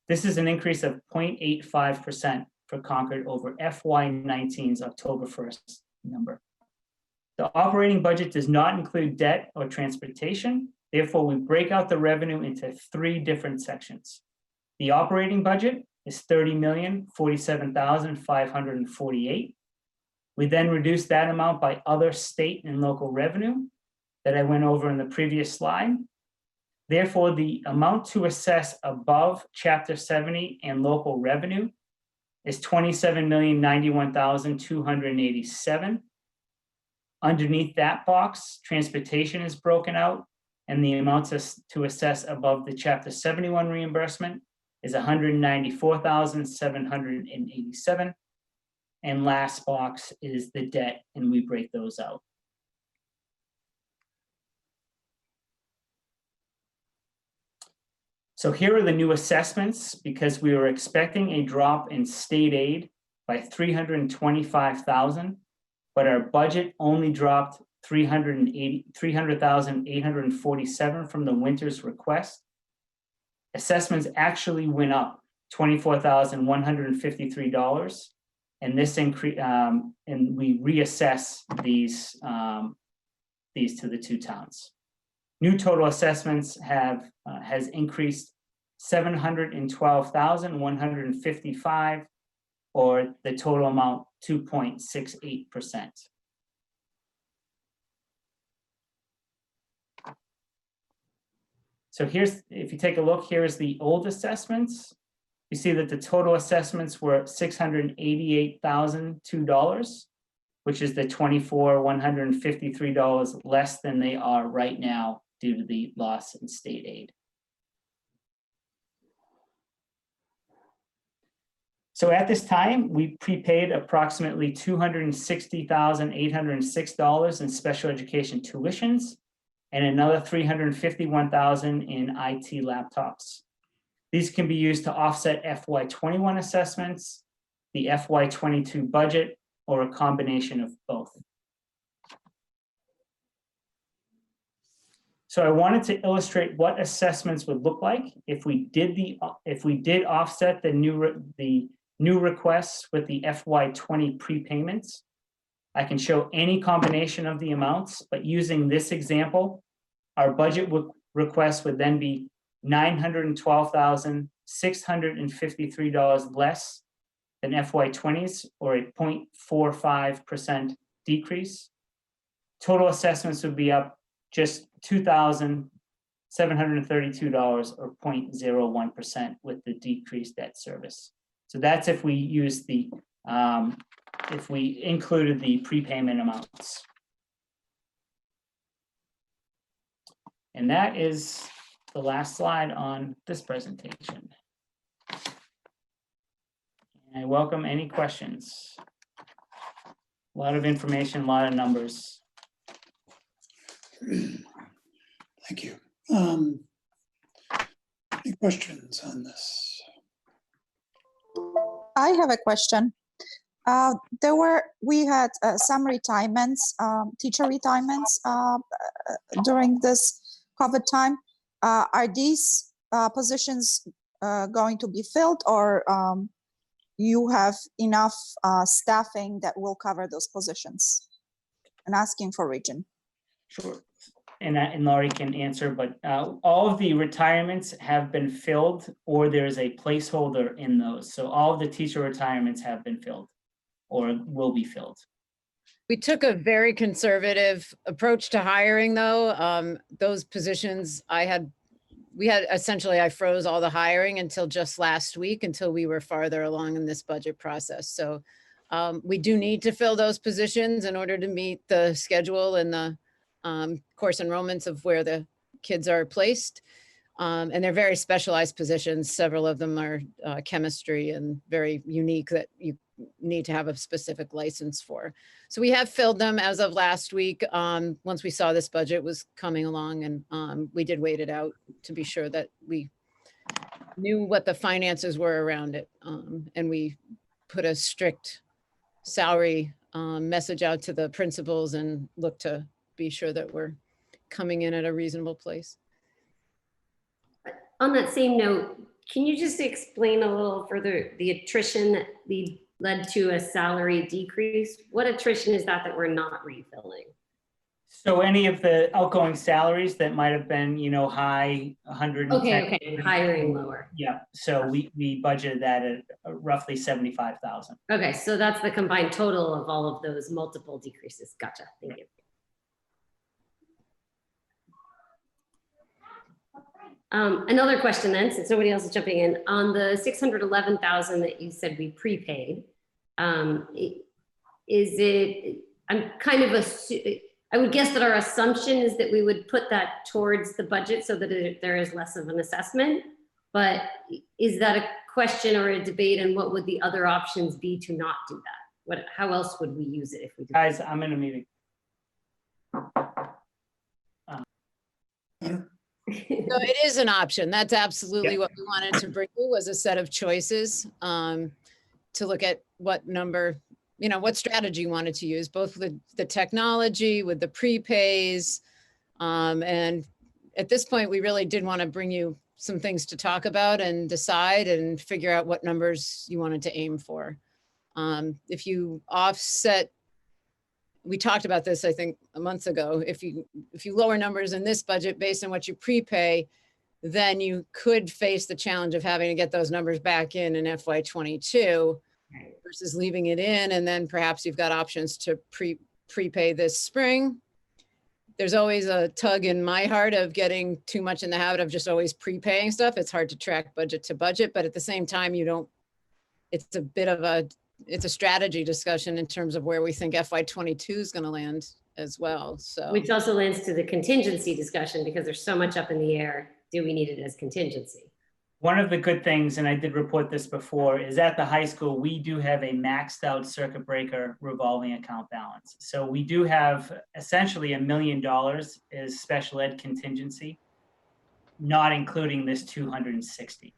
This is an increase of 0.85% for Concord over FY19's October 1st number. The operating budget does not include debt or transportation. Therefore, we break out the revenue into three different sections. The operating budget is $30,047,548. We then reduce that amount by other state and local revenue that I went over in the previous slide. Therefore, the amount to assess above Chapter 70 and local revenue is $27,091,287. Underneath that box, transportation is broken out, and the amount to assess above the Chapter 71 reimbursement is $194,787. And last box is the debt, and we break those out. So here are the new assessments, because we were expecting a drop in state aid by $325,000, but our budget only dropped $300,847 from the winter's request. Assessments actually went up $24,153, and this increase, and we reassess these to the two towns. New total assessments has increased $712,155, or the total amount 2.68%. So here's, if you take a look, here's the old assessments. You see that the total assessments were $688,002, which is the $24,153 less than they are right now due to the loss in state aid. So at this time, we prepaid approximately $260,806 in special education tuitions and another $351,000 in IT laptops. These can be used to offset FY21 assessments, the FY22 budget, or a combination of both. So I wanted to illustrate what assessments would look like if we did offset the new requests with the FY20 prepayments. I can show any combination of the amounts, but using this example, our budget request would then be $912,653 less than FY20's, or a 0.45% decrease. Total assessments would be up just $2,732 or 0.01% with the decreased debt service. So that's if we use the, if we included the prepayment amounts. And that is the last slide on this presentation. And I welcome any questions. A lot of information, a lot of numbers. Thank you. Any questions on this? I have a question. We had some retirements, teacher retirements during this COVID time. Are these positions going to be filled, or you have enough staffing that will cover those positions? And asking for region. Sure. And Laurie can answer, but all of the retirements have been filled, or there's a placeholder in those. So all of the teacher retirements have been filled or will be filled. We took a very conservative approach to hiring, though. Those positions I froze all the hiring until just last week, until we were farther along in this budget process. So we do need to fill those positions in order to meet the schedule and the course enrollments of where the kids are placed. And they're very specialized positions. Several of them are chemistry and very unique that you need to have a specific license for. So we have filled them as of last week. Once we saw this budget was coming along, and we did wait it out to be sure that we knew what the finances were around it. And we put a strict salary message out to the principals and look to be sure that we're coming in at a reasonable place. On that same note, can you just explain a little further the attrition that led to a salary decrease? What attrition is that we're not refilling? So any of the outgoing salaries that might have been, high 110. Okay, hiring lower. Yeah, so we budgeted that at roughly 75,000. Okay, so that's the combined total of all of those multiple decreases. Gotcha, thank you. Another question then, since nobody else is jumping in, on the 611,000 that you said we prepaid, is it, I would guess that our assumption is that we would put that towards the budget so that there is less of an assessment, but is that a question or a debate, and what would the other options be to not do that? How else would we use it if we did? Guys, I'm in a meeting. So it is an option. That's absolutely what we wanted to bring you, was a set of choices to look at what number, what strategy you wanted to use, both with the technology, with the prepays. And at this point, we really did want to bring you some things to talk about and decide and figure out what numbers you wanted to aim for. If you offset, we talked about this, I think, a month ago. If you lower numbers in this budget based on what you prepay, then you could face the challenge of having to get those numbers back in FY22 versus leaving it in. And then perhaps you've got options to prepay this spring. There's always a tug in my heart of getting too much in the habit of just always prepaying stuff. It's hard to track budget to budget, but at the same time, it's a bit of it's a strategy discussion in terms of where we think FY22 is going to land as well. So, which also lands to the contingency discussion, because there's so much up in the air. Do we need it as contingency? One of the good things, and I did report this before, is at the high school, we do have a maxed out circuit breaker revolving account balance. So we do have essentially $1 million as special ed contingency, not including this 260.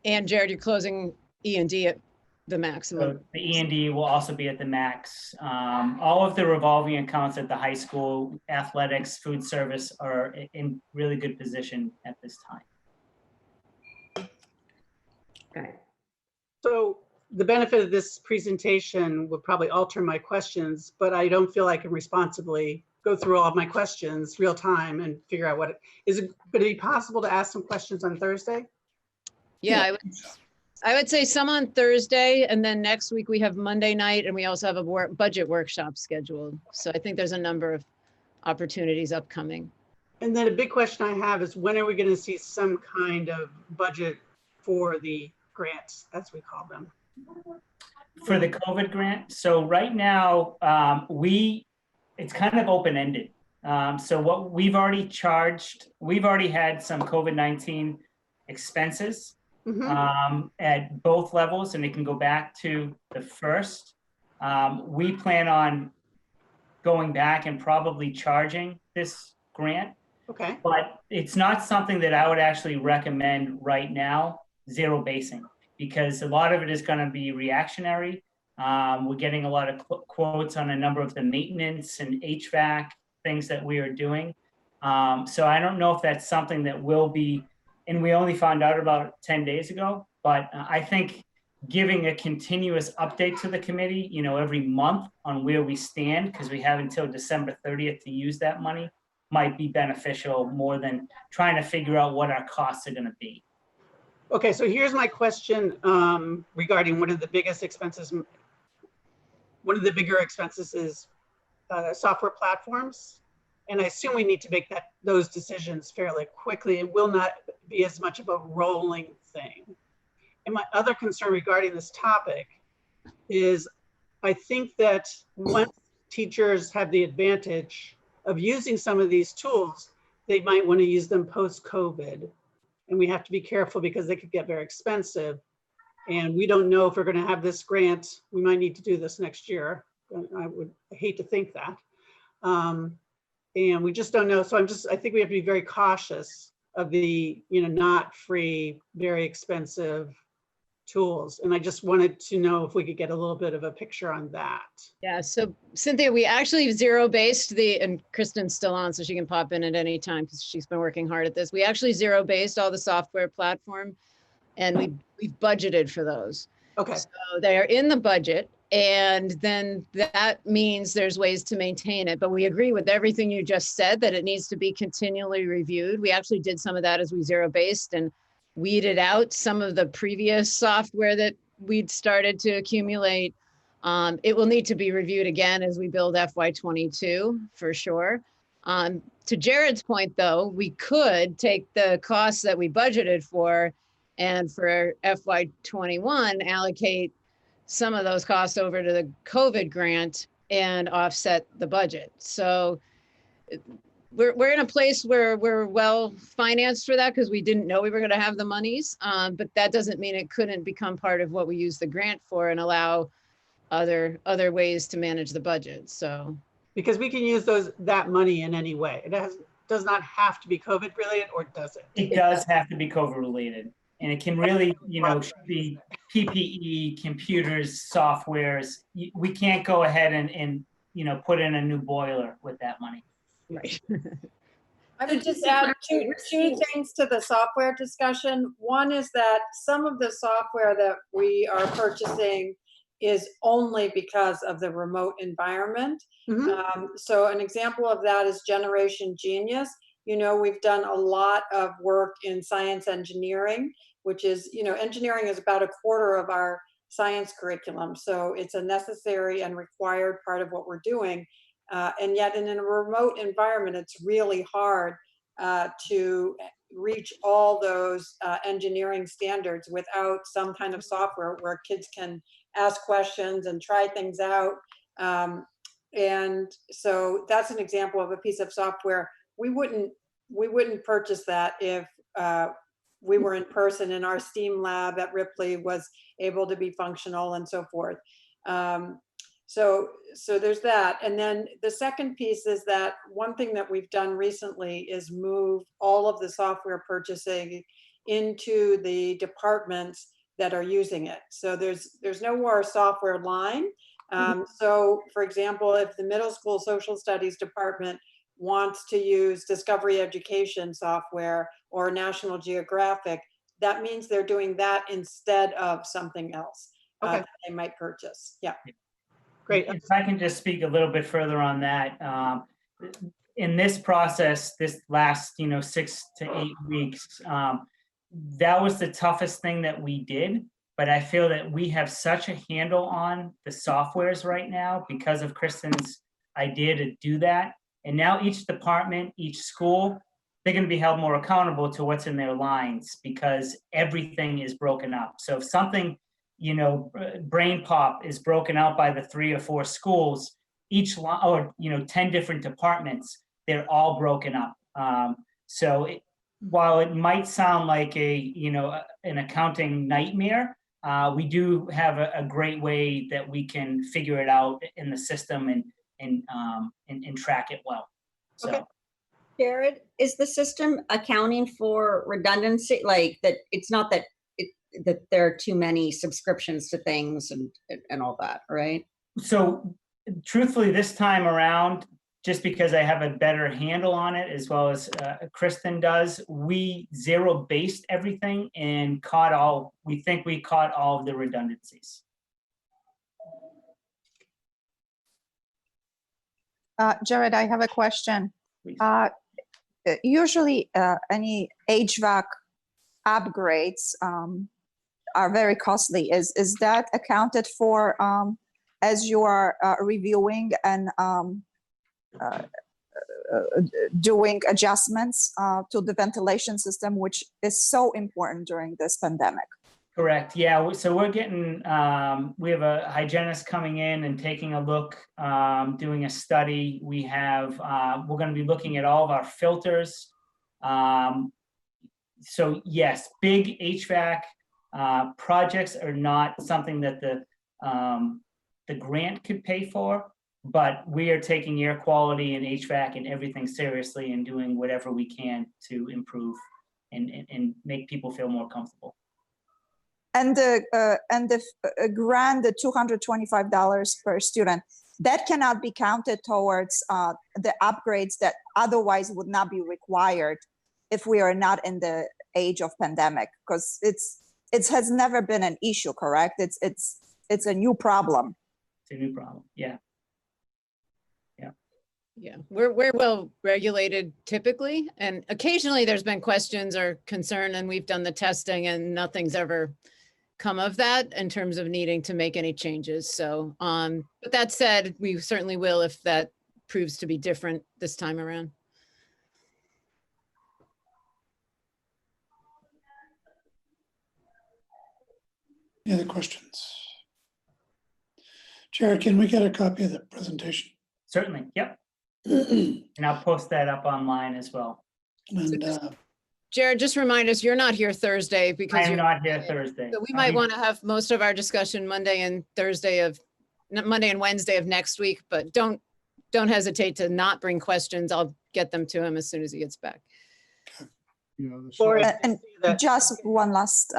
And Jared, you're closing E&D at the maximum. So the E&D will also be at the max. All of the revolving accounts at the high school, athletics, food service, are in really good position at this time. Okay. So the benefit of this presentation would probably alter my questions, but I don't feel I can responsibly go through all of my questions real time and figure out is it going to be possible to ask some questions on Thursday? Yeah, I would say some on Thursday, and then next week we have Monday night, and we also have a budget workshop scheduled. So I think there's a number of opportunities upcoming. And then a big question I have is, when are we going to see some kind of budget for the grants, as we call them? For the COVID grant, so right now, it's kind of open-ended. So what we've already had some COVID-19 expenses at both levels, and it can go back to the first. We plan on going back and probably charging this grant. Okay. But it's not something that I would actually recommend right now, zero basing, because a lot of it is going to be reactionary. We're getting a lot of quotes on a number of the maintenance and HVAC things that we are doing. So I don't know if that's something that will be, and we only found out about it 10 days ago, but I think giving a continuous update to the committee, every month on where we stand, because we have until December 30th to use that money, might be beneficial more than trying to figure out what our costs are going to be. Okay, so here's my question regarding one of the biggest expenses. One of the bigger expenses is software platforms. And I assume we need to make those decisions fairly quickly. It will not be as much of a rolling thing. And my other concern regarding this topic is, I think that once teachers have the advantage of using some of these tools, they might want to use them post-COVID. And we have to be careful because they could get very expensive. And we don't know if we're going to have this grant. We might need to do this next year. I hate to think that. And we just don't know. So I think we have to be very cautious of the, not free, very expensive tools. And I just wanted to know if we could get a little bit of a picture on that. Yeah, so Cynthia, we actually zero-based and Kristen's still on, so she can pop in at any time because she's been working hard at this. We actually zero-based all the software platform, and we've budgeted for those. Okay. So they are in the budget, and then that means there's ways to maintain it. But we agree with everything you just said, that it needs to be continually reviewed. We actually did some of that as we zero-based and weeded out some of the previous software that we'd started to accumulate. It will need to be reviewed again as we build FY22 for sure. To Jared's point though, we could take the costs that we budgeted for and for FY21 allocate some of those costs over to the COVID grant and offset the budget. So we're in a place where we're well financed for that because we didn't know we were going to have the monies, but that doesn't mean it couldn't become part of what we use the grant for and allow other ways to manage the budget. So because we can use that money in any way. It does not have to be COVID related, or does it? It does have to be COVID related, and it can really, should be PPE, computers, softwares. We can't go ahead and put in a new boiler with that money. Right. I would just add two things to the software discussion. One is that some of the software that we are purchasing is only because of the remote environment. So an example of that is Generation Genius. We've done a lot of work in science engineering, which is, engineering is about a quarter of our science curriculum. So it's a necessary and required part of what we're doing. And yet in a remote environment, it's really hard to reach all those engineering standards without some kind of software where kids can ask questions and try things out. And so that's an example of a piece of software. We wouldn't purchase that if we were in person and our STEAM lab at Ripley was able to be functional and so forth. So there's that. And then the second piece is that one thing that we've done recently is move all of the software purchasing into the departments that are using it. So there's no more software line. So for example, if the middle school social studies department wants to use Discovery Education software or National Geographic, that means they're doing that instead of something else that they might purchase. Yeah. Great. If I can just speak a little bit further on that. In this process, this last 6 to 8 weeks, that was the toughest thing that we did, but I feel that we have such a handle on the softwares right now because of Kristen's idea to do that. And now each department, each school, they're going to be held more accountable to what's in their lines because everything is broken up. So if something, you know, brain pop is broken out by the 3 or 4 schools, each line, or, you know, 10 different departments, they're all broken up. While it might sound like an accounting nightmare, we do have a great way that we can figure it out in the system and track it well. So. Okay. Jared, is the system accounting for redundancy? Like that it's not that that there are too many subscriptions to things and all that, right? So truthfully, this time around, just because I have a better handle on it, as well as Kristen does, we zero-based everything and we think we caught all of the redundancies. Jared, I have a question. Usually any HVAC upgrades are very costly. Is that accounted for as you are reviewing and doing adjustments to the ventilation system, which is so important during this pandemic? Correct. Yeah. So we're getting, we have a hygienist coming in and taking a look, doing a study. We have, we're going to be looking at all of our filters. So yes, big HVAC projects are not something that the grant could pay for, but we are taking air quality and HVAC and everything seriously and doing whatever we can to improve and make people feel more comfortable. And the grant, the $225 per student, that cannot be counted towards the upgrades that otherwise would not be required if we are not in the age of pandemic, because it has never been an issue, correct? It's a new problem. It's a new problem. Yeah. Yeah, we're well regulated typically, and occasionally there's been questions or concern, and we've done the testing and nothing's ever come of that in terms of needing to make any changes. So, but that said, we certainly will if that proves to be different this time around. Any other questions? Jared, can we get a copy of the presentation? Certainly. Yep. And I'll post that up online as well. And Jared, just remind us, you're not here Thursday because I'm you're not here Thursday. So we might want to have most of our discussion Monday and Wednesday of next week, but don't hesitate to not bring questions. I'll get them to him as soon as he gets back. And just one last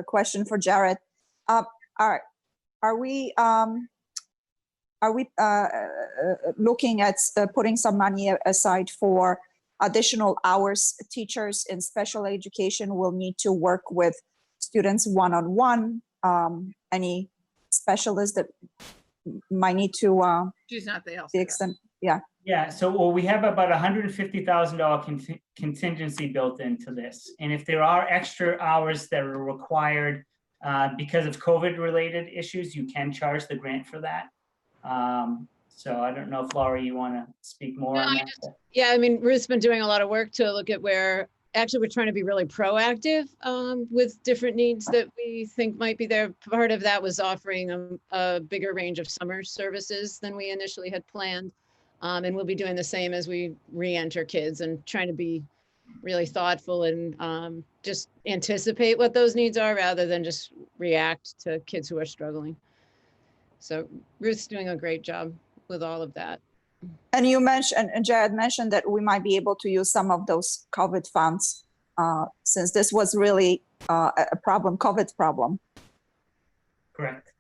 question for Jared. Are we looking at putting some money aside for additional hours? Teachers in special education will need to work with students one-on-one. Any specialists that might need to choose not the extent, yeah. Yeah, so we have about $150,000 contingency built into this. And if there are extra hours that are required because of COVID-related issues, you can charge the grant for that. So I don't know if Laurie, you want to speak more on that? Yeah, I mean, Ruth's been doing a lot of work to look at where actually we're trying to be really proactive with different needs that we think might be there. Part of that was offering a bigger range of summer services than we initially had planned. And we'll be doing the same as we re-enter kids and trying to be really thoughtful and just anticipate what those needs are rather than just react to kids who are struggling. So Ruth's doing a great job with all of that. And you mentioned, and Jared mentioned that we might be able to use some of those COVID funds since this was really a problem, COVID problem. Correct.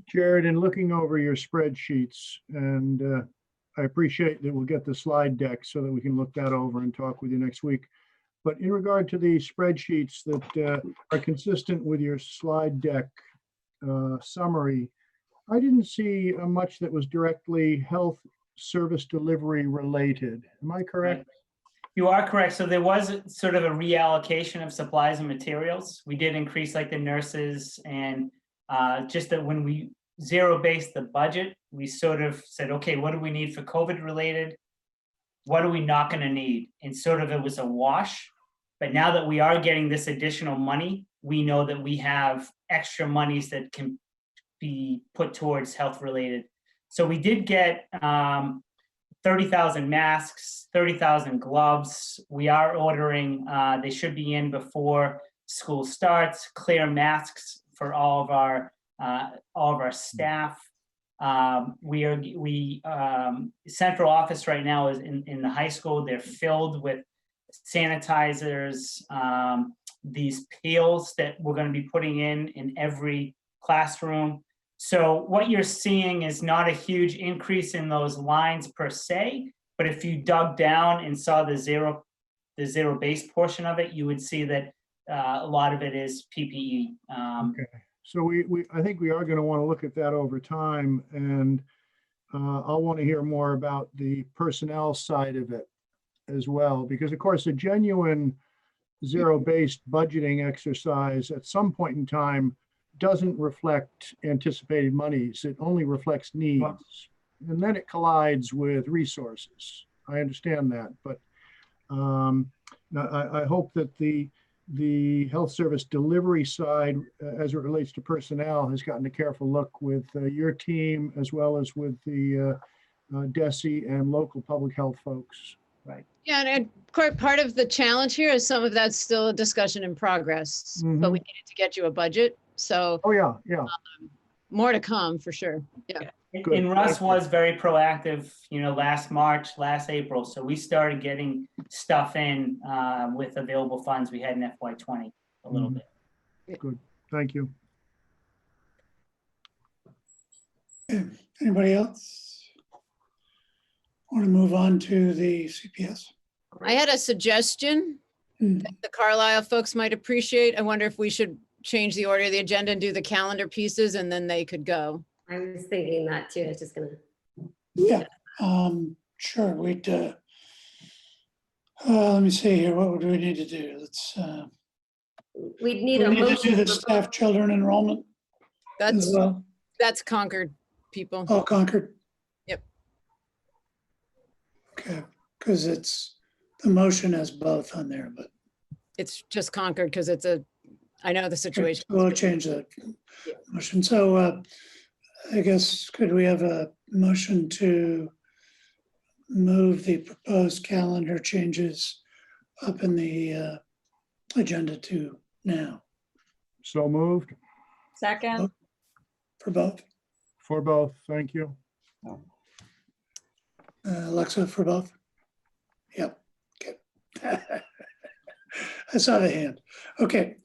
Jared, in looking over your spreadsheets, and I appreciate that we'll get the slide deck so that we can look that over and talk with you next week. But in regard to the spreadsheets that are consistent with your slide deck summary, I didn't see much that was directly health service delivery related. Am I correct? You are correct. So there was sort of a reallocation of supplies and materials. We did increase like the nurses and just that when we zero-based the budget, we sort of said, okay, what do we need for COVID related? What are we not going to need? And sort of it was a wash. But now that we are getting this additional money, we know that we have extra monies that can be put towards health related. So we did get 30,000 masks, 30,000 gloves. We are ordering, they should be in before school starts, clear masks for all of our staff. Central office right now is in the high school. They're filled with sanitizers, these pails that we're going to be putting in every classroom. So what you're seeing is not a huge increase in those lines per se, but if you dug down and saw the zero base portion of it, you would see that a lot of it is PPE. Okay. So I think we are going to want to look at that over time, and I'll want to hear more about the personnel side of it as well, because of course a genuine zero-based budgeting exercise at some point in time doesn't reflect anticipated monies. It only reflects needs, and then it collides with resources. I understand that, but I hope that the health service delivery side, as it relates to personnel, has gotten a careful look with your team as well as with the DESE and local public health folks. Right. Yeah, and part of the challenge here is some of that's still a discussion in progress, but we needed to get you a budget. So, oh yeah, yeah. More to come for sure. Yeah. And Russ was very proactive, last March, last April. So we started getting stuff in with available funds we had in FY20 a little bit. Good, thank you. Anybody else want to move on to the CPS? I had a suggestion that the Carlisle folks might appreciate. I wonder if we should change the order of the agenda and do the calendar pieces, and then they could go. I was thinking that too. I was just gonna. Yeah, sure. We'd, let me see here. What would we need to do? Let's, We'd need we a need to do motion. the staff children enrollment as well. That's Concord people. Oh, Concord. Yep. Okay, because it's, the motion has both on there, but. It's just Concord because I know the situation. We'll change that motion. So I guess, could we have a motion to move the proposed calendar changes up in the agenda to now? So moved. Second. For both? For both, thank you. Alexa, for both? Yep, okay. I saw the hand. Okay,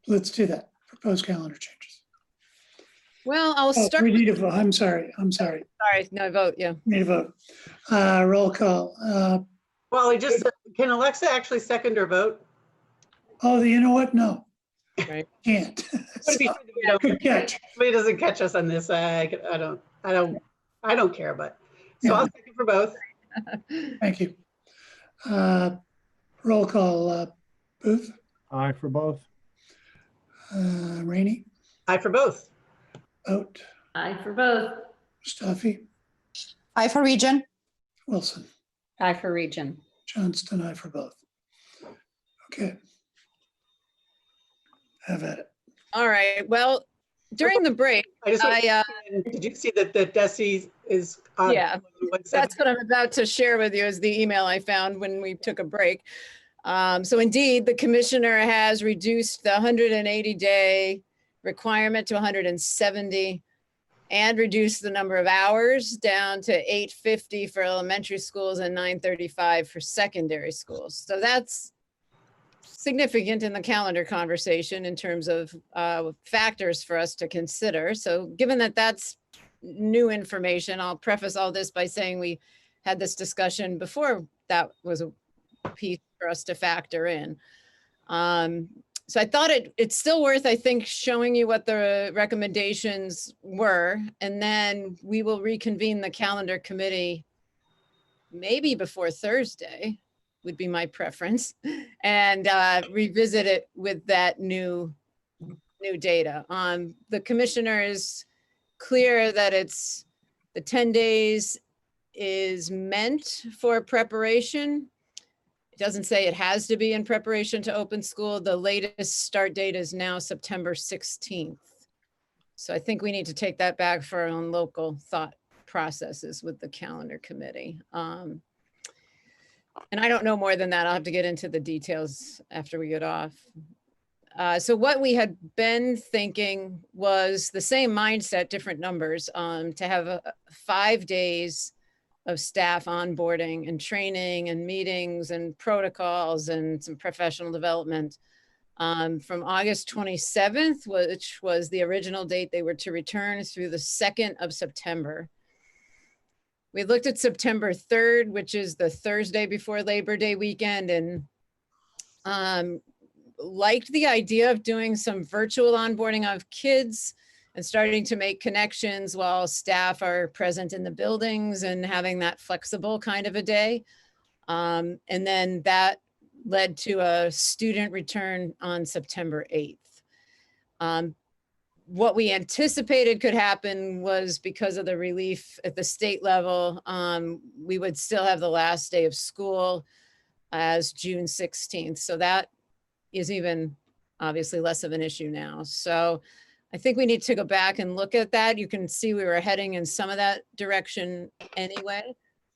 let's do that. Proposed calendar changes. Well, I'll start. We need a vote. I'm sorry. Sorry, no vote, yeah. Need a vote. Roll call. Well, can Alexa actually second or vote? Oh, you know what? No. Right. Can't. Good catch. Somebody doesn't catch us on this. I don't care, but so I'll second for both. Thank you. Roll call. Booth. Aye for both. Rainey. Aye for both. Vote. Aye for both. Mustafi. Aye for region. Wilson. Aye for region. Johnston. Aye for both. Okay. Have at it. All right. Well, during the break, did you see that the DESE is on? Yeah, that's what I'm about to share with you is the email I found when we took a break. So indeed, the commissioner has reduced the 180-day requirement to 170 and reduced the number of hours down to 850 for elementary schools and 935 for secondary schools. So that's significant in the calendar conversation in terms of factors for us to consider. So given that that's new information, I'll preface all this by saying we had this discussion before that was a piece for us to factor in. So I thought it's still worth, I think, showing you what the recommendations were, and then we will reconvene the calendar committee maybe before Thursday. would be my preference, and revisit it with that new data. The commissioner is clear that it's the 10 days is meant for preparation. It doesn't say it has to be in preparation to open school. The latest start date is now September 16th. So I think we need to take that back for our own local thought processes with the calendar committee. And I don't know more than that. I'll have to get into the details after we get off. So what we had been thinking was the same mindset, different numbers, to have 5 days of staff onboarding and training and meetings and protocols and some professional development from August 27th, which was the original date they were to return, through the 2nd of September. We looked at September 3rd, which is the Thursday before Labor Day weekend, and liked the idea of doing some virtual onboarding of kids and starting to make connections while staff are present in the buildings and having that flexible kind of a day. And then that led to a student return on September 8th. What we anticipated could happen was, because of the relief at the state level, we would still have the last day of school as June 16th. So that is even obviously less of an issue now. So I think we need to go back and look at that. You can see we were heading in some of that direction anyway.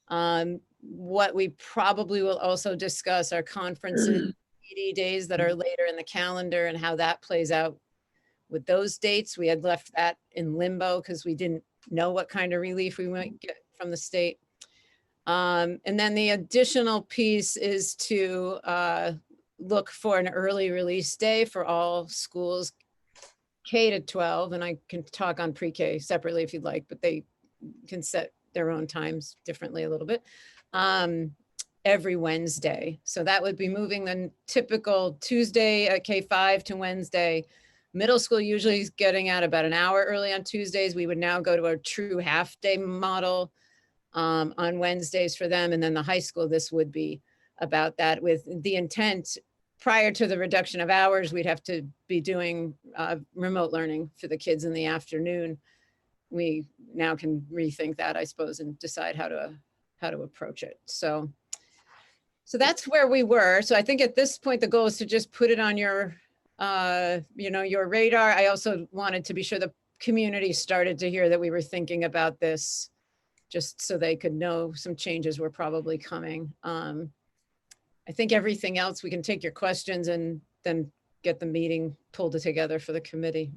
What we probably will also discuss are conferences, PD days that are later in the calendar, and how that plays out with those dates. We had left that in limbo because we didn't know what kind of relief we might get from the state. And then the additional piece is to look for an early release day for all schools K to 12, and I can talk on pre-K separately if you'd like, but they can set their own times differently a little bit, every Wednesday. So that would be moving the typical Tuesday at K5 to Wednesday. Middle school usually is getting out about an hour early on Tuesdays. We would now go to a true half-day model on Wednesdays for them. And then the high school, this would be about that, with the intent, prior to the reduction of hours, we'd have to be doing remote learning for the kids in the afternoon. We now can rethink that, I suppose, and decide how to approach it. So that's where we were. So I think at this point, the goal is to just put it on your, your radar. I also wanted to be sure the community started to hear that we were thinking about this, just so they could know some changes were probably coming. I think everything else, we can take your questions and then get the meeting pulled together for the committee.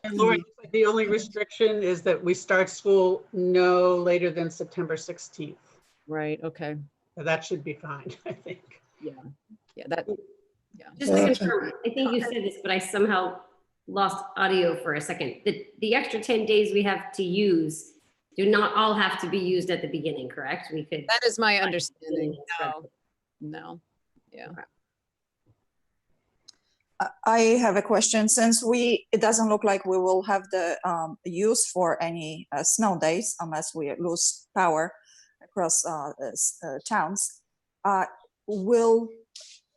And Lori, the only restriction is that we start school no later than September 16th. Right, okay. So that should be fine, I think. Yeah, Just to confirm, I think you said this, but I somehow lost audio for a second. The extra 10 days we have to use do not all have to be used at the beginning, correct? We could. That is my understanding. No, yeah. I have a question. Since it doesn't look like we will have the use for any snow days unless we lose power across towns, will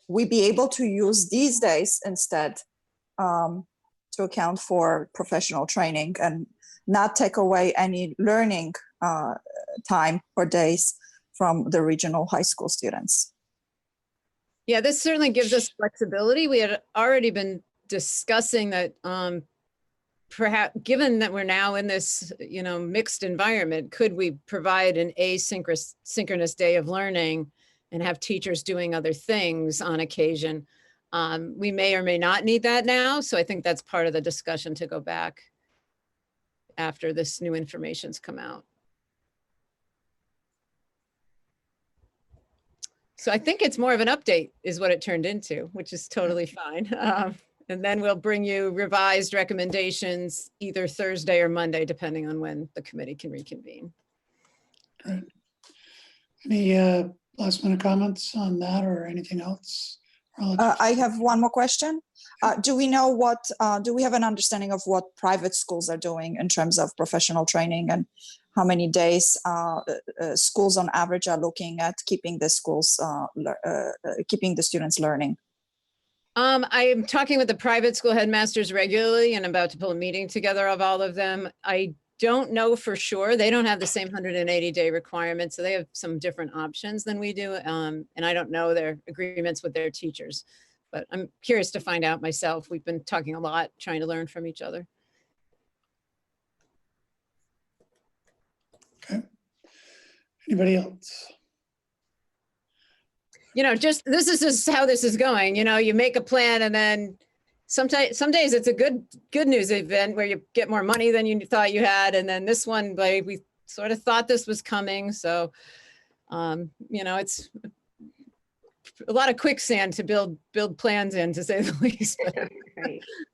we be able to use these days instead to account for professional training and not take away any learning time or days from the regional high school students? Yeah, this certainly gives us flexibility. We had already been discussing that perhaps, given that we're now in this, mixed environment, could we provide an asynchronous day of learning and have teachers doing other things on occasion? We may or may not need that now. So I think that's part of the discussion to go back after this new information's come out. So I think it's more of an update is what it turned into, which is totally fine. And then we'll bring you revised recommendations either Thursday or Monday, depending on when the committee can reconvene. Great. Any last minute comments on that or anything else? I have one more question. Do we know do we have an understanding of what private schools are doing in terms of professional training and how many days schools on average are looking at keeping the schools, keeping the students learning? I am talking with the private school headmasters regularly and about to pull a meeting together of all of them. I don't know for sure. They don't have the same 180-day requirement, so they have some different options than we do. And I don't know their agreements with their teachers, but I'm curious to find out myself. We've been talking a lot, trying to learn from each other. Okay. Anybody else? You know, just this is just how this is going. You know, you make a plan and then some days it's a good news event where you get more money than you thought you had. And then this one, like, we sort of thought this was coming. So, you know, it's a lot of quicksand to build plans in, to say the least. But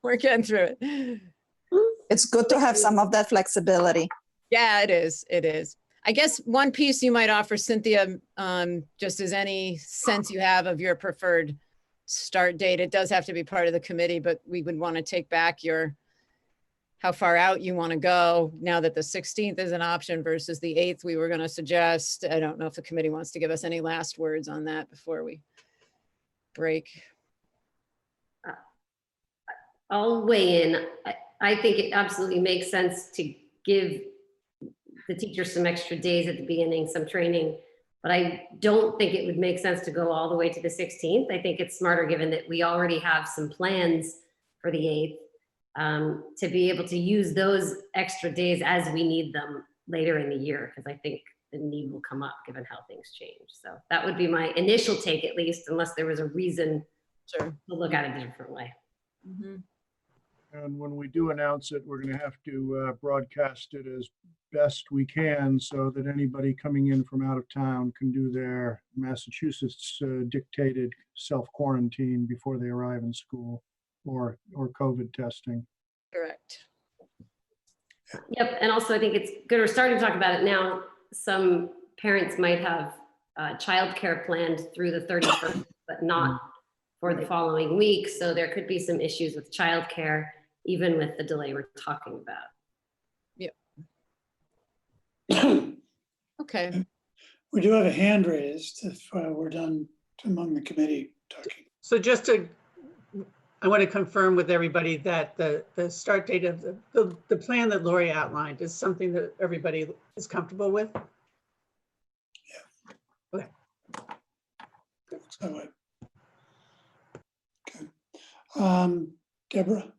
we're getting through it. It's good to have some of that flexibility. Yeah, it is. It is. I guess one piece you might offer, Cynthia, just as any sense you have of your preferred start date. It does have to be part of the committee, but we would want to take back how far out you want to go now that the 16th is an option versus the 8th we were going to suggest. I don't know if the committee wants to give us any last words on that before we break. I'll weigh in. I think it absolutely makes sense to give the teachers some extra days at the beginning, some training, but I don't think it would make sense to go all the way to the 16th. I think it's smarter, given that we already have some plans for the 8th, to be able to use those extra days as we need them later in the year, because I think the need will come up given how things change. So that would be my initial take, at least, unless there was a reason to look at it a different way. Mm-hmm. And when we do announce it, we're going to have to broadcast it as best we can so that anybody coming in from out of town can do their Massachusetts dictated self-quarantine before they arrive in school, or COVID testing. Correct. Yep, and also I think it's good, we're starting to talk about it now. Some parents might have childcare planned through the 31st, but not for the following week. So there could be some issues with childcare, even with the delay we're talking about. Yep. Okay. We do have a hand raised if we're done among the committee talking. So I want to confirm with everybody that the start date of the plan that Lori outlined is something that everybody is comfortable with? Yeah. Okay. So, okay. Deborah?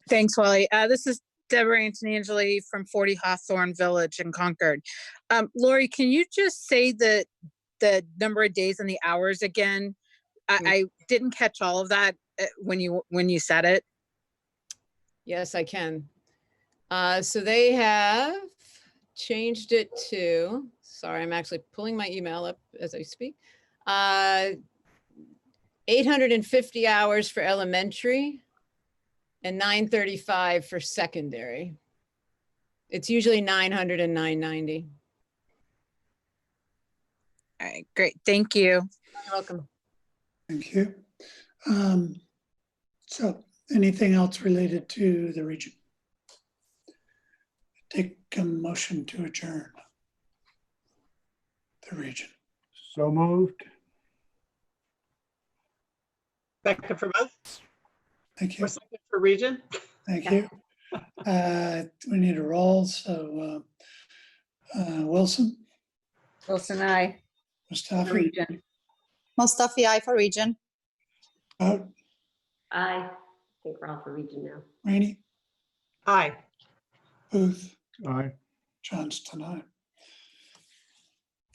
Thanks, Wally. This is Deborah Antoniangeli from 40 Hawthorne Village in Concord. Lori, can you just say the number of days and the hours again? I didn't catch all of that when you said it. Yes, I can. So they have changed it to, sorry, I'm actually pulling my email up as I speak. 850 hours for elementary and 935 for secondary. It's usually 900 and 990. All right, great. Thank you. You're welcome. Thank you. So anything else related to the region? Take a motion to adjourn the region. So moved. Second for both? Thank you. Or second for region? Thank you. We need a roll. So Wilson? Wilson, aye. Mustafi? Region. Mustafi, aye for region. Aye. I think we're all for region now. Rainey? Aye. Booth? Aye. Johnston, aye.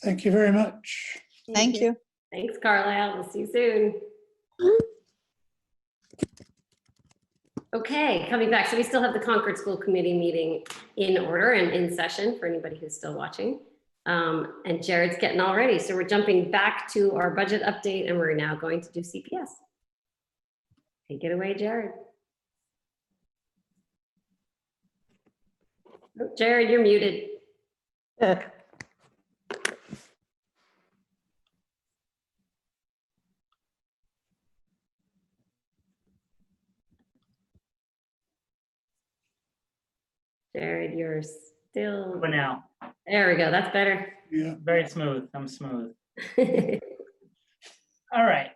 Thank you very much. Thank you. Thanks, Carlisle. We'll see you soon. Okay, coming back. So we still have the Concord School Committee meeting in order and in session for anybody who's still watching. And Jared's getting all ready. So we're jumping back to our budget update and we're now going to do CPS. Take it away, Jared. Oh, Jared, you're muted. Jared, you're still, But now, there we go. That's better. Yeah. very smooth. I'm smooth. All right.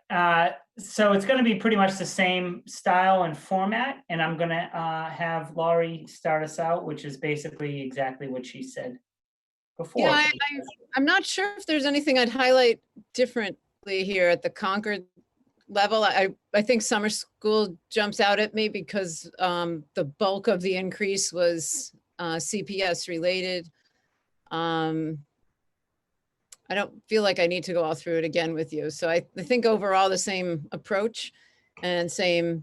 So it's going to be pretty much the same style and format, and I'm going to have Laurie start us out, which is basically exactly what she said before. Yeah, I'm not sure if there's anything I'd highlight differently here at the Concord level. I think summer school jumps out at me because the bulk of the increase was CPS related. I don't feel like I need to go all through it again with you. So I think overall the same approach and same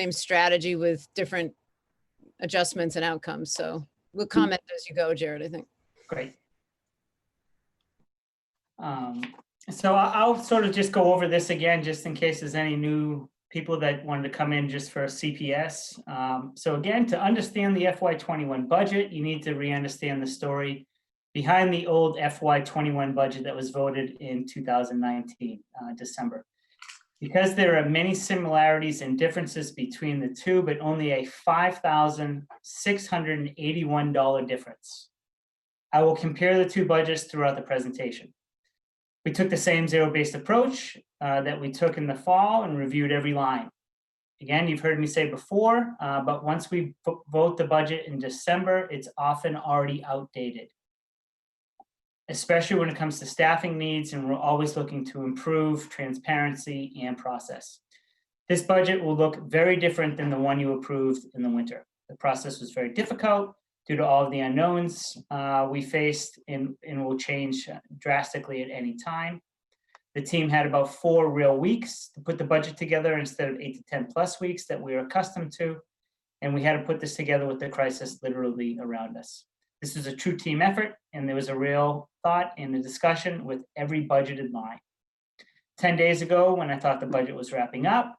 strategy with different adjustments and outcomes. So we'll comment as you go, Jared, I think. Great. So I'll sort of just go over this again, just in case there's any new people that wanted to come in just for CPS. So again, to understand the FY21 budget, you need to re-understand the story behind the old FY21 budget that was voted in 2019, December. Because there are many similarities and differences between the two, but only a $5,681 difference. I will compare the two budgets throughout the presentation. We took the same zero-based approach that we took in the fall and reviewed every line. Again, you've heard me say before, but once we vote the budget in December, it's often already outdated, especially when it comes to staffing needs, and we're always looking to improve transparency and process. This budget will look very different than the one you approved in the winter. The process was very difficult due to all of the unknowns we faced and will change drastically at any time. The team had about 4 real weeks to put the budget together instead of 8 to 10 plus weeks that we are accustomed to. And we had to put this together with the crisis literally around us. This was a true team effort, and there was a real thought in the discussion with every budgeted line. 10 days ago, when I thought the budget was wrapping up,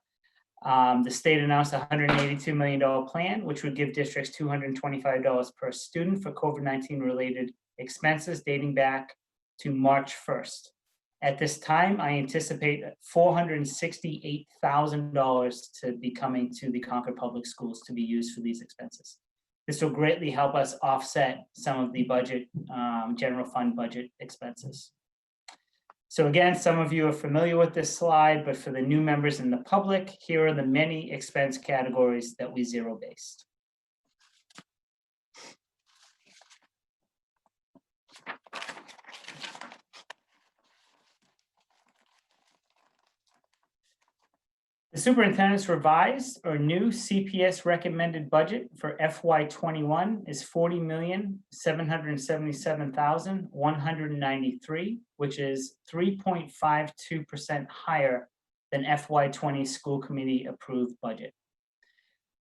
the state announced a $182 million plan, which would give districts $225 per student for COVID-19 related expenses dating back to March 1st. At this time, I anticipate $468,000 to be coming to the Concord Public Schools to be used for these expenses. This will greatly help us offset some of the budget, general fund budget expenses. So again, some of you are familiar with this slide, but for the new members in the public, here are the many expense categories that we zero-based. The superintendent's revised or new CPS recommended budget for FY21 is $40,777,193, which is 3.52% higher than FY20 school committee approved budget.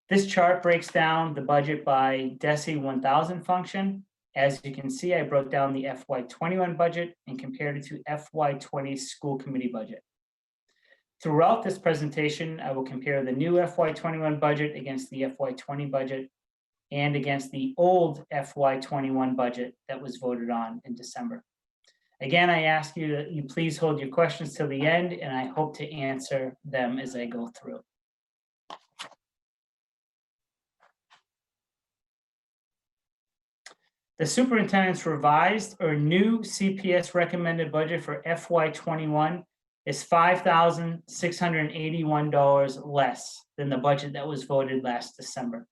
This chart breaks down the budget by DESI 1000 function. As you can see, I broke down the FY21 budget and compared it to FY20 school committee budget. Throughout this presentation, I will compare the new FY21 budget against the FY20 budget and against the old FY21 budget that was voted on in December. Again, I ask you that you please hold your questions till the end, and I hope to answer them as I go through. The superintendent's revised or new CPS recommended budget for FY21 is $5,681 less than the budget that was voted last December.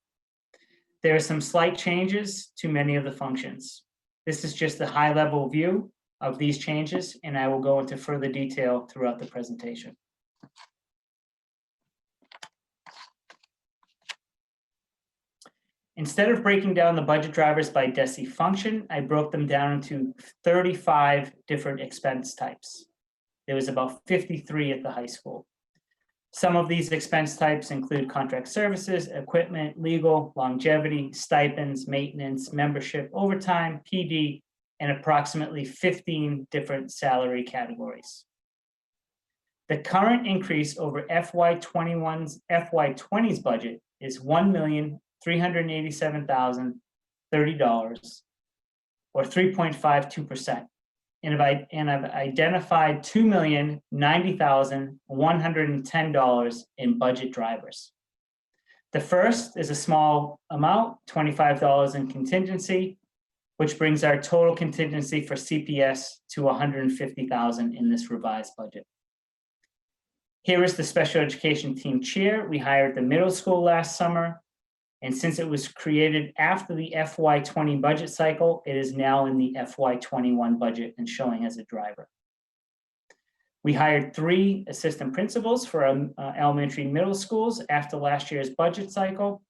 There are some slight changes to many of the functions. This is just a high-level view of these changes, and I will go into further detail throughout the presentation. Instead of breaking down the budget drivers by DESI function, I broke them down into 35 different expense types. There was about 53 at the high school. Some of these expense types include contract services, equipment, legal, longevity, stipends, maintenance, membership, overtime, PD, and approximately 15 different salary categories. The current increase over FY20's budget is $1,387,030, or 3.52%. And I've identified $2,090,110 in budget drivers. The first is a small amount, $25 in contingency, which brings our total contingency for CPS to $150,000 in this revised budget. Here is the special education team chair. We hired the middle school last summer, and since it was created after the FY20 budget cycle, it is now in the FY21 budget and showing as a driver. We hired 3 assistant principals for our elementary and middle schools after last year's budget cycle.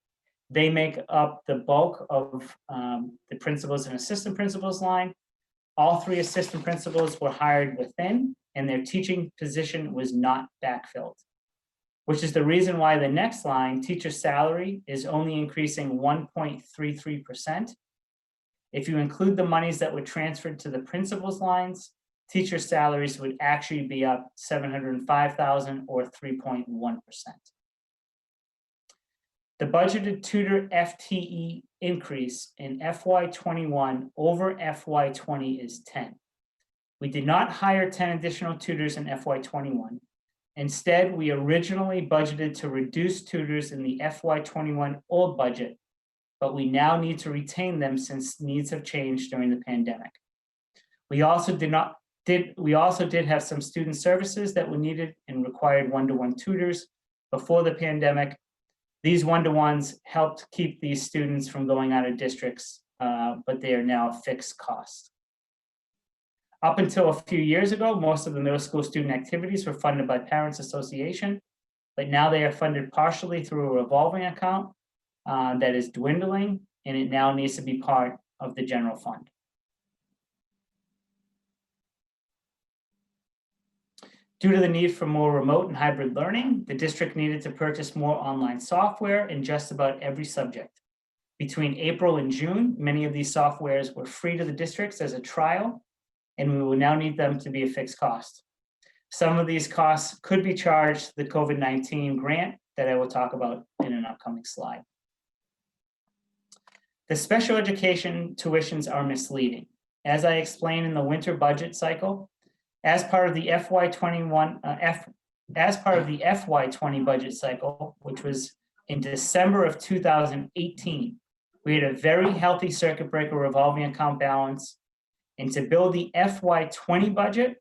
They make up the bulk of the principals and assistant principals line. All 3 assistant principals were hired within, and their teaching position was not backfilled, which is the reason why the next line, teacher salary, is only increasing 1.33%. If you include the monies that were transferred to the principals lines, teacher salaries would actually be up $705,000 or 3.1%. The budgeted tutor FTE increase in FY21 over FY20 is 10. We did not hire 10 additional tutors in FY21. Instead, we originally budgeted to reduce tutors in the FY21 old budget, but we now need to retain them since needs have changed during the pandemic. We also did have some student services that were needed and required one-to-one tutors before the pandemic. These one-to-ones helped keep these students from going out of districts, but they are now a fixed cost. Up until a few years ago, most of the middle school student activities were funded by Parents Association, but now they are funded partially through a revolving account that is dwindling, and it now needs to be part of the general fund. Due to the need for more remote and hybrid learning, the district needed to purchase more online software in just about every subject. Between April and June, many of these softwares were free to the districts as a trial, and we will now need them to be a fixed cost. Some of these costs could be charged to the COVID-19 grant that I will talk about in an upcoming slide. The special education tuitions are misleading. As I explained in the winter budget cycle, as part of the FY20 budget cycle, which was in December of 2018, we had a very healthy circuit breaker revolving account balance. And to build the FY20 budget,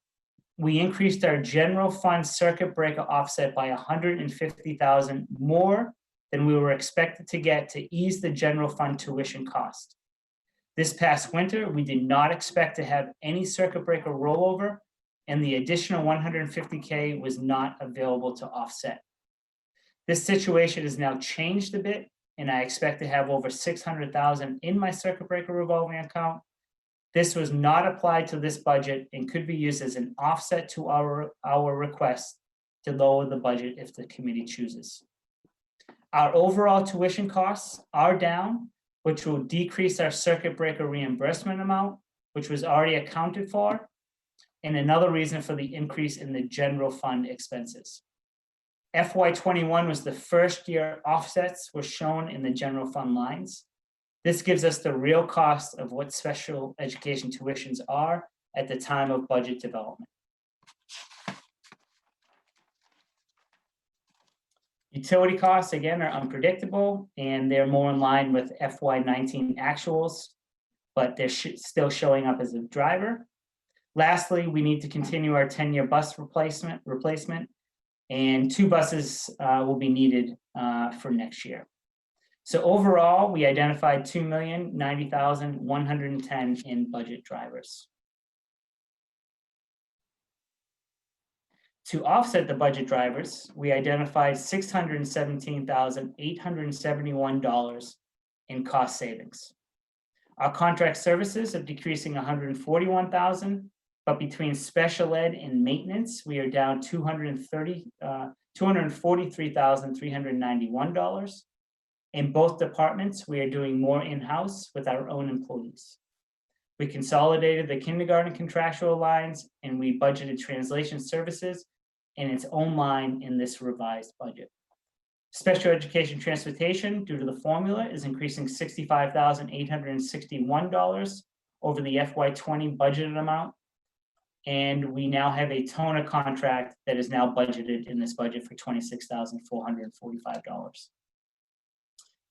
we increased our general fund circuit breaker offset by $150,000 more than we were expected to get to ease the general fund tuition cost. This past winter, we did not expect to have any circuit breaker rollover, and the additional $150K was not available to offset. This situation has now changed a bit, and I expect to have over $600,000 in my circuit breaker revolving account. This was not applied to this budget and could be used as an offset to our request to lower the budget if the committee chooses. Our overall tuition costs are down, which will decrease our circuit breaker reimbursement amount, which was already accounted for, and another reason for the increase in the general fund expenses. FY21 was the first year offsets were shown in the general fund lines. This gives us the real cost of what special education tuitions are at the time of budget development. Utility costs, again, are unpredictable, and they're more in line with FY19 actuals, but they're still showing up as a driver. Lastly, we need to continue our 10-year bus replacement, and 2 buses will be needed for next year. So overall, we identified $2,090,110 in budget drivers. To offset the budget drivers, we identified $617,871 in cost savings. Our contract services are decreasing $141,000, but between special ed and maintenance, we are down $243,391. In both departments, we are doing more in-house with our own employees. We consolidated the kindergarten contractual lines, and we budgeted translation services in its own line in this revised budget. Special education transportation, due to the formula, is increasing $65,861 over the FY20 budgeted amount. And we now have a toner contract that is now budgeted in this budget for $26,445.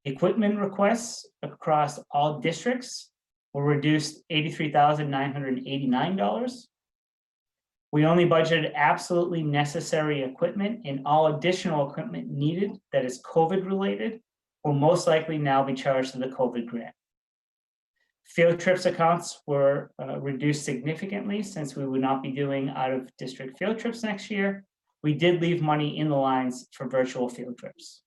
Equipment requests across all districts were reduced $83,989. We only budgeted absolutely necessary equipment, and all additional equipment needed that is COVID related will most likely now be charged to the COVID grant. Field trips accounts were reduced significantly since we would not be doing out of district field trips next year. We did leave money in the lines for virtual field trips.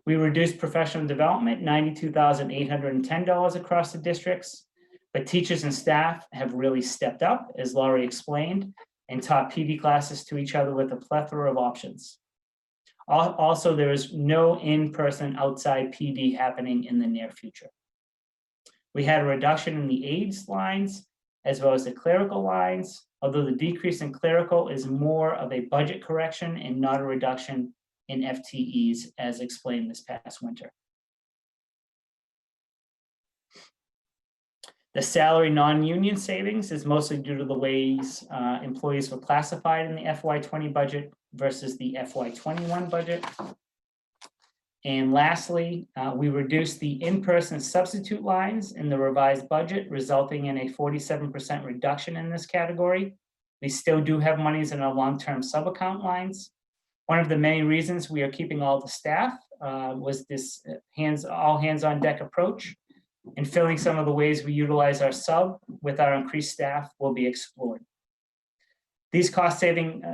We reduced professional development, $92,810 across the districts, but teachers and staff have really stepped up, as Laurie explained, and taught PD classes to each other with a plethora of options. Also, there is no in-person outside PD happening in the near future. We had a reduction in the aides lines as well as the clerical lines, although the decrease in clerical is more of a budget correction and not a reduction in FTEs as explained this past winter. The salary non-union savings is mostly due to the ways employees were classified in the FY20 budget versus the FY21 budget. And lastly, we reduced the in-person substitute lines in the revised budget, resulting in a 47% reduction in this category. We still do have monies in our long-term sub-account lines. One of the many reasons we are keeping all the staff was this all hands on deck approach, and filling some of the ways we utilize our sub with our increased staff will be explored. These cost savings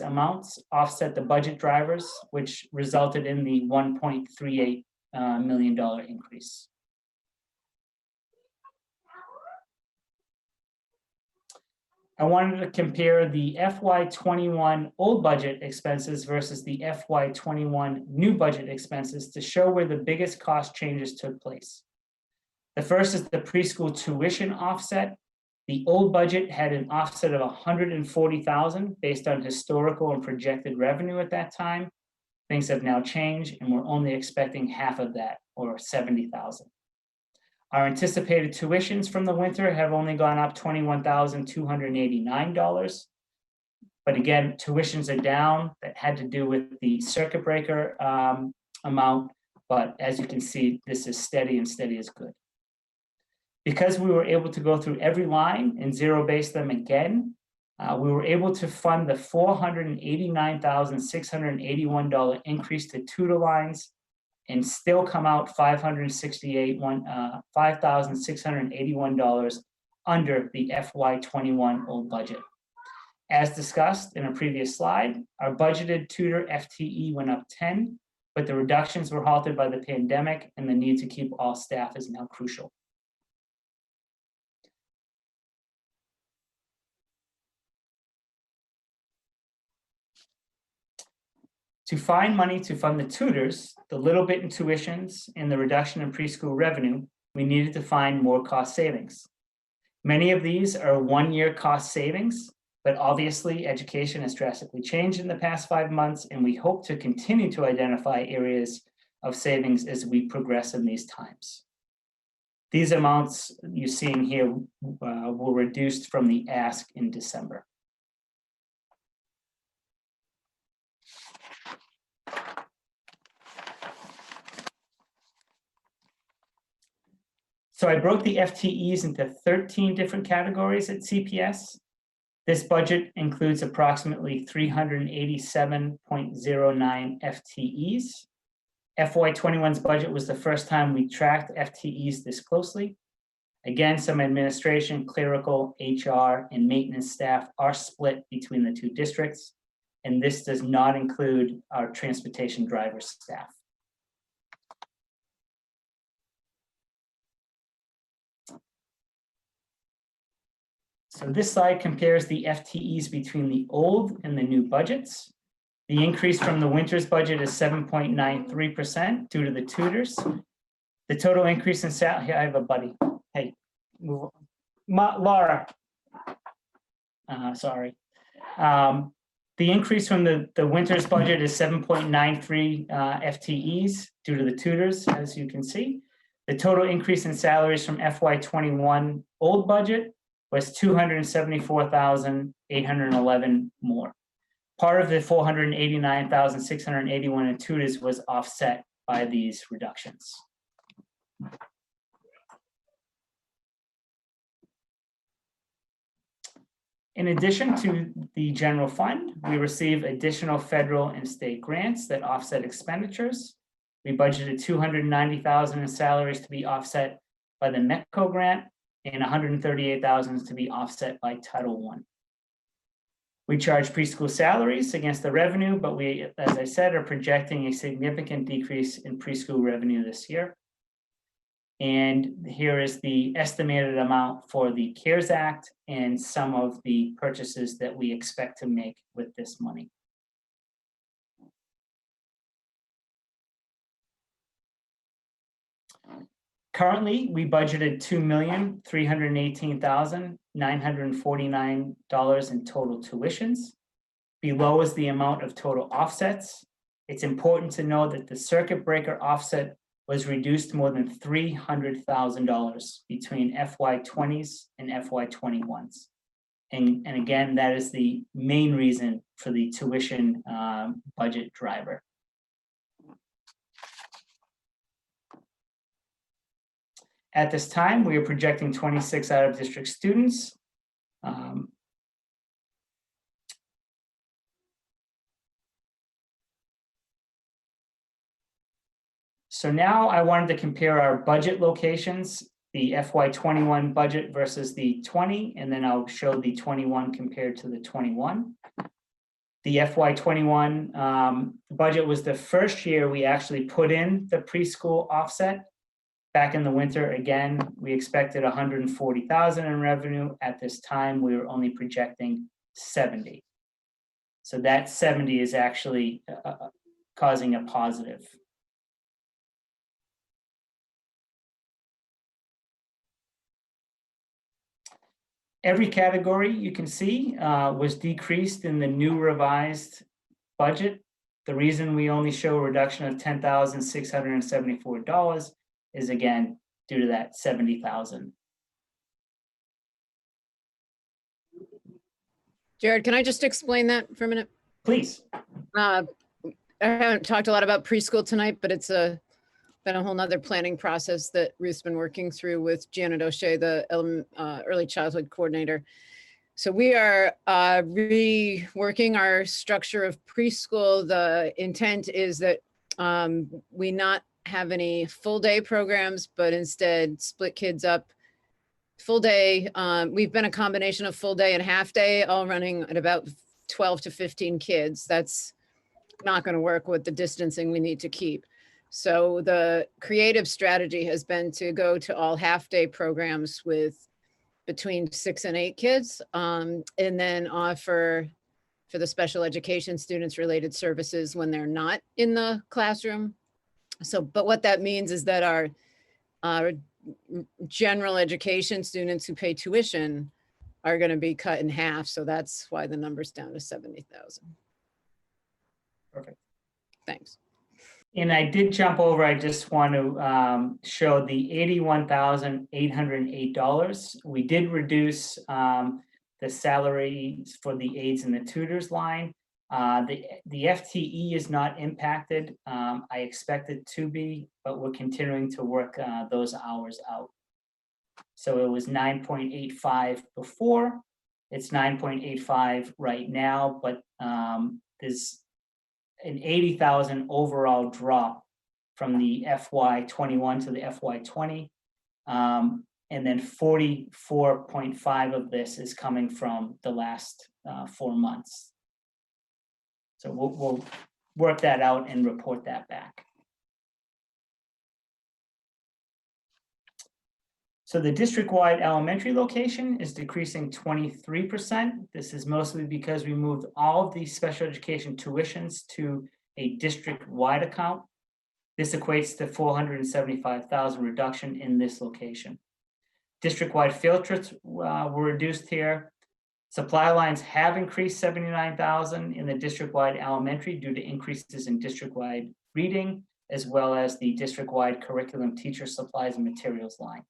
amounts offset the budget drivers, which resulted in the $1.38 million increase. I wanted to compare the FY21 old budget expenses versus the FY21 new budget expenses to show where the biggest cost changes took place. The first is the preschool tuition offset. The old budget had an offset of $140,000 based on historical and projected revenue at that time. Things have now changed, and we're only expecting half of that, or $70,000. Our anticipated tuitions from the winter have only gone up $21,289. But again, tuitions are down. That had to do with the circuit breaker amount. But as you can see, this is steady, and steady is good. Because we were able to go through every line and zero-base them again, we were able to fund the $489,681 increase to tutor lines and still come out $5,681 under the FY21 old budget. As discussed in a previous slide, our budgeted tutor FTE went up 10, but the reductions were halted by the pandemic, and the need to keep all staff is now crucial. To find money to fund the tutors, the little bit in tuitions, and the reduction in preschool revenue, we needed to find more cost savings. Many of these are one-year cost savings, but obviously education has drastically changed in the past 5 months, and we hope to continue to identify areas of savings as we progress in these times. These amounts you're seeing here were reduced from the ask in December. So I broke the FTEs into 13 different categories at CPS. This budget includes approximately 387.09 FTEs. FY21's budget was the first time we tracked FTEs this closely. Again, some administration, clerical, HR, and maintenance staff are split between the two districts, and this does not include our transportation driver staff. So this slide compares the FTEs between the old and the new budgets. The increase from the winter's budget is 7.93% due to the tutors. The total increase in salary, I have a buddy. Hey, move on. Laura. Sorry. The increase from the winter's budget is 7.93 FTEs due to the tutors, as you can see. The total increase in salaries from FY21 old budget was $274,811 more. Part of the 489,681 in tutors was offset by these reductions. In addition to the general fund, we receive additional federal and state grants that offset expenditures. We budgeted $290,000 in salaries to be offset by the METCO grant and $138,000 to be offset by Title I. We charge preschool salaries against the revenue, but we, as I said, are projecting a significant decrease in preschool revenue this year. And here is the estimated amount for the CARES Act and some of the purchases that we expect to make with this money. Currently, we budgeted $2,318,949 in total tuitions. Below is the amount of total offsets. It's important to know that the circuit breaker offset was reduced more than $300,000 between FY20s and FY21s. And again, that is the main reason for the tuition budget driver. At this time, we are projecting 26 out-of-district students. So now I wanted to compare our budget locations, the FY21 budget versus the 20, and then I'll show the 21 compared to the 21. The FY21 budget was the first year we actually put in the preschool offset. Back in the winter, again, we expected 140,000 in revenue. At this time, we were only projecting 70. So that 70 is actually causing a positive. Every category you can see was decreased in the new revised budget. The reason we only show a reduction of $10,674 is again due to that 70,000. Jared, can I just explain that for a minute? Please. I haven't talked a lot about preschool tonight, but it's been a whole nother planning process that Ruth's been working through with Janet O'Shea, the early childhood coordinator. So we are reworking our structure of preschool. The intent is that we not have any full day programs, but instead split kids up. Full day, we've been a combination of full day and half day, all running at about 12 to 15 kids. That's not going to work with the distancing we need to keep. So the creative strategy has been to go to all half day programs with between 6 and 8 kids, and then offer for the special education students related services when they're not in the classroom. So, but what that means is that our general education students who pay tuition are going to be cut in half. So that's why the number's down to 70,000. Perfect. Thanks. And I did jump over, I just want to show the $81,808. We did reduce the salaries for the aides and the tutors line. The FTE is not impacted. I expect it to be, but we're continuing to work those hours out. So it was 9.85 before, it's 9.85 right now, but there's an 80,000 overall drop from the FY21 to the FY20. And then 44.5 of this is coming from the last 4 months. So we'll work that out and report that back. So the district-wide elementary location is decreasing 23%. This is mostly because we moved all of the special education tuitions to a district-wide account. This equates to 475,000 reduction in this location. District-wide field trips were reduced here. Supply lines have increased 79,000 in the district-wide elementary due to increases in district-wide reading, as well as the district-wide curriculum teacher supplies and materials line.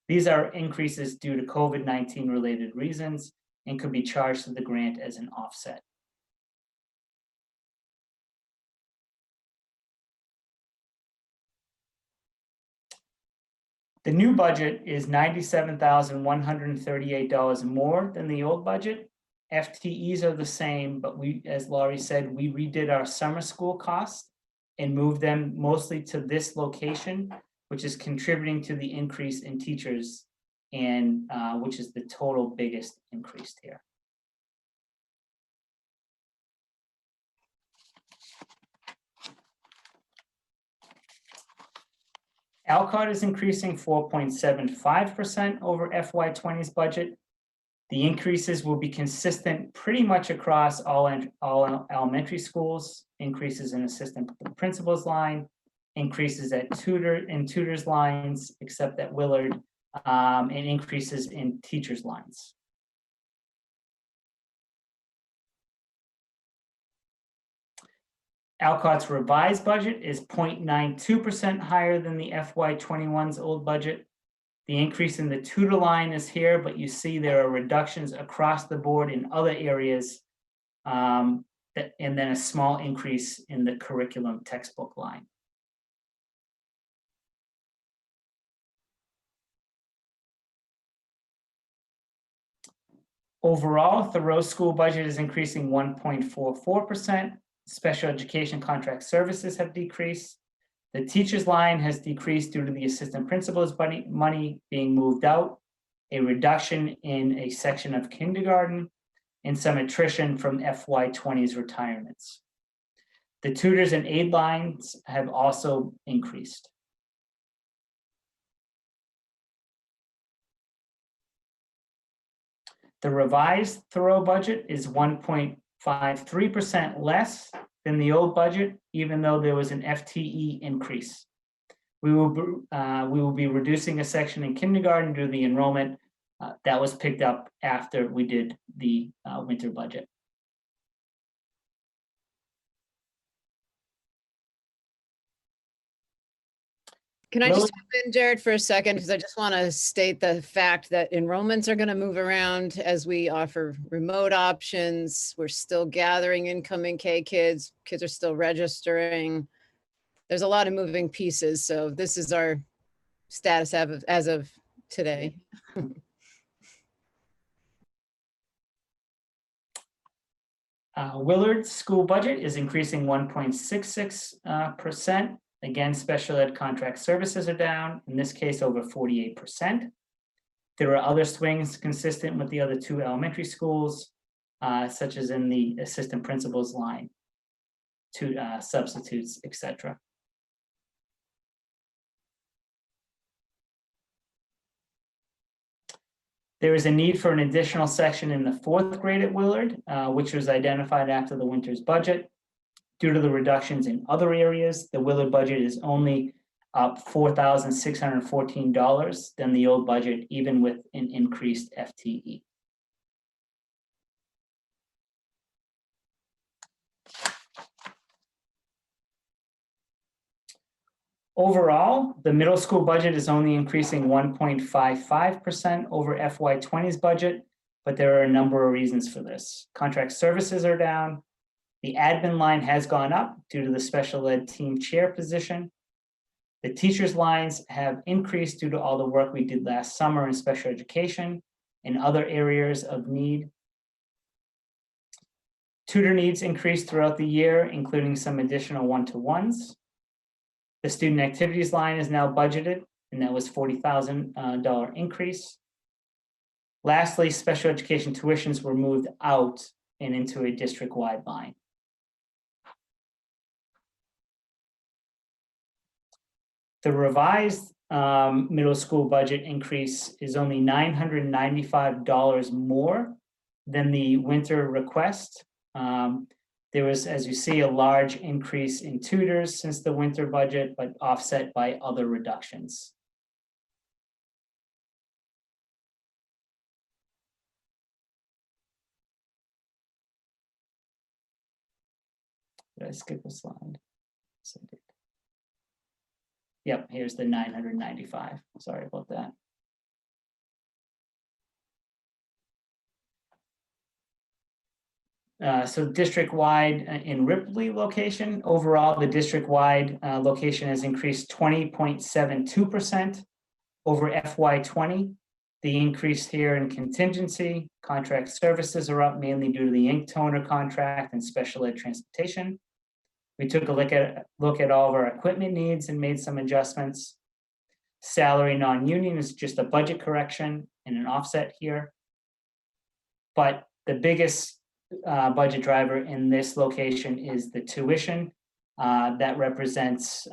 These are increases due to COVID-19 related reasons and could be charged to the grant as an offset. The new budget is $97,138 more than the old budget. FTEs are the same, but we, as Laurie said, we redid our summer school costs and moved them mostly to this location, which is contributing to the increase in teachers, and which is the total biggest increase here. Alcott is increasing 4.75% over FY20's budget. The increases will be consistent pretty much across all elementary schools, increases in assistant principals line, increases at tutors lines, except at Willard, and increases in teachers lines. Alcott's revised budget is 0.92% higher than the FY21's old budget. The increase in the tutor line is here, but you see there are reductions across the board in other areas, and then a small increase in the curriculum textbook line. Overall, Thoreau's school budget is increasing 1.44%. Special education contract services have decreased. The teachers line has decreased due to the assistant principal's money being moved out, a reduction in a section of kindergarten, and some attrition from FY20's retirements. The tutors and aid lines have also increased. The revised Thoreau budget is 1.53% less than the old budget, even though there was an FTE increase. We will be reducing a section in kindergarten due to the enrollment that was picked up after we did the winter budget. Can I just jump in, Jared, for a second? Because I just want to state the fact that enrollments are going to move around as we offer remote options. We're still gathering incoming K kids. Kids are still registering. There's a lot of moving pieces. So this is our status as of today. Willard's school budget is increasing 1.66%. Again, special ed contract services are down, in this case over 48%. There are other swings consistent with the other two elementary schools, such as in the assistant principal's line, to substitutes, etc. There is a need for an additional section in the 4th grade at Willard, which was identified after the winter's budget. Due to the reductions in other areas, the Willard budget is only up $4,614 than the old budget, even with an increased FTE. Overall, the middle school budget is only increasing 1.55% over FY20's budget, but there are a number of reasons for this. Contract services are down. The admin line has gone up due to the special ed team chair position. The teachers lines have increased due to all the work we did last summer in special education and other areas of need. Tutor needs increased throughout the year, including some additional one-to-ones. The student activities line is now budgeted, and that was $40,000 increase. Lastly, special education tuitions were moved out and into a district-wide line. The revised middle school budget increase is only $995 more than the winter request. There was, as you see, a large increase in tutors since the winter budget, but offset by other reductions. Did I skip a slide? Yes, I did. Yep, here's the 995. Sorry about that. So district-wide in Ripley location, overall, the district-wide location has increased 20.72%. Over FY20, the increase here in contingency, contract services are up mainly due to the ink toner contract and special ed transportation. We took a look at all of our equipment needs and made some adjustments. Salary non-union is just a budget correction and an offset here. But the biggest budget driver in this location is the tuition. That represents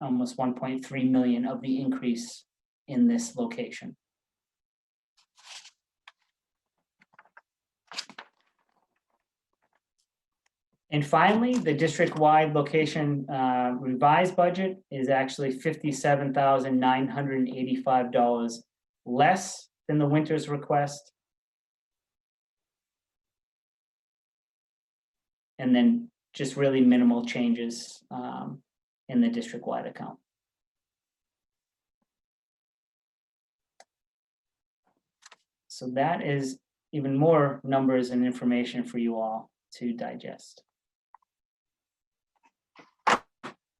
almost 1.3 million of the increase in this location. And finally, the district-wide location revised budget is actually $57,985 less than the winter's request. And then just really minimal changes in the district-wide account. So that is even more numbers and information for you all to digest.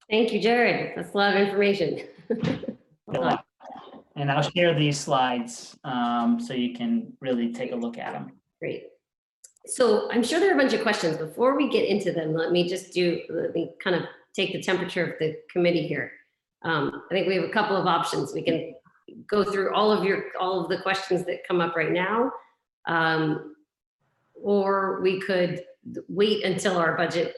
Thank you, Jared. That's a lot of information. And I'll share these slides so you can really take a look at them. Great. So I'm sure there are a bunch of questions. Before we get into them, let me kind of take the temperature of the committee here. I think we have a couple of options. We can go through all of the questions that come up right now, or we could wait until our budget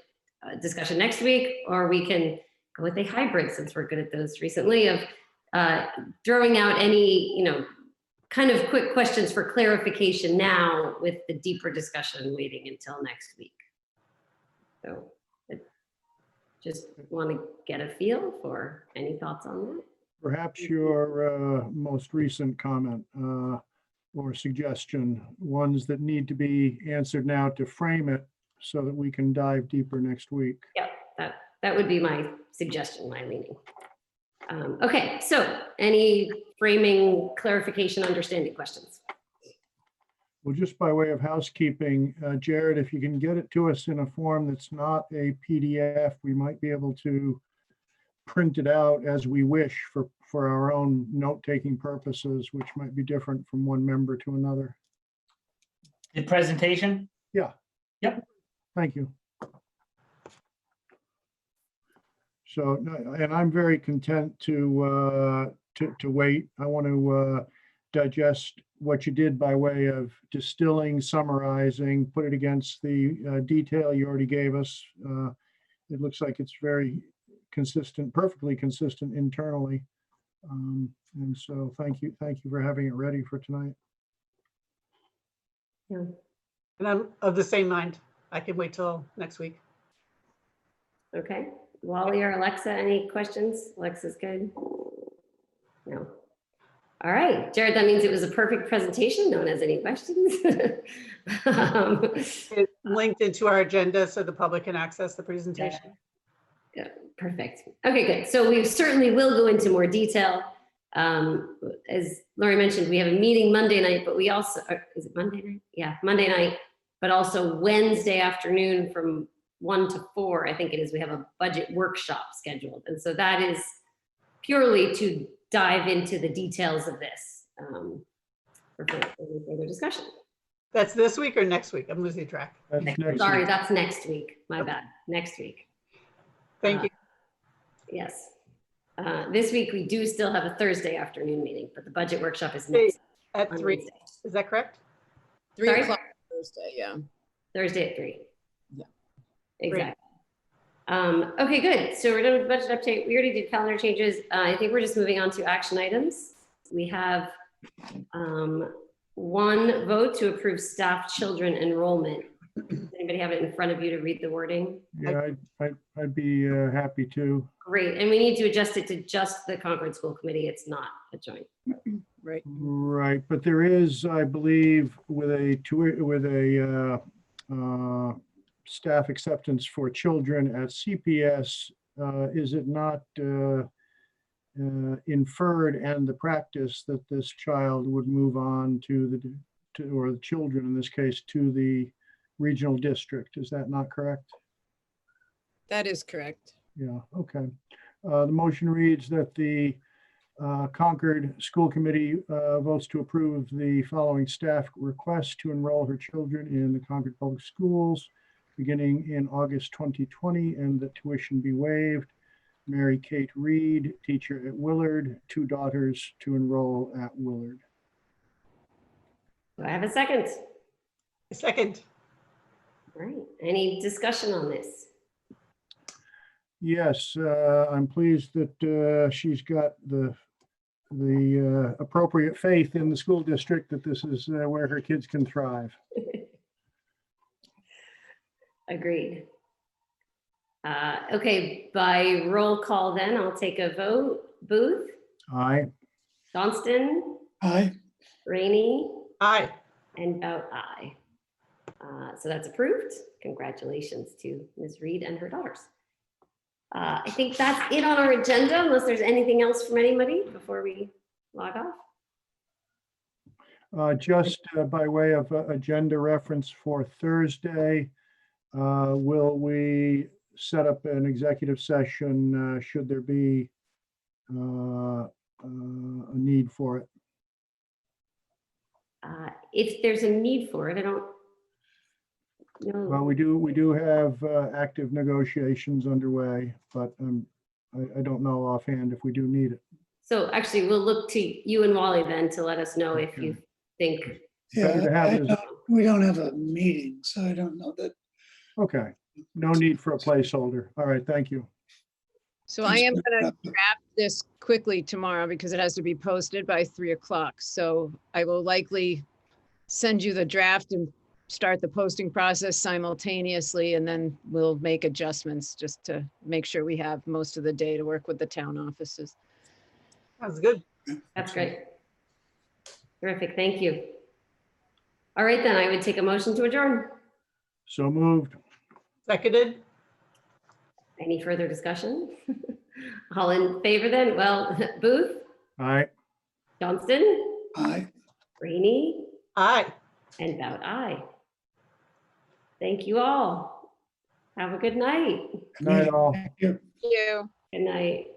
discussion next week, or we can go with a hybrid, since we're good at those recently, of throwing out any, kind of quick questions for clarification now, with the deeper discussion waiting until next week. So just want to get a feel for any thoughts on that. Perhaps your most recent comment or suggestion, ones that need to be answered now to frame it so that we can dive deeper next week. Yeah, that would be my suggestion, my leaning. Okay, so any framing, clarification, understanding questions? Well, just by way of housekeeping, Jared, if you can get it to us in a form that's not a PDF, we might be able to print it out as we wish for our own note-taking purposes, which might be different from one member to another. The presentation? Yeah. Yep. Thank you. So, and I'm very content to wait. I want to digest what you did by way of distilling, summarizing, put it against the detail you already gave us. It looks like it's very consistent, perfectly consistent internally. And so thank you for having it ready for tonight. Yeah. And I'm of the same mind. I can wait till next week. Okay. Wally or Alexa, any questions? Alexa's good. No. All right, Jared, that means it was a perfect presentation. No one has any questions. It's linked into our agenda so the public can access the presentation. Yeah, perfect. Okay, good. So we certainly will go into more detail. As Lori mentioned, we have a meeting Monday night, but we also, is it Monday night? Yeah, Monday night, but also Wednesday afternoon from 1 to 4, I think it is, we have a budget workshop scheduled. And so that is purely to dive into the details of this for further discussion. That's this week or next week? I'm losing track. Sorry, that's next week. My bad. Next week. Thank you. Yes. This week we do still have a Thursday afternoon meeting, but the budget workshop is next at 3. Wednesday. Is that correct? 3 Sorry? o'clock Thursday, yeah. Thursday at 3. Yeah. Exactly. Okay, good. So we're done with the budget update. We already did calendar changes. I think we're just moving on to action items. We have one vote to approve staff children enrollment. Does anybody have it in front of you to read the wording? Yeah, I'd be happy to. Great. And we need to adjust it to just the Concord School Committee. It's not a joint. Right. Right, but there is, I believe, with a staff acceptance for children at CPS, is it not inferred and the practice that this child would move on to or the children in this case, to the regional district? Is that not correct? That is correct. Yeah, okay. The motion reads that the Concord School Committee votes to approve the following staff request to enroll her children in the Concord Public Schools beginning in August 2020, and that tuition be waived. Mary Kate Reed, teacher at Willard, 2 daughters to enroll at Willard. Do I have a second? A second. All right, any discussion on this? Yes, I'm pleased that she's got the appropriate faith in the school district that this is where her kids can thrive. Agreed. Okay, by roll call then, I'll take a vote. Booth, Aye. Johnston, Aye. Rainey, Aye. and Bout aye. So that's approved. Congratulations to Ms. Reed and her daughters. I think that's it on our agenda, unless there's anything else from anybody before we log off. Just by way of agenda reference for Thursday, will we set up an executive session should there be a need for it? If there's a need for it, I don't know. Well, we do have active negotiations underway, but I don't know offhand if we do need it. So actually, we'll look to you and Wally then to let us know if you think. Yeah, we don't have a meeting, so I don't know that. Okay, no need for a placeholder. All right, thank you. So I am going to draft this quickly tomorrow because it has to be posted by 3 o'clock. So I will likely send you the draft and start the posting process simultaneously, and then we'll make adjustments just to make sure we have most of the day to work with the town offices. Sounds good. That's great. Terrific, thank you. All right, then I would take a motion to adjourn. So moved. Seconded. Any further discussion? All in favor then? Well, Booth, Aye. Johnston, Aye. Rainey, Aye. and Bout aye. Thank you all. Have a good night. Good night, all. Thank you. Thank you. Good night.